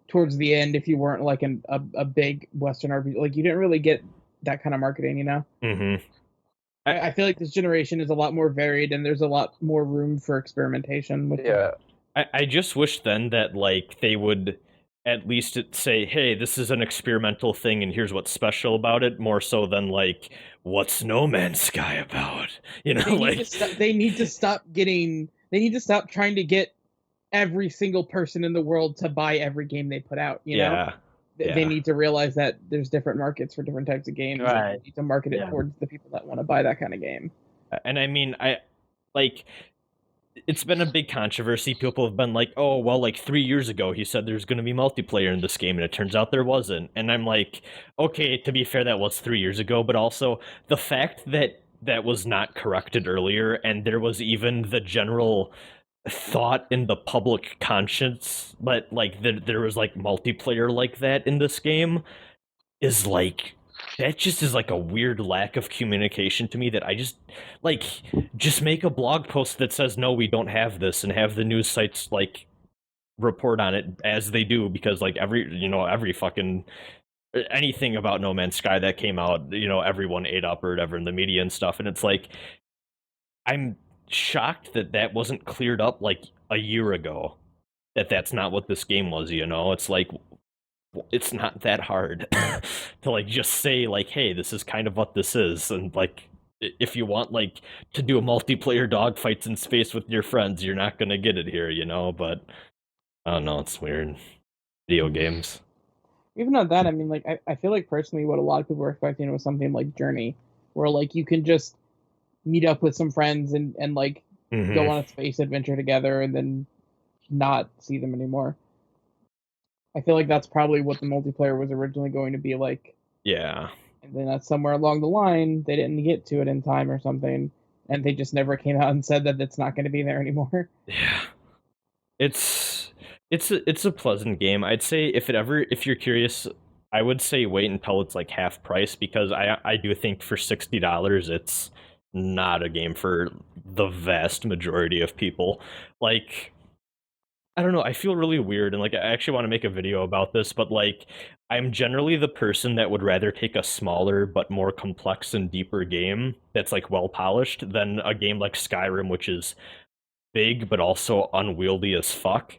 towards the end, if you weren't like a big Western RPG, like you didn't really get that kind of marketing, Mm-hmm. I feel like this generation is a lot more varied and there's a lot more room for experimentation with I just wish then that like they would at least say, hey, this is an experimental thing and here's what's special about it, more so than like, what's No Man's Sky about? They need to stop trying to get every single person in the world to buy every game they put out, They need to realize that there's different markets for different types of games. Right. They need to market it towards the people that want to buy that kind of game. And I mean, it's been a big controversy. People have been like, oh, well, like 3 years ago, he said there's going to be multiplayer in this game, and it turns out there wasn't. And I'm like, okay, to be fair, that was 3 years ago, but also the fact that that was not corrected earlier, and there was even the general thought in the public conscience that like there was like multiplayer like that in this game is like that just is like a weird lack of communication to me that I just like just make a blog post that says no, we don't have this, and have the news sites like report on it as they do, because like every fucking anything about No Man's Sky that came out, everyone ate up or whatever in the media and stuff, and it's like I'm shocked that wasn't cleared up like a year ago, that's not what this game was. It's like it's not that hard to like just say like, hey, this is kind of what this is, and like if you want like to do a multiplayer dogfights in space with your friends, you're not gonna get it here, but I don't know, it's weird. Video games. Even on that, I mean, like, I feel like personally what a lot of people were expecting was something like Journey, where like you can just meet up with some friends and like go on a space adventure together and then not see them anymore. I feel like that's probably what the multiplayer was originally going to be like. Yeah. And then somewhere along the line, they didn't get to it in time or something, and they just never came out and said that it's not going to be there anymore. Yeah. It's a pleasant game. I'd say if you're curious, I would say wait until it's like half price, because I do think for $60 it's not a game for the vast majority of people. Like, I don't know, I feel really weird, and like I actually want to make a video about this, but like I'm generally the person that would rather take a smaller but more complex and deeper game that's like well polished than a game like Skyrim, which is big but also unwieldy as fuck.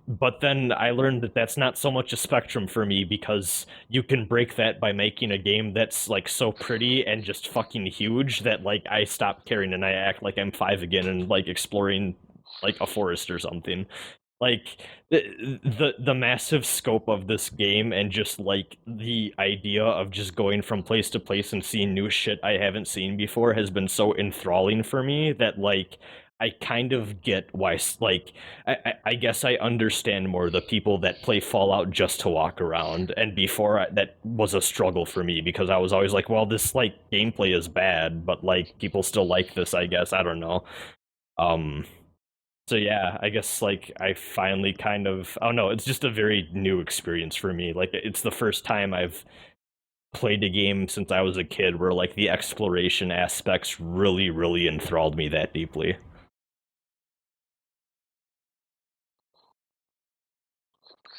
But then I learned that that's not so much a spectrum for me, because you can break that by making a game that's like so pretty and just fucking huge that like I stop caring and I act like I'm 5 again and like exploring like a forest or something. Like the massive scope of this game, and just like the idea of just going from place to place and seeing new shit I haven't seen before has been so enthralling for me that like I kind of get why, like, I guess I understand more the people that play Fallout just to walk around, and before that was a struggle for me, because I was always like, well, this, like, gameplay is bad, but, like, people still like this, I guess, I don't know. So yeah, I guess, like, I finally kind of, I don't know, it's just a very new experience for me. Like, it's the first time I've played a game since I was a kid where, like, the exploration aspects really, really enthralled me that deeply.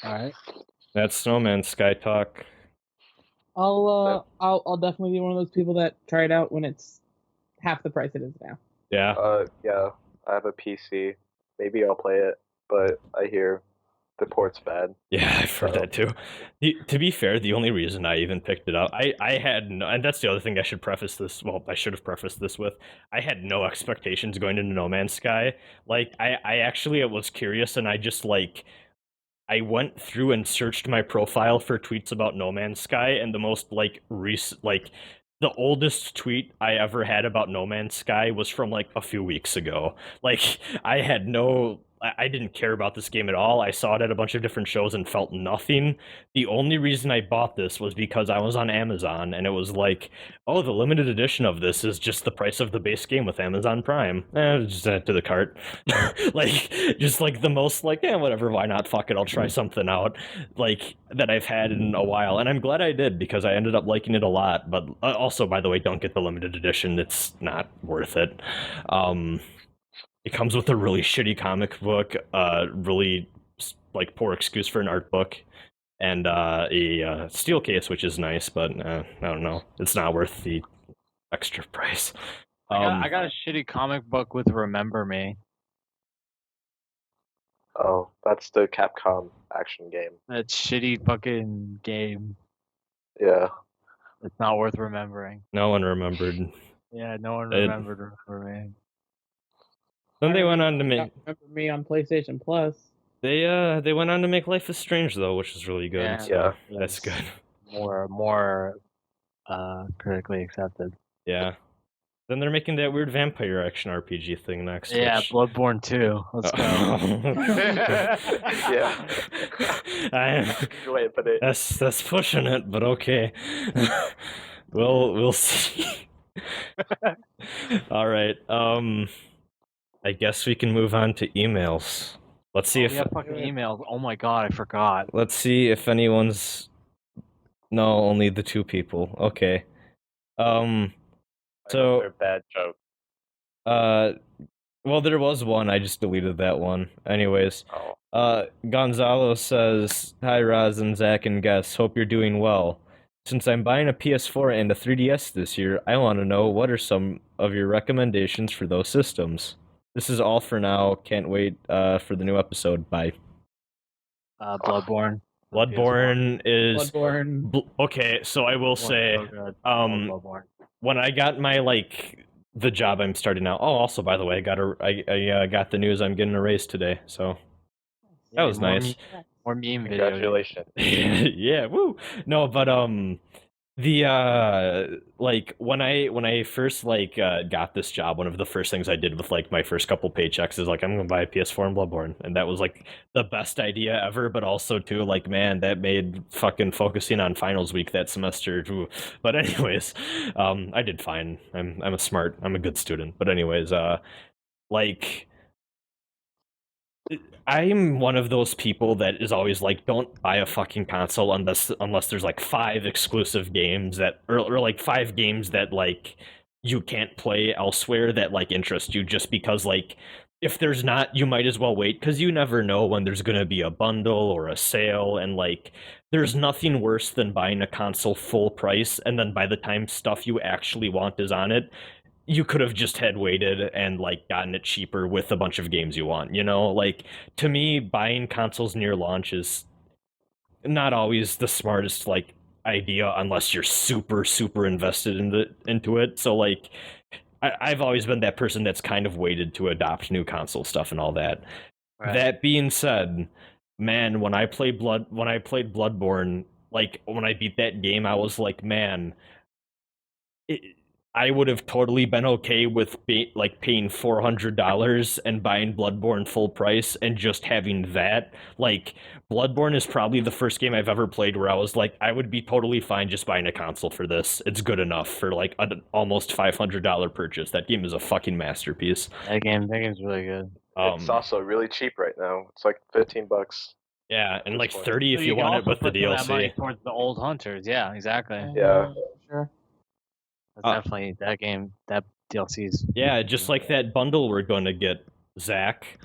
All right. That's No Man's Sky talk. I'll definitely be one of those people that try it out when it's half the price it is now. Yeah. Yeah. I have a PC. Maybe I'll play it, but I hear the port's bad. Yeah, I've heard that too. To be fair, the only reason I even picked it up, I had no, and that's the other thing I should preface this. Well, I should have prefaced this with, I had no expectations going into No Man's Sky. Like, I actually was curious, and I just like. I went through and searched my profile for tweets about No Man's Sky, and the most like the oldest tweet I ever had about No Man's Sky was from like a few weeks ago. Like, I didn't care about this game at all. I saw it at a bunch of different shows and felt nothing. The only reason I bought this was because I was on Amazon, and it was like, oh, the limited edition of this is just the price of the base game with Amazon Prime. Just add it to the cart. Like, just like the most like, whatever, why not? Fuck it, I'll try something out, like, that I've had in a while. And I'm glad I did, because I ended up liking it a lot. But also, by the way, don't get the limited edition. It's not worth it. It comes with a really shitty comic book, really like poor excuse for an art book, and a steel case, which is nice, but I don't know. It's not worth the extra price. I got a shitty comic book with Remember Me. Oh, that's the Capcom action game. That shitty fucking game. Yeah. It's not worth remembering. No one remembered. Yeah, no one remembered Remember Me. Then they went on to make Remember Me on PlayStation Plus. They went on to make Life is Strange though, which is really good. Yeah, so that's good. More critically accepted. Yeah. Then they're making that weird vampire action RPG thing next. Yeah, which... Bloodborne 2. Let's go. Yeah. Wait, but that's pushing it, but okay. We'll see. All right. I guess we can move on to emails. Let's see if fucking emails. Oh my god, I forgot. Let's see if anyone's No, only the two people. Okay. I So- hope they're bad jokes. Well, there was one. I just deleted that one. Anyways, Oh. Gonzalo says, "Hi, Roz and Zach and Guess. Hope you're doing well. Since I'm buying a PS4 and a 3DS this year, I want to know what are some of your recommendations for those systems. This is all for now. Can't wait for the new episode. Bye." Bloodborne. Bloodborne is Bloodborne. okay. So I will say, Bloodborne. when I got my the job I'm starting now. Oh, also by the way, I got the news I'm getting a raise today. So that was nice. More meme video. Congratulations. Yeah, woo. No, but the when I first got this job, one of the first things I did with my first couple paychecks is I'm gonna buy a PS4 and Bloodborne, and that was the best idea ever, but also too man, that made fucking focusing on finals week that semester. Ooh. But anyways, I did fine. I'm a good student. But anyways, I'm one of those people that is always don't buy a fucking console unless there's 5 exclusive games that or 5 games that you can't play elsewhere that interest you, just because if there's not, you might as well wait, because you never know when there's gonna be a bundle or a sale, and there's nothing worse than buying a console full price and then by the time stuff you actually want is on it, you could have just had waited and gotten it cheaper with a bunch of games you want, to me, buying consoles near launch is not always the smartest idea unless you're super invested into it. So I've always been that person that's kind of waited to adopt new console stuff and all that. Right. That being said, man, when I played Bloodborne, when I beat that game, I was man, I would have totally been okay with paying $400 and buying Bloodborne full price and just having that. Bloodborne is probably the first game I've ever played where I was I would be totally fine just buying a console for this. It's good enough for an almost $500 purchase. That game is a fucking masterpiece. That game's really good. It's also really cheap right now. It's $15. Yeah, and 30 if you want it with the DLC. That money towards the old hunters. Yeah, exactly. Yeah. Sure. That's definitely that game. That DLC's. Yeah, just like that bundle we're going to get, Zach.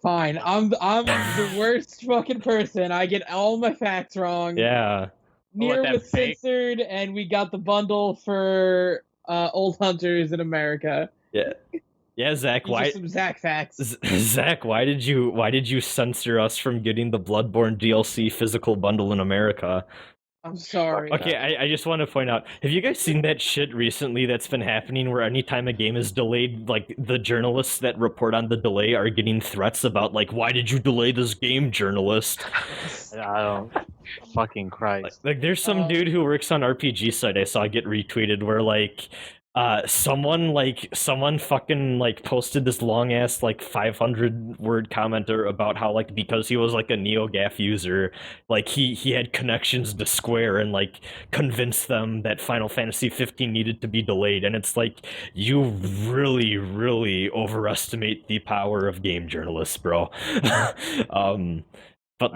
Fine, I'm the worst fucking person. I get all my facts wrong. Yeah. Nier was censored, and we got the bundle for Old Hunters in America. Yeah. Yeah, Zach. Why? Some Zach facts. Zach, why did you censor us from getting the Bloodborne DLC physical bundle in America? I'm sorry. Okay, I just want to point out, have you guys seen that shit recently that's been happening where anytime a game is delayed, the journalists that report on the delay are getting threats about why did you delay this game, journalist? I don't fucking Christ. There's some dude who works on RPG site I saw get retweeted where someone fucking posted this long ass 500 word commenter about how because he was a NeoGAF user, he had connections to Square and convinced them that Final Fantasy 15 needed to be delayed, and it's you really overestimate the power of game journalists, bro. But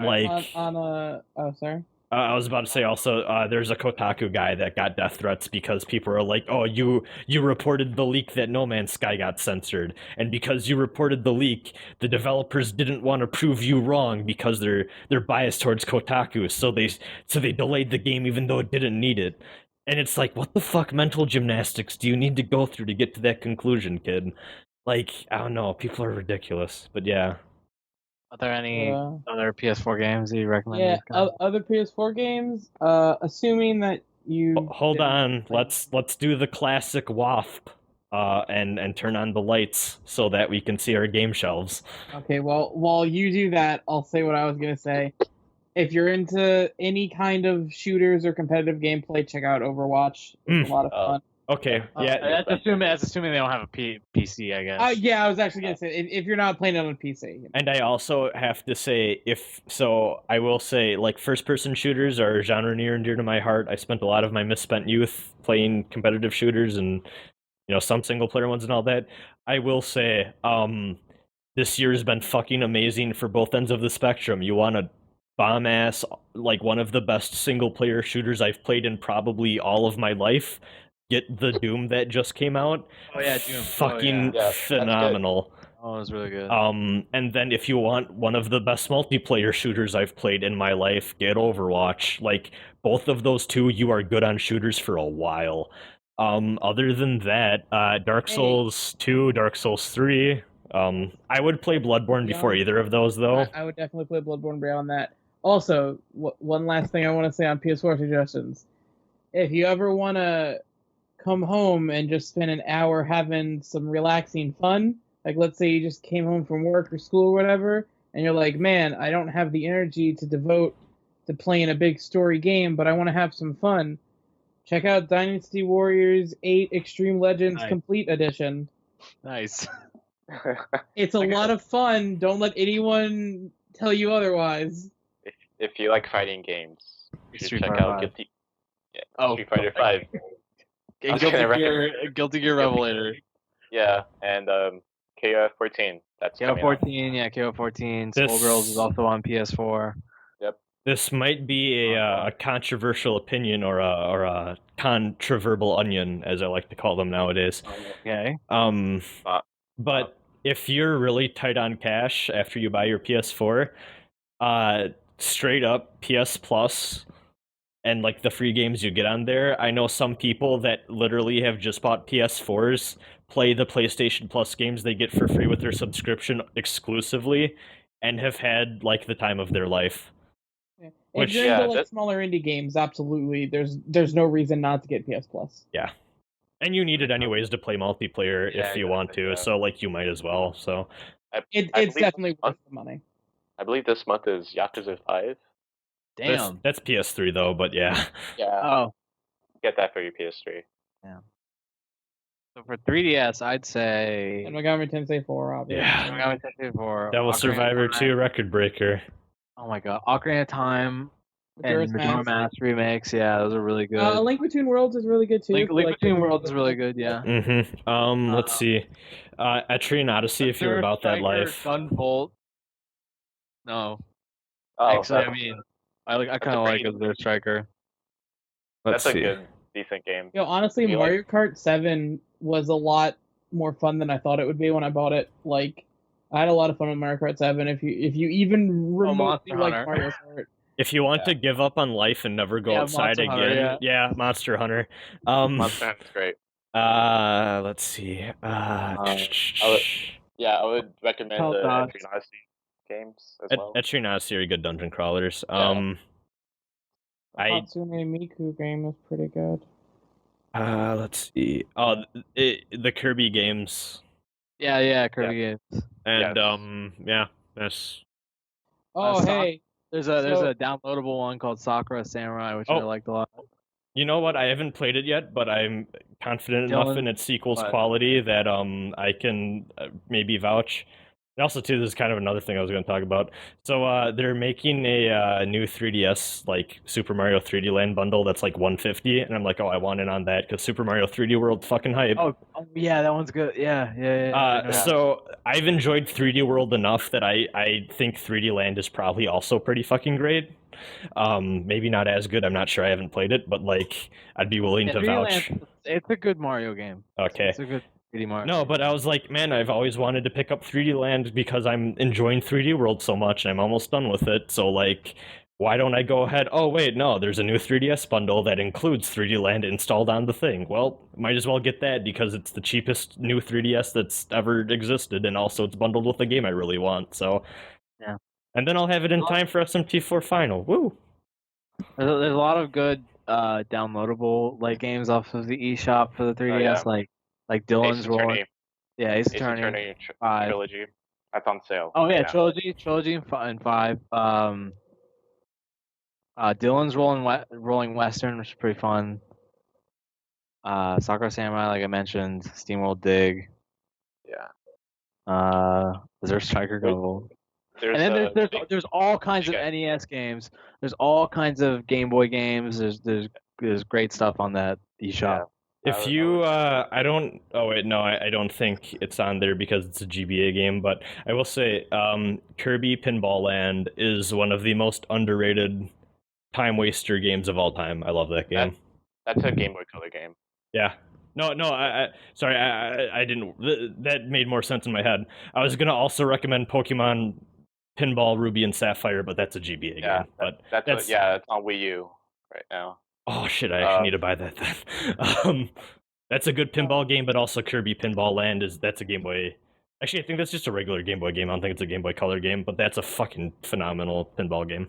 sorry. I was about to say also, there's a Kotaku guy that got death threats because people are oh, you reported the leak that No Man's Sky got censored, and because you reported the leak, the developers didn't want to prove you wrong because they're biased towards Kotaku, so they delayed the game even though it didn't need it. And it's what the fuck mental gymnastics do you need to go through to get to that conclusion, kid? I don't know, people are ridiculous, but yeah. Are there any other PS4 games that you recommend? Yeah, other PS4 games. Assuming that you hold on, let's do the classic WASP, and turn on the lights so that we can see our game shelves. Okay, well, while you do that, I'll say what I was gonna say. If you're into any kind of shooters or competitive gameplay, check out Overwatch. It's a lot of fun. Okay, yeah. That's assuming they don't have a PC, I guess. Yeah, I was actually gonna say if you're not playing it on a PC. You know. And I also have to say, I will say, first-person shooters are a genre near and dear to my heart. I spent a lot of my misspent youth playing competitive shooters and some single-player ones and all that. I will say, this year has been fucking amazing for both ends of the spectrum. You want a bomb ass, like one of the best single player shooters I've played in probably all of my life. Get the Doom that just came out. Oh yeah, Doom. Fucking Yeah, that's good. phenomenal. Oh, it was really good. And then if you want one of the best multiplayer shooters I've played in my life, get Overwatch. Like, both of those two, you are good on shooters for a while. Other than that, Dark Souls 2, Dark Souls 3. I would play Bloodborne before either of those, though. I would definitely play Bloodborne beyond that. Also, one last thing I want to say on PS4 suggestions. If you ever want to come home and just spend an hour having some relaxing fun, like let's say you just came home from work or school or whatever, and you're like, man, I don't have the energy to devote to playing a big story game, but I want to have some fun. Check out Dynasty Warriors 8 Extreme Legends Complete Edition. Nice. It's a lot of fun. Don't let anyone tell you otherwise. If you like fighting games, you should Street check Fighter out 5. Street Fighter 5. Guilty Gear Revelator. Yeah, and KOF 14. That's KO 14, yeah, KO 14. This- Skullgirls is also on PS4. This might be a controversial opinion or a controversial onion, as I like to call them nowadays. Okay. But if you're really tight on cash after you buy your PS4, straight up PS Plus and like the free games you get on there, I know some people that literally have just bought PS4s, play the PlayStation Plus games they get for free with their subscription exclusively, and have had like the time of their life. Yeah. Which- If you're into like smaller indie games, absolutely, there's no reason not to get PS Plus. Yeah. And you need it anyways to play multiplayer if you want to, so like you might as well. So It's definitely worth the money. I believe this month is Yakuza 5. Damn. that's PS3 though, but yeah. Yeah, Oh. get that for your PS3. So for 3DS, I'd say And Megami Tensei 4, obviously. Yeah. Megami Tensei 4, Devil Ocarina of Survivor Time. 2 Record Breaker. Oh my god, Ocarina of Time and Majora's Majora's Mask. Mask remakes. Yeah, those are really good. A Link Between Worlds is really good too. Link Like, Between Worlds is really good. Yeah. Let's see. Etrian Odyssey, if you're about that life. Gunvolt. No, Oh, actually, I mean, I kind of like Azure Striker. that's a good, decent game. Yo, honestly, You Mario Kart 7 was a lot more fun than I thought it would be when I bought it. Like, I had a lot of fun with Mario Kart 7. If you even remotely Monster like Hunter. Mario Kart. If you want to give up on life and never go Yeah, outside Monster again, Hunter, yeah, Monster Hunter. Monster Hunter's great. Let's see. I would recommend Hell the Dodge. Etrian Odyssey games as well. Etrian Odyssey are good dungeon crawlers. Yeah. The Hatsune Miku game was pretty good. Let's see. Oh, the Kirby games. Yeah, Kirby games. And yeah, that's. Oh, Soc- hey. There's So- a downloadable one called Sakura Samurai, which I liked a lot. You know what? I haven't played it yet, but I'm confident enough Dylan, in its sequel's what? quality that I can maybe vouch. And also, too, this is kind of another thing I was going to talk about. So they're making a new 3DS like Super Mario 3D Land bundle that's like $150, and I'm like, oh, I want in on that because Super Mario 3D World fucking hype. Oh yeah, that one's good. Yeah. So I've enjoyed 3D World enough that I think 3D Land is probably also pretty fucking great. Maybe not as good. I'm not sure. I haven't played it, but like I'd be willing to 3D vouch. Land, it's a good Mario game. Okay. It's a good 3D Mario. No, game. but I was like, man, I've always wanted to pick up 3D Land because I'm enjoying 3D World so much, and I'm almost done with it. So like, why don't I go ahead? Oh wait, no, there's a new 3DS bundle that includes 3D Land installed on the thing. Well, might as well get that because it's the cheapest new 3DS that's ever existed, and also it's bundled with a game I really want. So yeah, and then I'll have it in time for SMT4 Final. Woo! There's a lot of good downloadable like games off of the eShop for the 3DS, like Dylan's Ace Rolling. Attorney, Yeah, Ace Ace Attorney. Attorney 5. trilogy. That's on sale. Oh yeah, right now. trilogy and 5. Dylan's Rolling Western, which is pretty fun. Sakura Samurai, like I mentioned. SteamWorld Dig. Yeah. Azure Striker Go. There's, And then there's all kinds of Okay. NES games. There's all kinds of Game Boy games. There's great stuff on that eShop. If you, I don't. Oh wait, no, I don't think it's on there because it's a GBA game. But I will say, Kirby Pinball Land is one of the most underrated time waster games of all time. I love that game. That's a Game Boy Color game. Yeah. No, sorry, I didn't. That made more sense in my head. I was gonna also recommend Pokemon Pinball Ruby and Sapphire, but that's a GBA game. But that's on Wii U right now. Oh shit! I actually need to buy that then. That's a good pinball game, but also Kirby Pinball Land that's a Game Boy. Actually, I think that's just a regular Game Boy game. I don't think it's a Game Boy Color game, but that's a fucking phenomenal pinball game.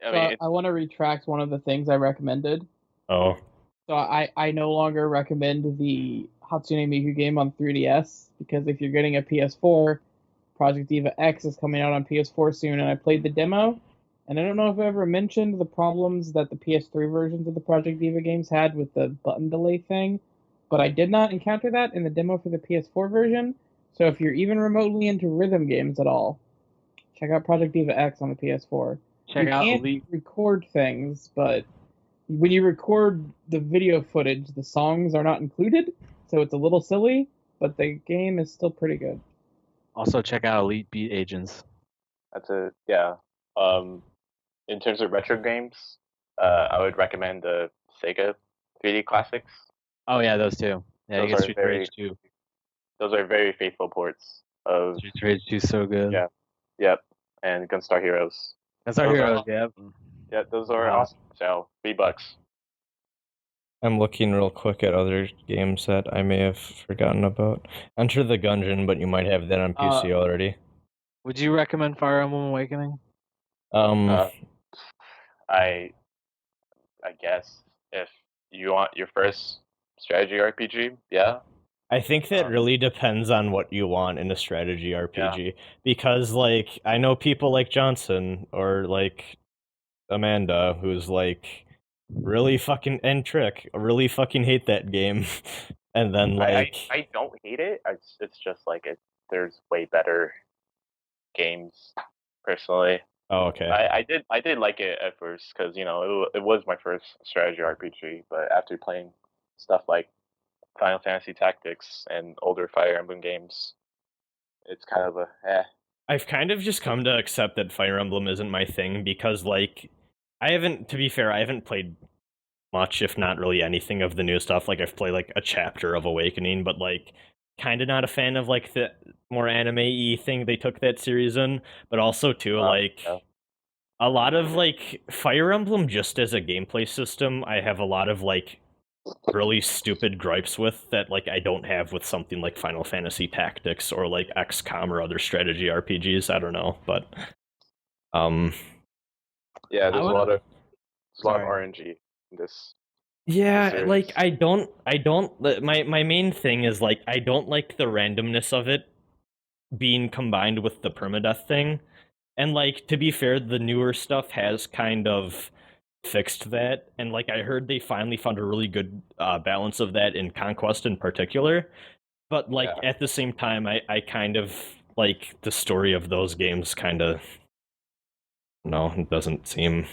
I want to retract one of the things I recommended. Oh. So I no longer recommend the Hatsune Miku game on 3DS because if you're getting a PS4, Project Diva X is coming out on PS4 soon, and I played the demo. And I don't know if I ever mentioned the problems that the PS3 versions of the Project Diva games had with the button delay thing, but I did not encounter that in the demo for the PS4 version. So if you're even remotely into rhythm games at all, check out Project Diva X on the PS4. Check out Elite. Record things, but when you record the video footage, the songs are not included, so it's a little silly, but the game is still pretty good. Also check out Elite Beat Agents. In terms of retro games, I would recommend the Sega 3D classics. Oh yeah, those two. Yeah, you get Street Rage 2. Those are very faithful ports of Street Rage 2 is so good. Yeah. Yep. And Gunstar Heroes. Gunstar Heroes, yep. Yeah, those are awesome. So $3. I'm looking real quick at other games that I may have forgotten about. Enter the Gungeon, but you might have that on PC already. Would you recommend Fire Emblem Awakening? I guess if you want your first strategy RPG, yeah. I think that really depends on what you want in a strategy RPG. Because, like, I know people like Jawnsunn or, like, Amanda, who's, like, really fucking, and Trick, really fucking hate that game. And then, like... I don't hate it. It's just, like, there's way better games, personally. Oh, okay. I did like it at first, because, you know, it was my first strategy RPG, but after playing stuff like Final Fantasy Tactics and older Fire Emblem games, it's kind of I've kind of just come to accept that Fire Emblem isn't my thing because, like, to be fair, I haven't played much, if not really anything of the new stuff. Like, I've played, like, a chapter of Awakening, but, like, kind of not a fan of, like, the more anime-y thing they took that series in, but also, too, a lot of, like, Fire Emblem just as a gameplay system, I have a lot of, like, really stupid gripes with that, like, I don't have with something like Final Fantasy Tactics or, like, XCOM or other strategy RPGs. I don't know, but yeah, there's a lot of RNG in this. Yeah, series. like, I don't my main thing is, like, I don't like the randomness of it being combined with the permadeath thing. And, like, to be fair, the newer stuff has kind of fixed that, and, like, I heard they finally found a really good balance of that in Conquest in particular, but, like, at the same time, I kind of, like, the story of those games kind of, no, it doesn't seem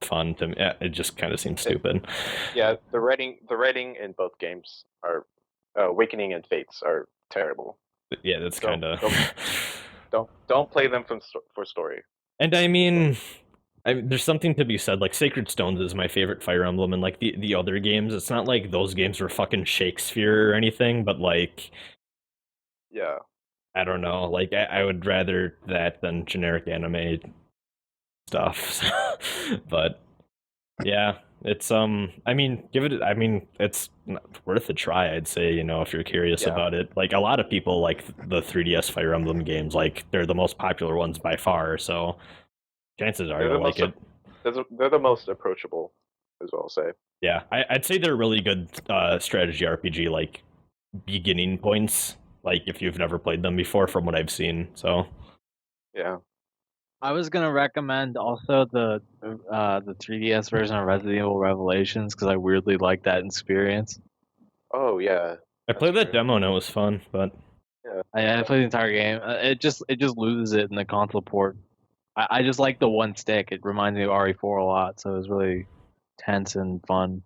fun to me. It just kind of seems stupid. Yeah, the writing in both games are, Awakening and Fates are terrible. Yeah, that's kind of... Don't play them for story. And I mean, there's something to be said, like, Sacred Stones is my favorite Fire Emblem, and, like, the other games, it's not like those games were fucking Shakespeare or anything, but, like... Yeah. I don't know, like, I would rather that than generic anime stuff. But, yeah, it's, I mean, it's worth a try, I'd say, you know, if you're curious about it. Like, a lot of people like the 3DS Fire Emblem games, like, they're the most popular ones by far, so... chances are you'll like it. They're the most approachable, as well, say. Yeah, I'd say they're really good strategy RPG, like, beginning points, like, if you've never played them before, from what I've seen, so... Yeah. I was gonna recommend also the 3DS version of Resident Evil Revelations, because I weirdly like that experience. Oh, yeah. I played that demo and it was fun, but... Yeah. I played the entire game. It just loses it in the console port. I just like the one stick. It reminds me of RE4 a lot, so it was really tense and fun.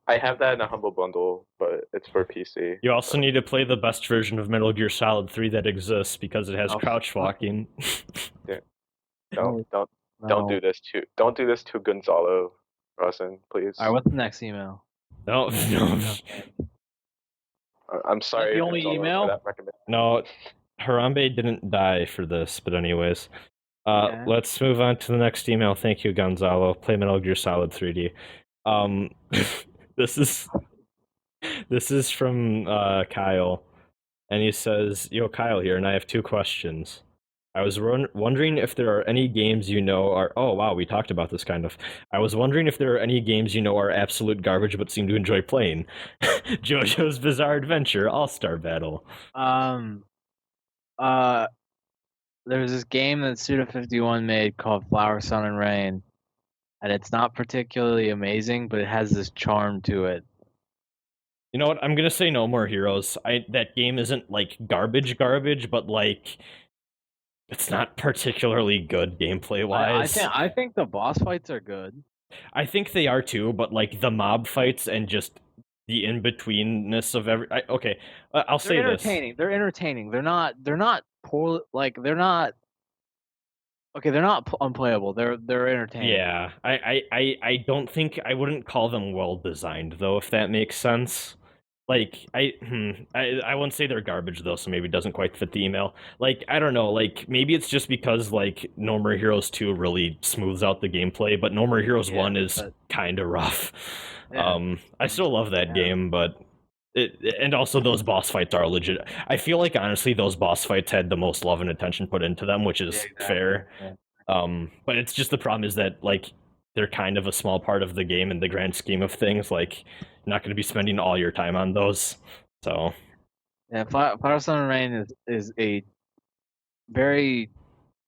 I have that in a Humble Bundle, but it's for PC. You also need to play the best version of Metal Gear Solid 3 that exists because it has Oh, crouch walking. Don't No. do this to Gonzalo Rosen, please. All right, what's the next email? No, no, I'm sorry. the only Gonzalo, email? for that recommendation. no. Harambe didn't die for this, but anyways. Okay. Let's move on to the next email. Thank you, Gonzalo. Play Metal Gear Solid 3D. This is from Kyle, and he says, "Yo, Kyle here, and I have 2 questions. I was wondering if there are any games you know are... Oh, wow, we talked about this kind of. I was wondering if there are any games you know are absolute garbage but seem to enjoy playing. JoJo's Bizarre Adventure, All-Star Battle." There's this game that Suda51 made called Flower, Sun, and Rain, and it's not particularly amazing, but it has this charm to it. You know what? I'm gonna say No More Heroes. That game isn't like garbage, but like it's not particularly good gameplay wise. I think the boss fights are good. I think they are too, but like the mob fights and just the in betweenness of every. I'll say this. They're entertaining. They're not poor. Like they're not. Okay, they're not unplayable. They're entertaining. Yeah, I don't think I wouldn't call them well designed though, if that makes sense. Like I wouldn't say they're garbage though, so maybe it doesn't quite fit the email. Like I don't know, like maybe it's just because like No More Heroes 2 really smooths out the gameplay, but No More Heroes 1 is kind of rough. Yeah. I still love that game, but and also those boss fights are legit. I feel like honestly those boss fights had the most love and attention put into them, which is fair. Yeah. But it's just the problem is that like they're kind of a small part of the game in the grand scheme of things. Like you're not going to be spending all your time on those. So yeah, Flower, Sun, and Rain is a very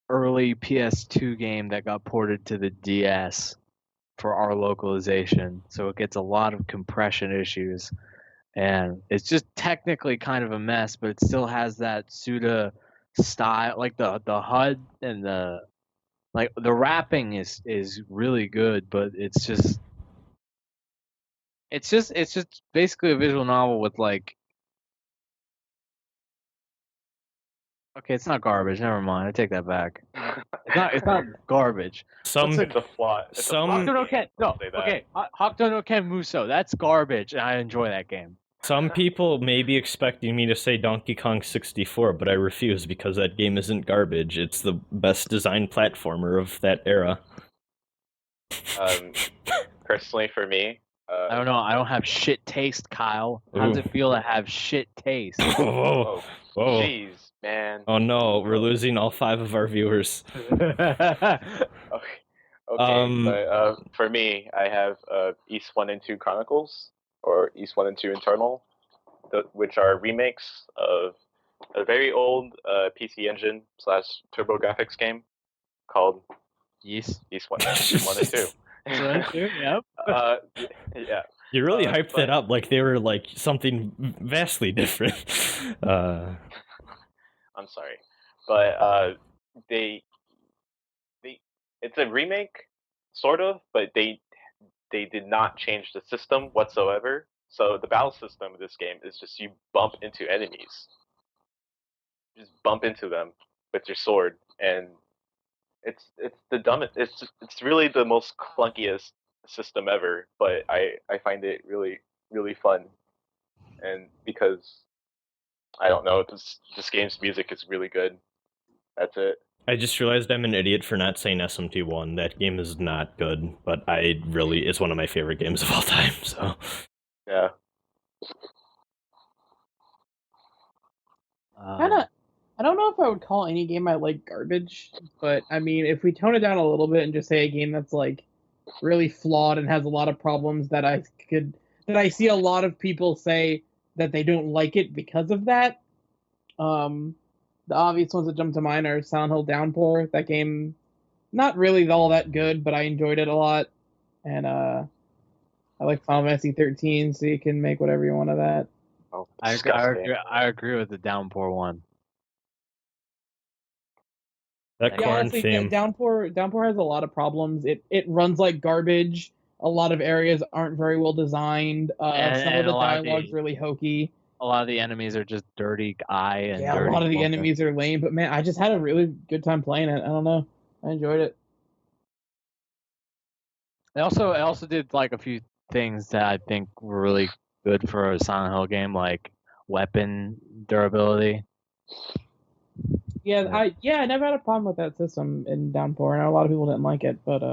early PS2 game that got ported to the DS for our localization, so it gets a lot of compression issues. And it's just technically kind of a mess, but it still has that Suda style, like the HUD and the wrapping is really good, but it's just basically a visual novel with like. Okay, it's not garbage. Never mind. I take that back. It's not garbage. It's a flaw. Hokuto no Ken. No. Okay. Hokuto no Ken Muso. That's garbage, and I enjoy that game. Some people may be expecting me to say Donkey Kong 64, but I refuse because that game isn't garbage. It's the best designed platformer of that era. Personally, for me, I don't know. I don't have shit taste, Kyle. How does it feel to have shit taste? Whoa. Jeez, man. Oh no, we're losing all 5 of our viewers. Okay. But for me, I have East 1 and 2 Chronicles, or East 1 and 2 Internal, which are remakes of a very old PC Engine / TurboGrafx game called East 1 and 2. Yep. Yeah. You really hyped that up like they were like something vastly different. I'm sorry, but it's a remake, sort of, but they did not change the system whatsoever. So the battle system of this game is just you bump into enemies, just bump into them with your sword, and it's the dumbest. It's really the most clunkiest system ever, but I find it really really fun, and because I don't know, this game's music is really good. That's it. I just realized I'm an idiot for not saying SMT1. That game is not good, but it's one of my favorite games of all time, so. Yeah. I don't know if I would call any game I like garbage, but I mean, if we tone it down a little bit and just say a game that's like really flawed and has a lot of problems that I see a lot of people say that they don't like it because of that. The obvious ones that jump to mind are Silent Hill Downpour. That game, not really all that good, but I enjoyed it a lot. And I like Final Fantasy 13, so you can make whatever you want of that. Oh, I agree with the Downpour one. That corn honestly, theme. Downpour has a lot of problems. It runs like garbage. A lot of areas aren't very well designed. Some And of the a lot of dialogue's the- really hokey. A lot of the enemies are just dirty eye and Yeah, a dirty lot of the bullshit. enemies are lame, but man, I just had a really good time playing it. I don't know. I enjoyed it. It also did like a few things that I think were really good for a Silent Hill game, like weapon durability. Yeah, I never had a problem with that system in Downpour. I know a lot of people didn't like it, but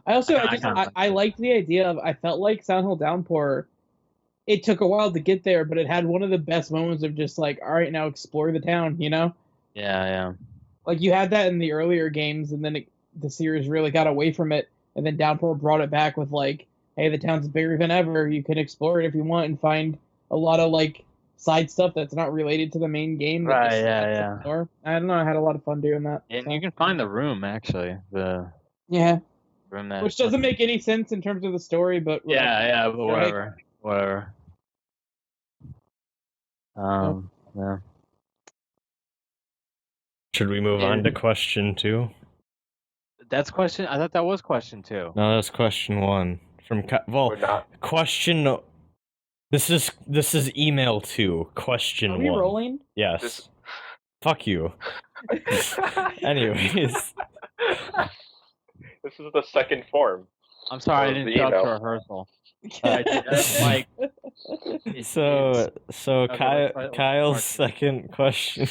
I liked the idea of, I felt like Silent Hill Downpour, it took a while to get there, but it had one of the best moments of just like, all right, now explore the town, you know? Yeah. Like you had that in the earlier games, and then the series really got away from it, and then Downpour brought it back with like, hey, the town's bigger than ever. You can explore it if you want and find a lot of like side stuff that's not related to the main game. Right, yeah. Explore. I don't know. I had a lot of fun doing that. And so. you can find the room actually, the room that Which doesn't make any sense in terms of the story, but yeah, but whatever. Yeah. Should we move on to question 2? That's question. I thought that was question 2. No, that's question 1 from We're not. question. This is email 2. Question Are 1. we rolling? Yes. Fuck you. Anyways. This is the second form. I'm sorry, I Of didn't the show up to email. rehearsal. Like, So Okay, Kyle's second question.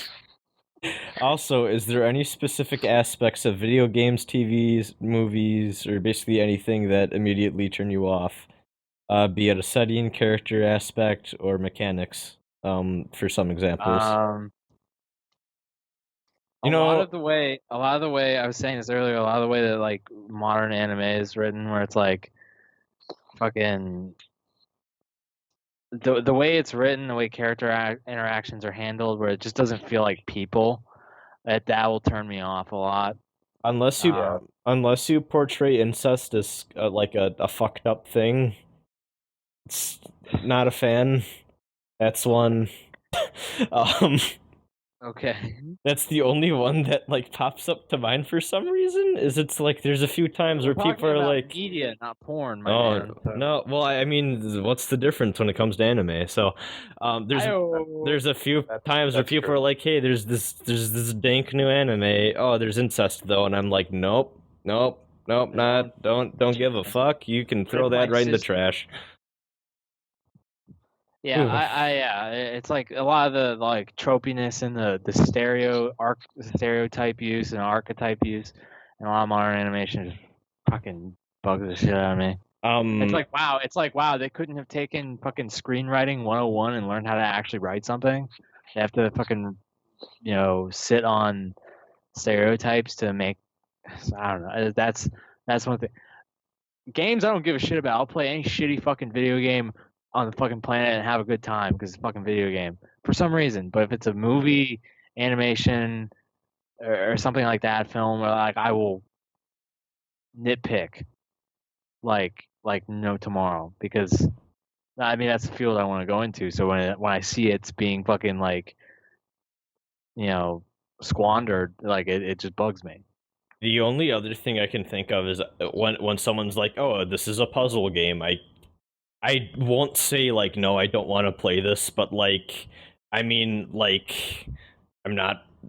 Also, is there any specific aspects of video games, TVs, movies, or basically anything that immediately turn you off? Be it a setting, character aspect, or mechanics. For some examples. A lot of the way I was saying this earlier, a lot of the way that like modern anime is written, where it's like fucking the way it's written, the way character interactions are handled, where it just doesn't feel like people, that will turn me off a lot. Unless you portray incest as like a fucked up thing, it's not a fan. That's one. Okay. That's the only one that like pops up to mind for some reason. It's like there's a few times where people are like media, not porn. Man, so. No, well, I mean, what's the difference when it comes to anime? So, there's a few times where people are like, hey, there's this dank new anime. Oh, there's incest though, and I'm like, nope, not. Don't give a fuck. You can throw that right in the trash. Yeah, it's like a lot of the like tropiness and the stereotype use and archetype use, and a lot of modern animation just fucking bugs the shit out of me. It's like wow, they couldn't have taken fucking screenwriting 101 and learned how to actually write something. They have to fucking sit on stereotypes to make. I don't know. That's one thing. Games I don't give a shit about. I'll play any shitty fucking video game on the fucking planet and have a good time because it's a fucking video game for some reason. But if it's a movie, animation, or something like that, film, or like, I will nitpick like no tomorrow, because I mean that's the field I want to go into. So when I see it's being fucking like squandered, like it just bugs me. The only other thing I can think of is when someone's like, oh, this is a puzzle game. I won't say like, no, I don't want to play this, but like, I mean, like,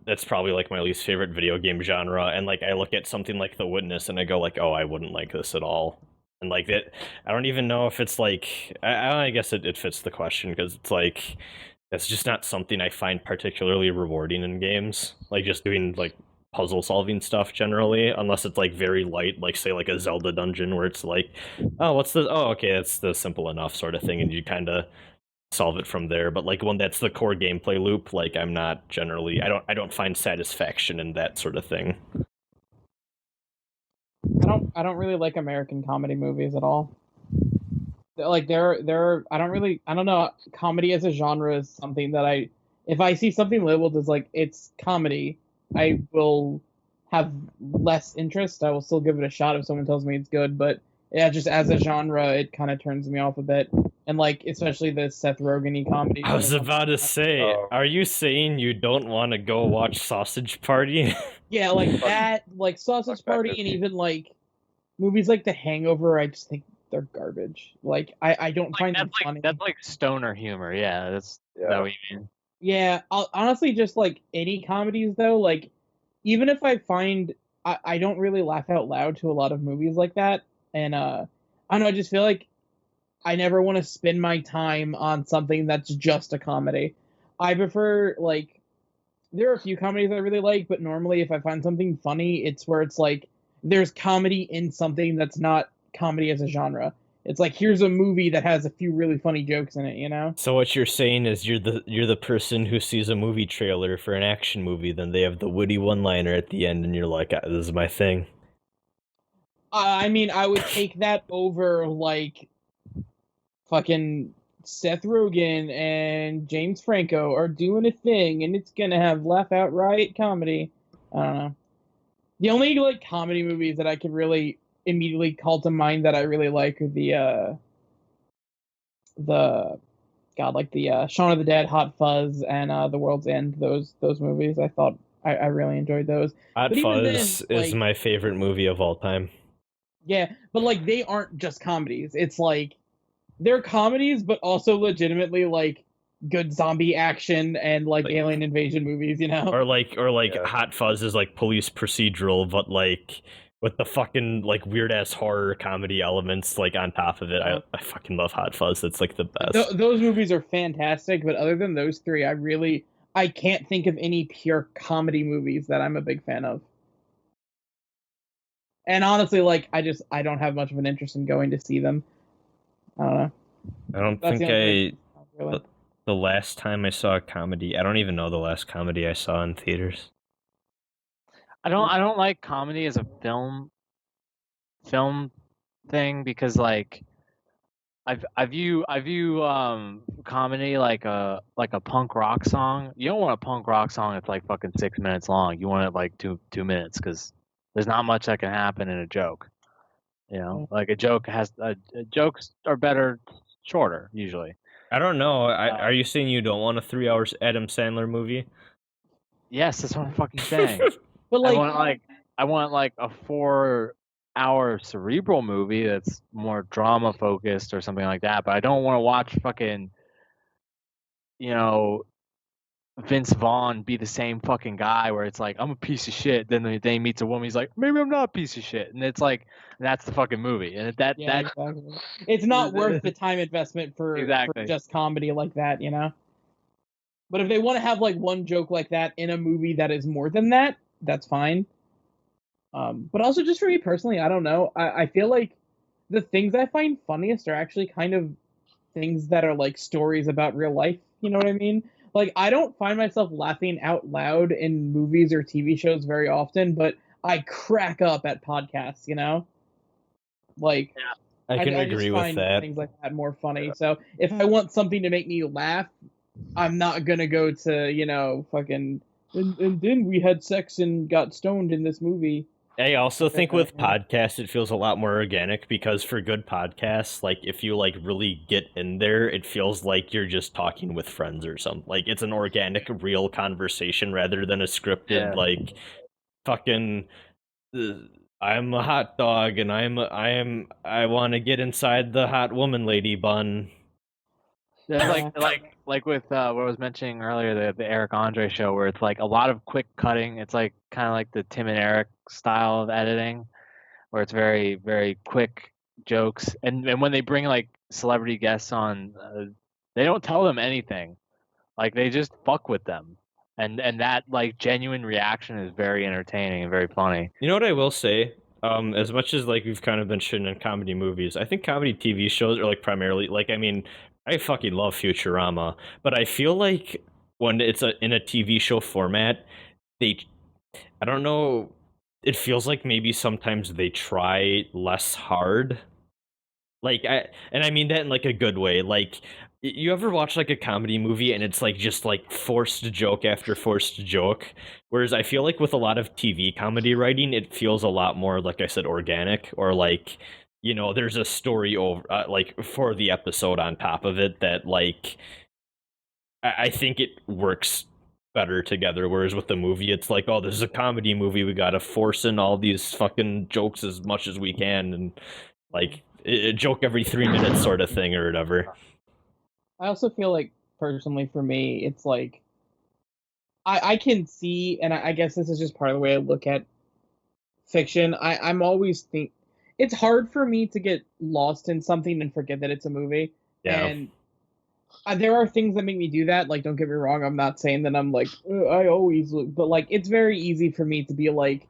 that's probably like my least favorite video game genre, and like I look at something like The Witness and I go like, oh, I wouldn't like this at all. And like that, I don't even know if it's like, I guess it fits the question, because it's like, that's just not something I find particularly rewarding in games, like just doing like puzzle solving stuff generally, unless it's like very light, like say like a Zelda dungeon where it's like, oh, what's this? Oh, okay, that's the simple enough sort of thing, and you kind of solve it from there. But like when that's the core gameplay loop, like I'm not generally, I don't find satisfaction in that sort of thing. I don't really like American comedy movies at all. Like I don't know, comedy as a genre is something that if I see something labeled as like it's comedy, I will have less interest. I will still give it a shot if someone tells me it's good, but yeah, just as a genre, it kind of turns me off a bit. And like, especially the Seth Rogen-y comedy. I was about to say, are you saying you don't want to go watch Sausage Party? Yeah, like that, like Sausage Party, and even like movies like The Hangover, I just think they're garbage. Like I don't find them funny. That's like stoner humor. Yeah, that's that what you mean. Yeah, honestly, just like any comedies though, like even if I find I don't really laugh out loud to a lot of movies like that, and I don't know, I just feel like I never want to spend my time on something that's just a comedy. I prefer like there are a few comedies I really like, but normally if I find something funny, it's where it's like there's comedy in something that's not comedy as a genre. It's like here's a movie that has a few really funny jokes in it, you know? So what you're saying is you're the person who sees a movie trailer for an action movie, then they have the witty one-liner at the end, and you're like, "Ah, this is my thing." I mean, I would take that over like fucking Seth Rogen and James Franco are doing a thing, and it's gonna have laugh out riot comedy. I don't know. The only like comedy movies that I could really immediately call to mind that I really like are the Shaun of the Dead, Hot Fuzz, and The World's End. Those movies, I thought I really enjoyed those. Hot But even Fuzz then, is like, my favorite movie of all time. yeah, but like they aren't just comedies. It's like they're comedies, but also legitimately like good zombie action and like alien invasion movies, you know? Or like Yeah. Hot Fuzz is like police procedural, but like with the fucking like weird ass horror comedy elements like on top of it. I fucking love Hot Fuzz. That's like the best. Those movies are fantastic, but other than those three, I can't think of any pure comedy movies that I'm a big fan of. And honestly, like I don't have much of an interest in going to see them. I don't know. I don't That's think the only reason, really. the last time I saw a comedy, I don't even know the last comedy I saw in theaters. I don't like comedy as a film thing because like I view comedy like a punk rock song. You don't want a punk rock song that's like fucking 6 minutes long. You want it like two minutes because there's not much that can happen in a joke. You know, like a joke jokes are better shorter usually. I don't know. Are you saying you don't want a 3 hour Adam Sandler movie? Yes, that's what I'm fucking saying. But like, I want like a 4-hour cerebral movie that's more drama focused or something like that. But I don't want to watch fucking, you know, Vince Vaughn be the same fucking guy where it's like I'm a piece of shit. Then he meets a woman, he's like maybe I'm not a piece of shit, and it's like that's the fucking movie. And exactly. It's not worth the time investment for just comedy like that, you know. But if they want to have like one joke like that in a movie that is more than that, that's fine. But also just for me personally, I don't know. I feel like the things I find funniest are actually kind of things that are like stories about real life. You know what I mean? Like I don't find myself laughing out loud in movies or TV shows very often, but I crack up at podcasts. You know, like I can agree with that. Things like that more funny. So if I want something to make me laugh, I'm not gonna go to fucking and then we had sex and got stoned in this movie. I also think with podcasts it feels a lot more organic because for good podcasts, like if you like really get in there, it feels like you're just talking with friends or something. Like it's an organic, real conversation rather than a scripted like fucking I'm a hot dog and I want to get inside the hot woman lady bun. Yeah, like with what I was mentioning earlier, the Eric Andre show, where it's like a lot of quick cutting. It's like kind of like the Tim and Eric style of editing, where it's very very quick jokes. And when they bring like celebrity guests on, they don't tell them anything. Like they just fuck with them, and that like genuine reaction is very entertaining and very funny. You know what I will say? As much as like we've kind of been shitting on comedy movies, I think comedy TV shows are like primarily like I fucking love Futurama, but I feel like when it's in a TV show format, I don't know, it feels like maybe sometimes they try less hard. Like I mean that in like a good way. Like you ever watch like a comedy movie and it's like just like forced joke after forced joke, whereas I feel like with a lot of TV comedy writing, it feels a lot more like I said organic or like there's a story over like for the episode on top of it that like I think it works better together. Whereas with the movie, it's like, oh, this is a comedy movie. We gotta force in all these fucking jokes as much as we can, and like a joke every 3 minutes sort of thing or whatever. I also feel like personally for me, it's like I can see, and I guess this is just part of the way I look at fiction. I'm always it's hard for me to get lost in something and forget that it's a movie. Yeah. And there are things that make me do that. Like, don't get me wrong, I'm not saying that I'm like, I always look, but like, it's very easy for me to be like,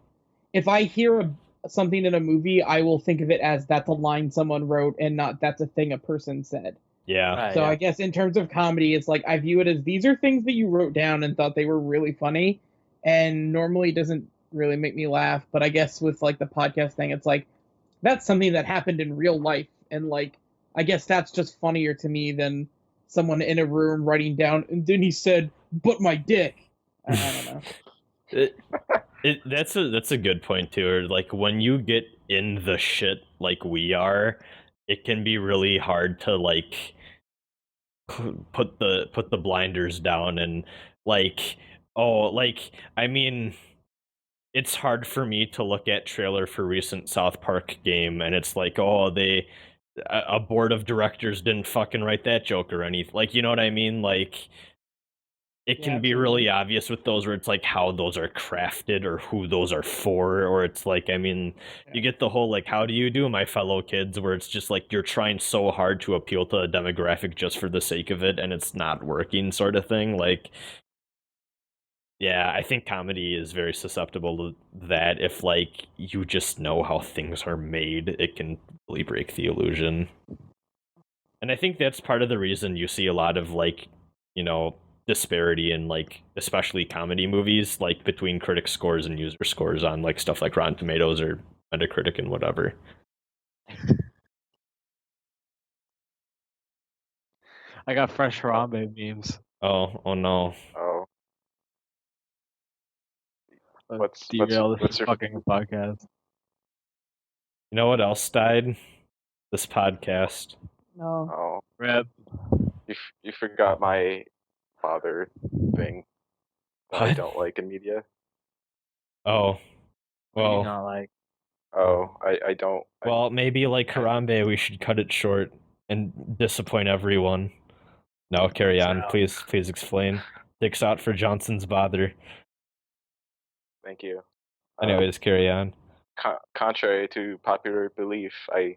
if I hear something in a movie, I will think of it as that's a line someone wrote and not that's a thing a person said. Yeah. Right, So yeah. I guess in terms of comedy, it's like I view it as these are things that you wrote down and thought they were really funny, and normally doesn't really make me laugh. But I guess with like the podcast thing, it's like that's something that happened in real life, and like I guess that's just funnier to me than someone in a room writing down. And then he said, "But my dick." I don't know. That's a good point too. Or like when you get in the shit like we are, it can be really hard to like put the blinders down and like, oh, like, I mean, it's hard for me to look at trailer for recent South Park game and it's like, oh, a board of directors didn't fucking write that joke or anything. Like, you know what I mean? Like, it can be really obvious with those where it's like how those are crafted or who those are for, or it's like, I mean, you get the whole like, how do you do, my fellow kids, where it's just like you're trying so hard to appeal to a demographic just for the sake of it and it's not working sort of thing. Like, yeah, I think comedy is very susceptible to that. If like you just know how things are made, it can really break the illusion. And I think that's part of the reason you see a lot of like, you know, disparity in like especially comedy movies, like between critic scores and user scores on like stuff like Rotten Tomatoes or Metacritic and whatever. I got fresh Harambe memes. Oh no. Oh, Derail what's this your fucking podcast. You know what else died? This podcast. No. oh Rip. you forgot my father thing that I What? don't like in media. Oh. What do you Well, not like? Oh, I don't. well, maybe like Harambe, we should cut it short and disappoint everyone. No, carry on. Please explain. Dicks out for Johnson's bother. Thank you. Anyways, carry on. Contrary to popular belief, I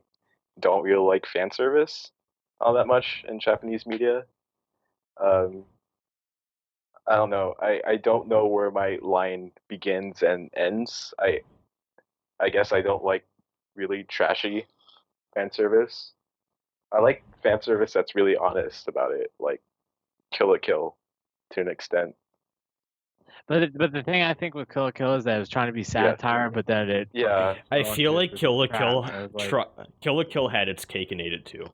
don't really like fan service all that much in Japanese media. I don't know. I don't know where my line begins and ends. I guess I don't like really trashy fan service. I like fan service that's really honest about it, like Kill la Kill to an extent. But the thing I think with Kill la Kill is that it was trying to be satire, but then it Yeah. I fucking feel like fell Kill la into Kill, crap. It was like- Kill la Kill had its cake and ate it too.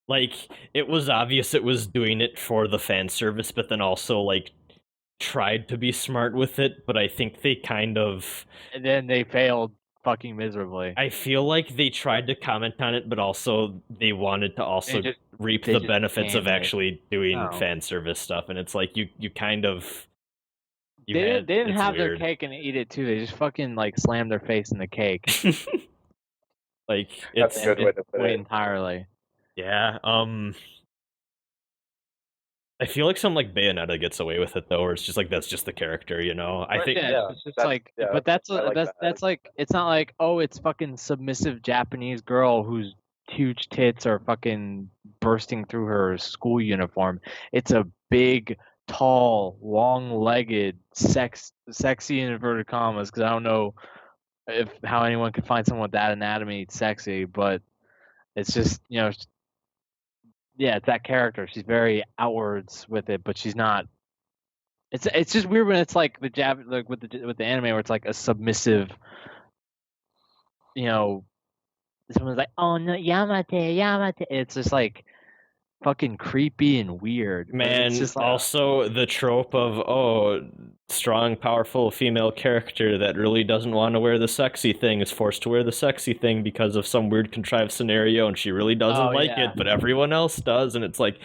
Like, it was obvious it was doing it for the fan service, but then also like tried to be smart with it. But I think they kind of, and then they failed fucking miserably. I feel like they tried to comment on it, but also they wanted to also reap they the just benefits of canned it. actually doing No. fan service stuff. And it's like you kind of. They didn't it's have weird. their cake and eat it too. They just fucking like slammed their face in the cake. Like, That's it's a good way to put it. Entirely. yeah. I feel like some like Bayonetta gets away with it though, or it's just like that's just the character, you know. I think yeah, it's just that's- like, yeah, but that's I like that. that's like, it's not like, oh, it's fucking submissive Japanese girl whose huge tits are fucking bursting through her school uniform. It's a big, tall, long-legged, sexy in inverted commas, because I don't know how anyone could find someone with that anatomy sexy, but it's just, you know, yeah, it's that character. She's very outwards with it, but she's not. It's just weird when it's like like with the anime where it's like a submissive, you know, someone's like, oh no, Yamate. It's just like fucking creepy and weird. man, it's just like, also the trope of strong, powerful female character that really doesn't want to wear the sexy thing is forced to wear the sexy thing because of some weird contrived scenario, and she really doesn't like it, but everyone else does, and it's like,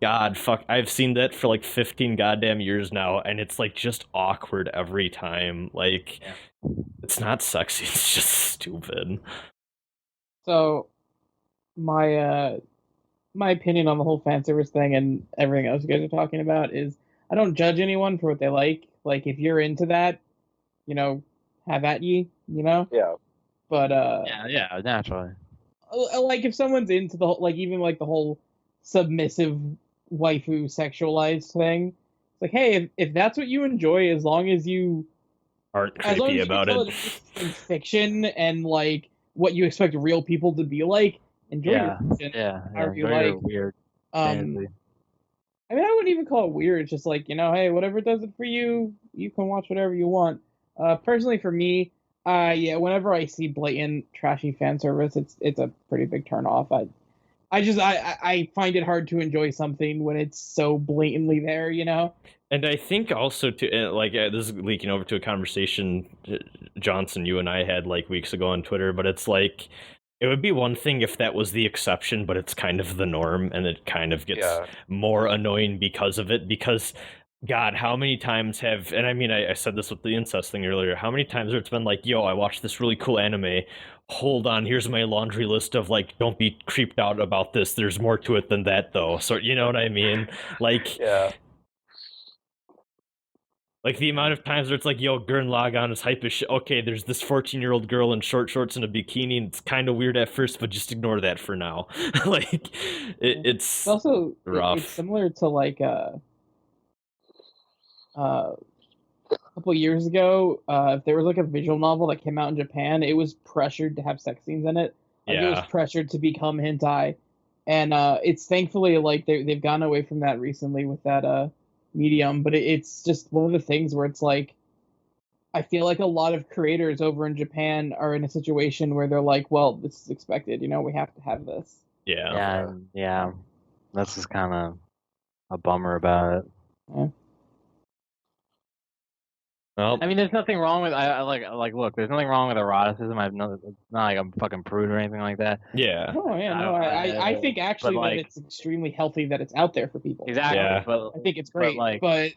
God, fuck, I've seen that for like 15 goddamn years now, and it's like just awkward every time. Like, it's not sexy, it's just stupid. So, my opinion on the whole fan service thing and everything else you guys are talking about is I don't judge anyone for what they like. Like, if you're into that, you know, have at ye, you know? Yeah. But, yeah, naturally. like, if someone's into the whole, like, even, like, the whole submissive waifu sexualized thing, it's like, hey, if that's what you enjoy, as long as you aren't creepy about it. In fiction and, like, what you expect real people to be like, enjoy your fiction. However you like. Weird fantasy. I mean, I wouldn't even call it weird. It's just like, you know, hey, whatever does it for you, you can watch whatever you want. Personally, for me, whenever I see blatant trashy fan service, it's a pretty big turn off. I find it hard to enjoy something when it's so blatantly there, you know? And I think also this is leaking over to a conversation, Jawnsunn, you and I had like weeks ago on Twitter, but it's like, it would be one thing if that was the exception, but it's kind of the norm, and it kind of gets more annoying because of it, because, God, how many times have, and I mean, I said this with the incest thing earlier, how many times it's been like, yo, I watched this really cool anime, hold on, here's my laundry list of, like, don't be creeped out about this, there's more to it than that, though, so, you know what I mean? Like, like, the amount of times where it's like, yo, Gurren Lagann is hype as shit. Okay, there's this 14-year-old girl in short shorts and a bikini, and it's kind of weird at first, but just ignore that for now. Like, it's also rough. It's similar to, like, a couple of years ago, if there was, like, a visual novel that came out in Japan, it was pressured to have sex scenes in it. Like, it was pressured to become hentai. And it's thankfully, like, they've gone away from that recently with that medium, but it's just one of the things where it's like, I feel like a lot of creators over in Japan are in a situation where they're like, well, this is expected, you know, we have to have this. Yeah. That's just kind of a bummer about it. Yeah. Well, I mean, there's nothing wrong with look, there's nothing wrong with eroticism. It's not like I'm fucking prude or anything like that. Yeah. Oh yeah, no, I think actually that it's extremely healthy that it's out there for people. Exactly. Yeah. I think it's great, but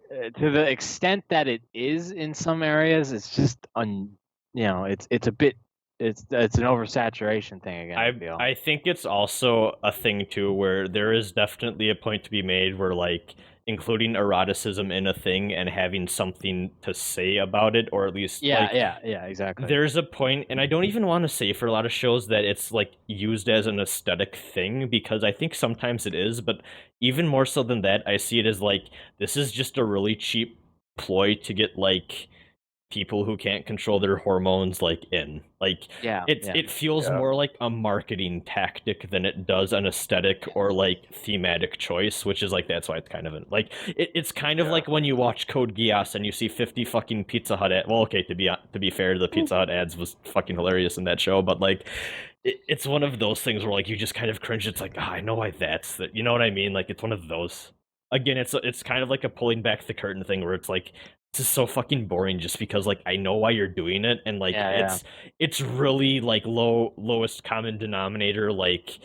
to the extent that it is in some areas, it's just it's a bit. It's an oversaturation thing again. I feel. I think it's also a thing too where there is definitely a point to be made where, like, including eroticism in a thing and having something to say about it, or at least exactly. There's a point, and I don't even want to say for a lot of shows that it's like used as an aesthetic thing, because I think sometimes it is, but even more so than that, I see it as like, this is just a really cheap ploy to get, like, people who can't control their hormones, like, in. Like, it feels more like a marketing tactic than it does an aesthetic or, like, thematic choice, which is, like, that's why it's kind of like, it's kind of like when you watch Code Geass and you see 50 fucking Pizza Hut well, okay, to be fair, the Pizza Hut ads was fucking hilarious in that show, but, like, it's one of those things where, like, you just kind of cringe. It's like, I know why that's that, you know what I mean? Like, it's one of those. Again, it's kind of like a pulling back the curtain thing where it's like, this is so fucking boring just because, like, I know why you're doing it, and, like, it's really, like, lowest common denominator, like,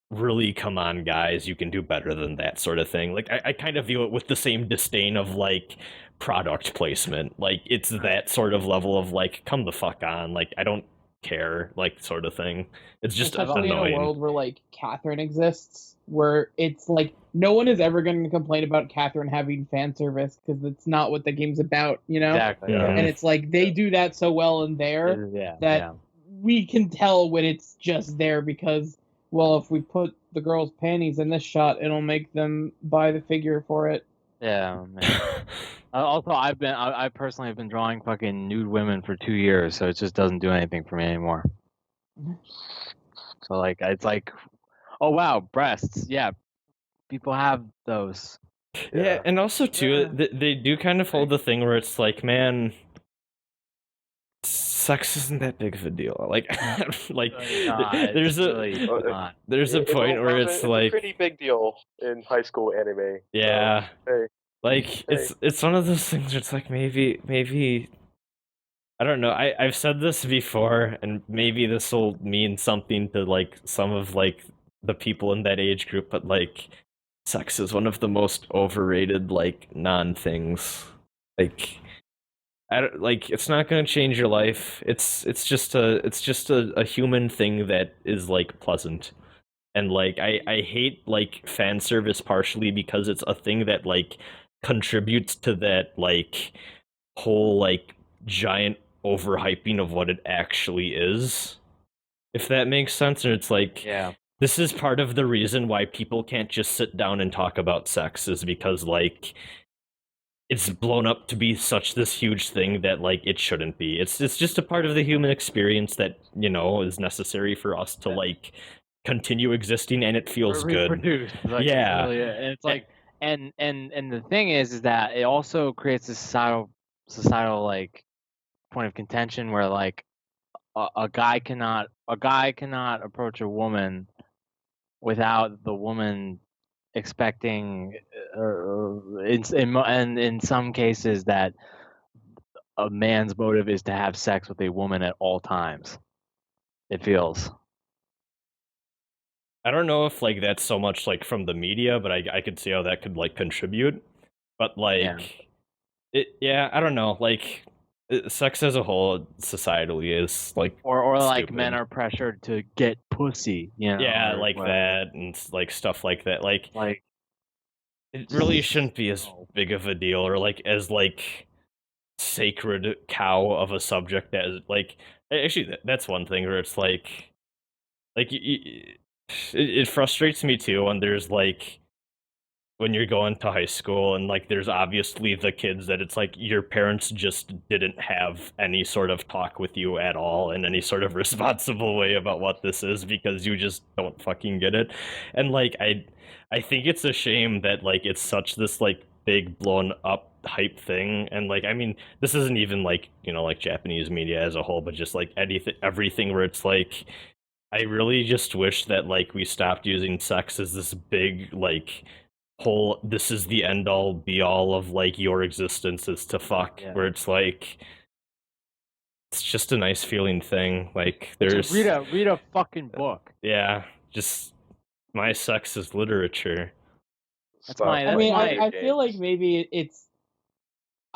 really, come on, guys, you can do better than that sort of thing. Like, I kind of view it with the same disdain of, like, product placement. Like, it's that sort of level of, like, come the fuck on, like, I don't care, like, sort of thing. It's just especially annoying. in a world where, like, Catherine exists, where it's like no one is ever going to complain about Catherine having fan service because it's not what the game's about, you know? Exactly. Yeah. And it's like they do that so well in there that we can tell when it's just there because, well, if we put the girl's panties in this shot, it'll make them buy the figure for it. Yeah, man. Also, I personally have been drawing fucking nude women for 2 years, so it just doesn't do anything for me anymore. So, like, it's like, oh wow, breasts. Yeah, people have those. Yeah, and also too, they do kind of hold the thing where it's like, man, sex isn't that big of a deal. Like, there's a point where it's like a pretty big deal in high school anime. Yeah. So, hey. Like it's one of those things where it's like maybe I don't know. I've said this before, and maybe this will mean something to like some of like the people in that age group, but like sex is one of the most overrated like non-things. Like I don't, like it's not going to change your life. It's just a human thing that is like pleasant. And like I hate like fan service partially because it's a thing that like contributes to that like whole like giant overhyping of what it actually is. If that makes sense. And it's like Yeah. this is part of the reason why people can't just sit down and talk about sex, is because like it's blown up to be such this huge thing that like it shouldn't be. It's just a part of the human experience that, you know, is necessary for us to like continue existing, and it feels good. Reproduce. Like, Yeah. It's really, and it's like, and the thing is that it also creates a societal like point of contention where like a guy cannot approach a woman without the woman expecting, and in some cases that a man's motive is to have sex with a woman at all times. It feels. I don't know if like that's so much like from the media, but I could see how that could like contribute. But like I don't know, like sex as a whole societally is like or like stupid. men are pressured to get pussy, you know. Yeah, or like whatever. that and like stuff like that. Like Like it really shouldn't be as big of a deal, or like as like sacred cow of a subject as like actually that's one thing where it's like it frustrates me too when there's like when you're going to high school and like there's obviously the kids that it's like your parents just didn't have any sort of talk with you at all in any sort of responsible way about what this is, because you just don't fucking get it. And like I think it's a shame that like it's such this like big blown up hype thing. And like I mean this isn't even like, you know, like Japanese media as a whole, but just like everything where it's like I really just wish that like we stopped using sex as this big like whole this is the end all be all of like your existence is to fuck. Yeah. Where it's like it's just a nice feeling thing. Like there's just read a fucking book. yeah, just my sex is literature. That's my- I mean, my I feel like maybe it's.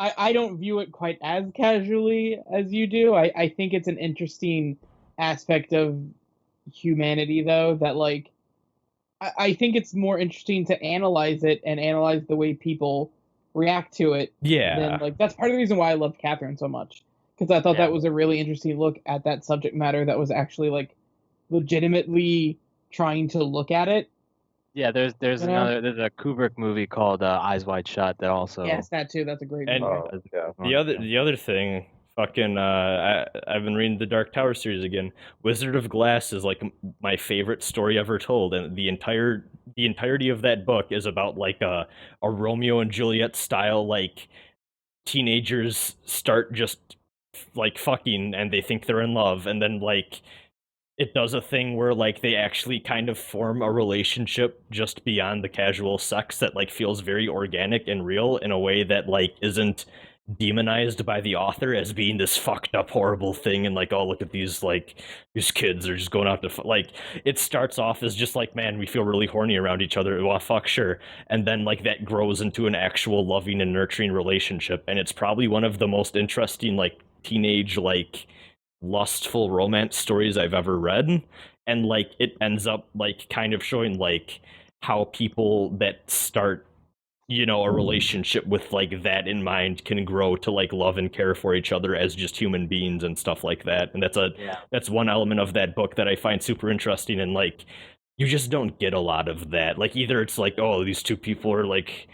I don't view it quite as casually as you do. I think it's an interesting aspect of humanity, though, that like I think it's more interesting to analyze it and analyze the way people react to it. Yeah. Than, like that's part of the reason why I loved Catherine so much, because I thought that was a really interesting look at that subject matter that was actually like legitimately trying to look at it. Yeah, there's You know? there's a Kubrick movie called Eyes Wide Shut that also. Yes, that too. That's a great And- movie. Yeah. The other thing, fucking I've been reading the Dark Tower series again. Wizard of Glass is like my favorite story ever told, and the entirety of that book is about like a Romeo and Juliet style like teenagers start just like fucking and they think they're in love, and then like it does a thing where like they actually kind of form a relationship just beyond the casual sex that like feels very organic and real in a way that like isn't demonized by the author as being this fucked up horrible thing. And like, oh, look at these kids are just going out to like it starts off as just like, man, we feel really horny around each other, well fuck, sure. And then like that grows into an actual loving and nurturing relationship, and it's probably one of the most interesting like teenage like lustful romance stories I've ever read. And like it ends up like kind of showing like how people that start, you know, a relationship with like that in mind can grow to like love and care for each other as just human beings and stuff like that. And that's one element of that book that I find super interesting. And like you just don't get a lot of that. Like either it's like, oh, these two people are like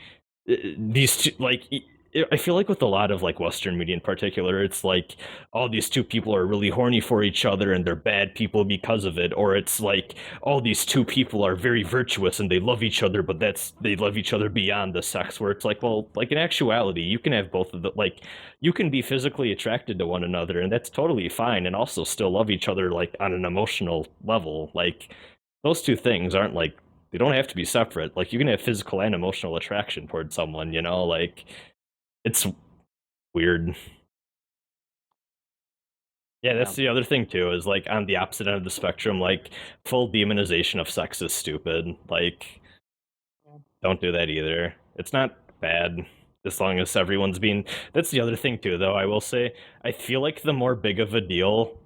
these two like I feel like with a lot of like Western media in particular, it's like, oh, these two people are really horny for each other and they're bad people because of it. Or it's like, oh, these two people are very virtuous and they love each other, but they love each other beyond the sex. Where it's like, well, like in actuality, you can have both of the, like, you can be physically attracted to one another and that's totally fine, and also still love each other like on an emotional level. Like those two things aren't like They don't have to be separate. Like, you can have physical and emotional attraction towards someone, you know? Like, it's weird. Yeah, that's the other thing too, is like on the opposite end of the spectrum, like full demonization of sex is stupid. Like, don't do that either. It's not bad as long as everyone's being. That's the other thing too, though. I will say, I feel like the more big of a deal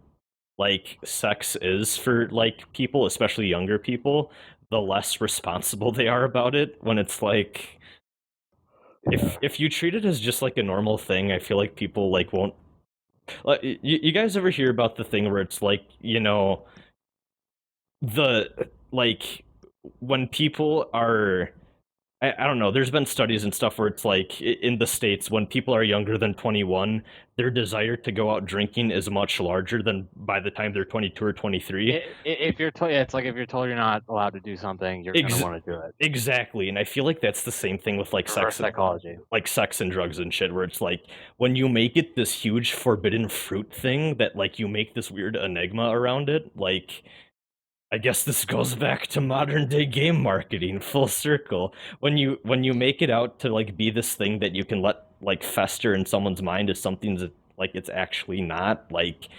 like sex is for like people, especially younger people, the less responsible they are about it. When it's like, if you treat it as just like a normal thing, I feel like people like won't. Like, you guys ever hear about the thing where it's like, you know, the like when people are, I don't know, there's been studies and stuff where it's like in the States, when people are younger than 21, their desire to go out drinking is much larger than by the time they're 22 or 23. If you're it's like if you're told you're not allowed to do something, you're gonna want to do it. Exactly, and I feel like that's the same thing with like Reverse psychology, like sex and drugs and shit, where it's like when you make it this huge forbidden fruit thing that like you make this weird enigma around it, like. I guess this goes back to modern day game marketing, full circle. When you make it out to like be this thing that you can let like fester in someone's mind as something that like it's actually not, like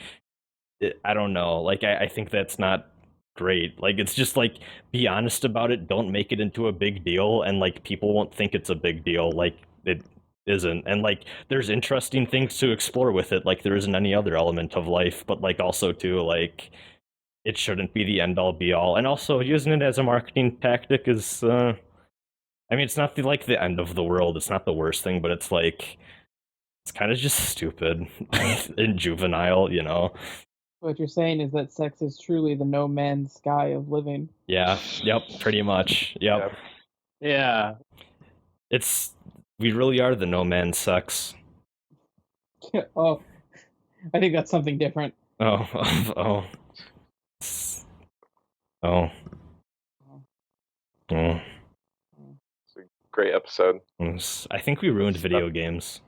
I don't know, like I think that's not great. Like, it's just like, be honest about it, don't make it into a big deal, and like people won't think it's a big deal, like it isn't. And like there's interesting things to explore with it, like there isn't any other element of life, but like also too, like it shouldn't be the end-all be-all. And also, using it as a marketing tactic is, I mean, it's not like the end of the world. It's not the worst thing, but it's like, it's kind of just stupid and juvenile, you know? What you're saying is that sex is truly the no man's sky of living. Yeah, yep, pretty much, yep. Yeah. We really are the no man's sex. Oh, I think that's something different. Oh. Oh. It's a great episode. I think we ruined video games.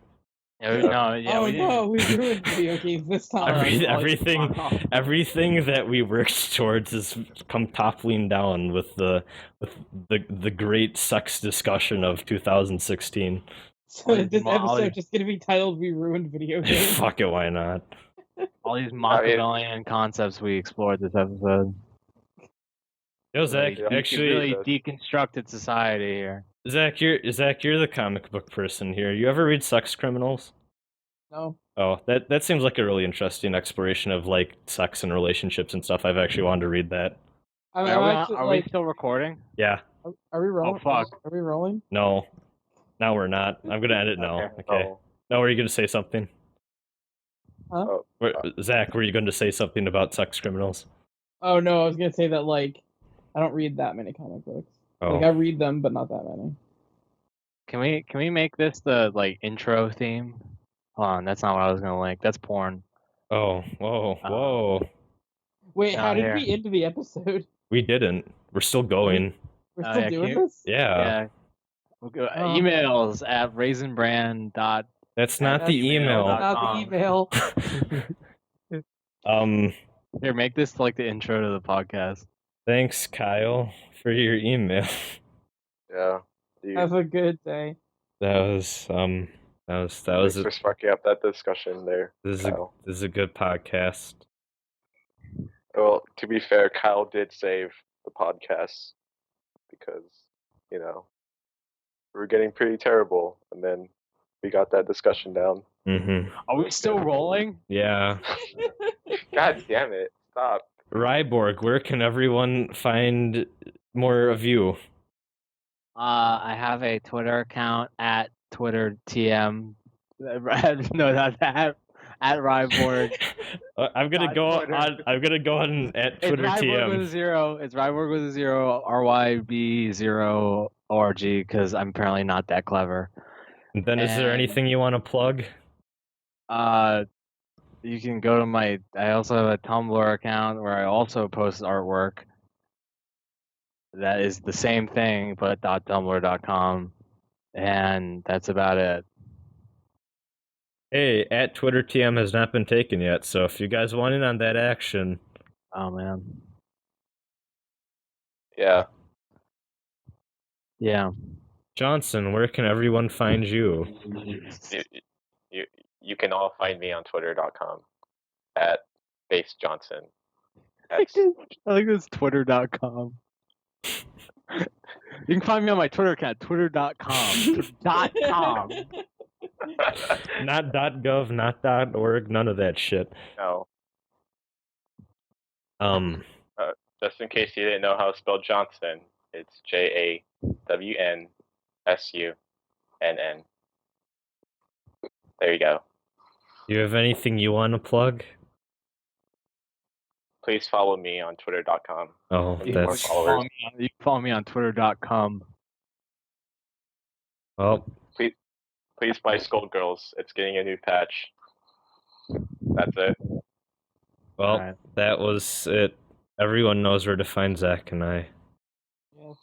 No, we ruined video games this time. Everything that we worked towards has come toppling down with the great sex discussion of 2016. So this episode just gonna be titled "We Ruined Video Games." Fuck it, why not? All these Machiavellian concepts we explored this episode. Yo, Zach, actually, really deconstructed society here. Zach, you're the comic book person here. You ever read Sex Criminals? No. Oh, that seems like a really interesting exploration of like sex and relationships and stuff. I've actually wanted to read that. Are we still recording? Yeah. Are we rolling? Oh fuck. Are we rolling? No. Now we're not. I'm gonna end it now. Okay. Oh. No, were you gonna say something? Huh? Zach, were you going to say something about Sex Criminals? Oh no, I was gonna say that like I don't read that many comic books. Oh. Like I read them, but not that many. Can we make this the like intro theme? Hold on, that's not what I was gonna link. That's porn. Oh, whoa. Wait, how did here. we end the episode? We didn't. We're still going. We're still doing this? Yeah. We'll go, emails at raisinbrand. That's not the email. Not the email. Here, make this like the intro to the podcast. Thanks, Kyle, for your email. Yeah. Dude. Have a good day. That was Thanks for sparking up that discussion there. This is a good podcast. Well, to be fair, Kyle did save the podcast because, you know, we were getting pretty terrible, and then we got that discussion down. Mm-hmm. Are we still rolling? Yeah. God damn it! Stop. Ryb0rg, where can everyone find more of you? I have a Twitter account at TwitterTM. No, not that. At Ryb0rg. I'm gonna go on at Twitter It's Ryb0rg with a zero. It's Ryb0rg with a zero. RYB0ORG because I'm apparently not that clever. And then, is there anything you want to plug? You can go to my. I also have a Tumblr account where I also post artwork. That is the same thing, but .tumblr.com, and that's about it. Hey, at Twitter TM has not been taken yet, so if you guys want in on that action. Oh man. Yeah. Yeah. Jawnsunn, where can everyone find you? You can all find me on twitter.com at basejohnson. I like this twitter.com. You can find me on my Twitter account, twitter.com. .com. Not .gov, not .org, none of that shit. No. Just in case you didn't know how to spell Jawnsunn, it's JAWNSUNN. There you go. Do you have anything you want to plug? Please follow me on twitter.com. Oh, You can that's... follow- You can follow me on twitter.com. Well, Please buy Skullgirls. It's getting a new patch. That's it. well, Alright. that was it. Everyone knows where to find Zach and I. Yes.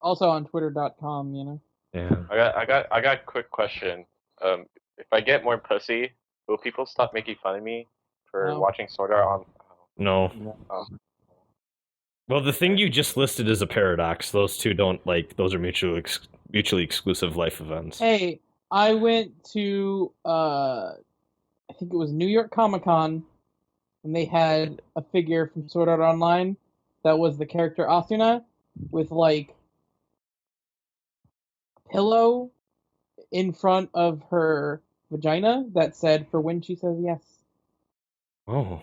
Also on twitter.com, you know. Yeah. I got a quick question. If I get more pussy, will people stop making fun of me for No. watching Sword Art on? No. Oh. Well, the thing you just listed is a paradox. Those two don't, like, those are mutually exclusive life events. Hey, I went to I think it was New York Comic Con, and they had a figure from Sword Art Online that was the character Asuna with like a pillow in front of her vagina that said "For When She Says Yes." Oh.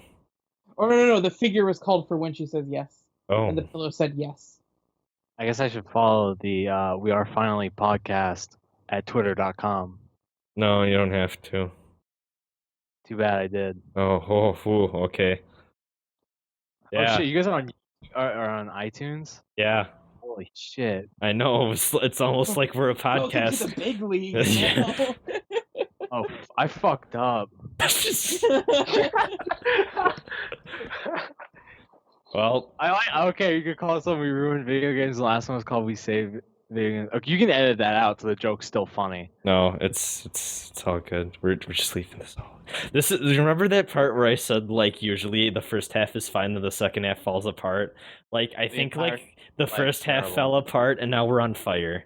Or no, the figure was called "For When She Says Yes," Oh. and the pillow said yes. I guess I should follow the We Are Finally podcast at twitter.com. No, you don't have to. Too bad I did. Okay. Yeah. Oh shit, you guys are on iTunes? Yeah. Holy shit. I know. It's almost like we're a Welcome to podcast. the big leagues. Yeah. now. Oh, I fucked up. Well, Okay, you could call it something We Ruined Video Games. The last one was called We Saved Video Games. Okay, you can edit that out so the joke's still funny. no, it's all good. We're just leaving this all. This is, remember that part where I said, like, usually the first half is fine and the second half falls apart? Like, I think entire like the first half terrible. fell apart and now we're on fire.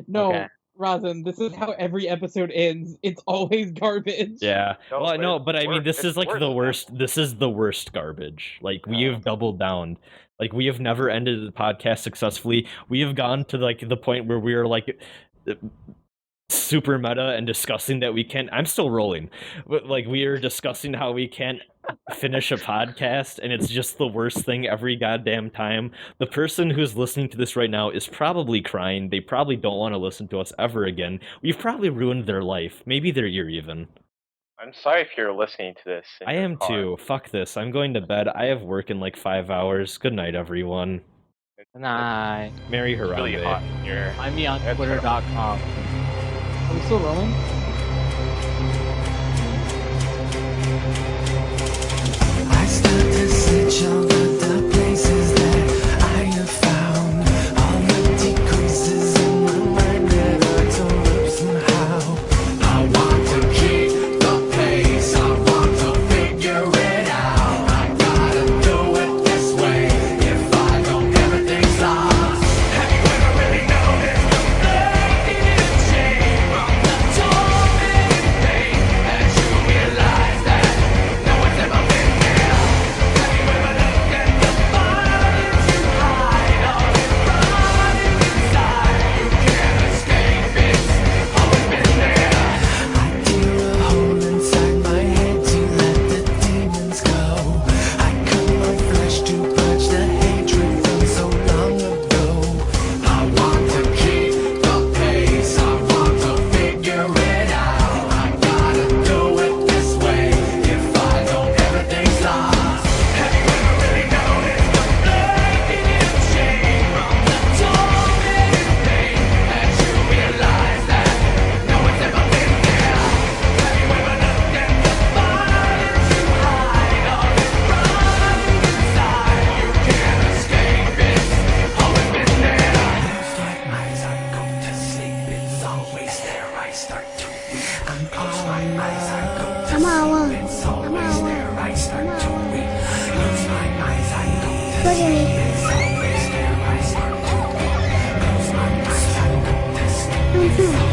No, Okay. Razan, this is how every episode ends. It's always garbage. Yeah. No, Well, but no, it's but I mean, worse- this it's is like worse the than worst. This is the worst garbage. Like, we Yeah. have doubled down. Like, we have never ended the podcast successfully. We have gone to like the point where we are like super meta and discussing that we can't. I'm still rolling, but like we are discussing how we can't finish a podcast, and it's just the worst thing every goddamn time. The person who's listening to this right now is probably crying. They probably don't want to listen to us ever again. We've probably ruined their life, maybe their year even. I'm sorry if you're listening to this. in I your am car. too. Fuck this. I'm going to bed. I have work in like 5 hours. Good night, everyone. Good night. Merry It's really Harambe. hot in here. Find me on That's twitter.com. Are we still rolling? I start to search over the places that I have found. All the decreases in my mind that are torn up somehow. I want to keep the pace. I want to figure it out. I gotta do it this way. If I don't, everything's lost. Have you ever really noticed the pain and shame from the torment and pain that you realize that no one's ever been there? Have you ever looked at the violence you hide all running inside? You can't escape it. Always been there. I tear a hole inside my head to let the demons go. I cut my flesh to purge the hatred from so long ago. I want to keep the pace. I want to figure it out. I gotta do it this way. If I don't, everything's lost. Have you ever really noticed the pain and shame from the torment and pain that you realize that no one's ever been there? Have you ever looked at the violence you hide all running inside? You can't escape it. Always been there. Lose my eyes, I go to sleep. It's always there. I start to weep. I'm close my eyes, I go to sleep. It's always there. I start to weep. Close my eyes, I go to sleep. It's always there. I start to weep. Boom.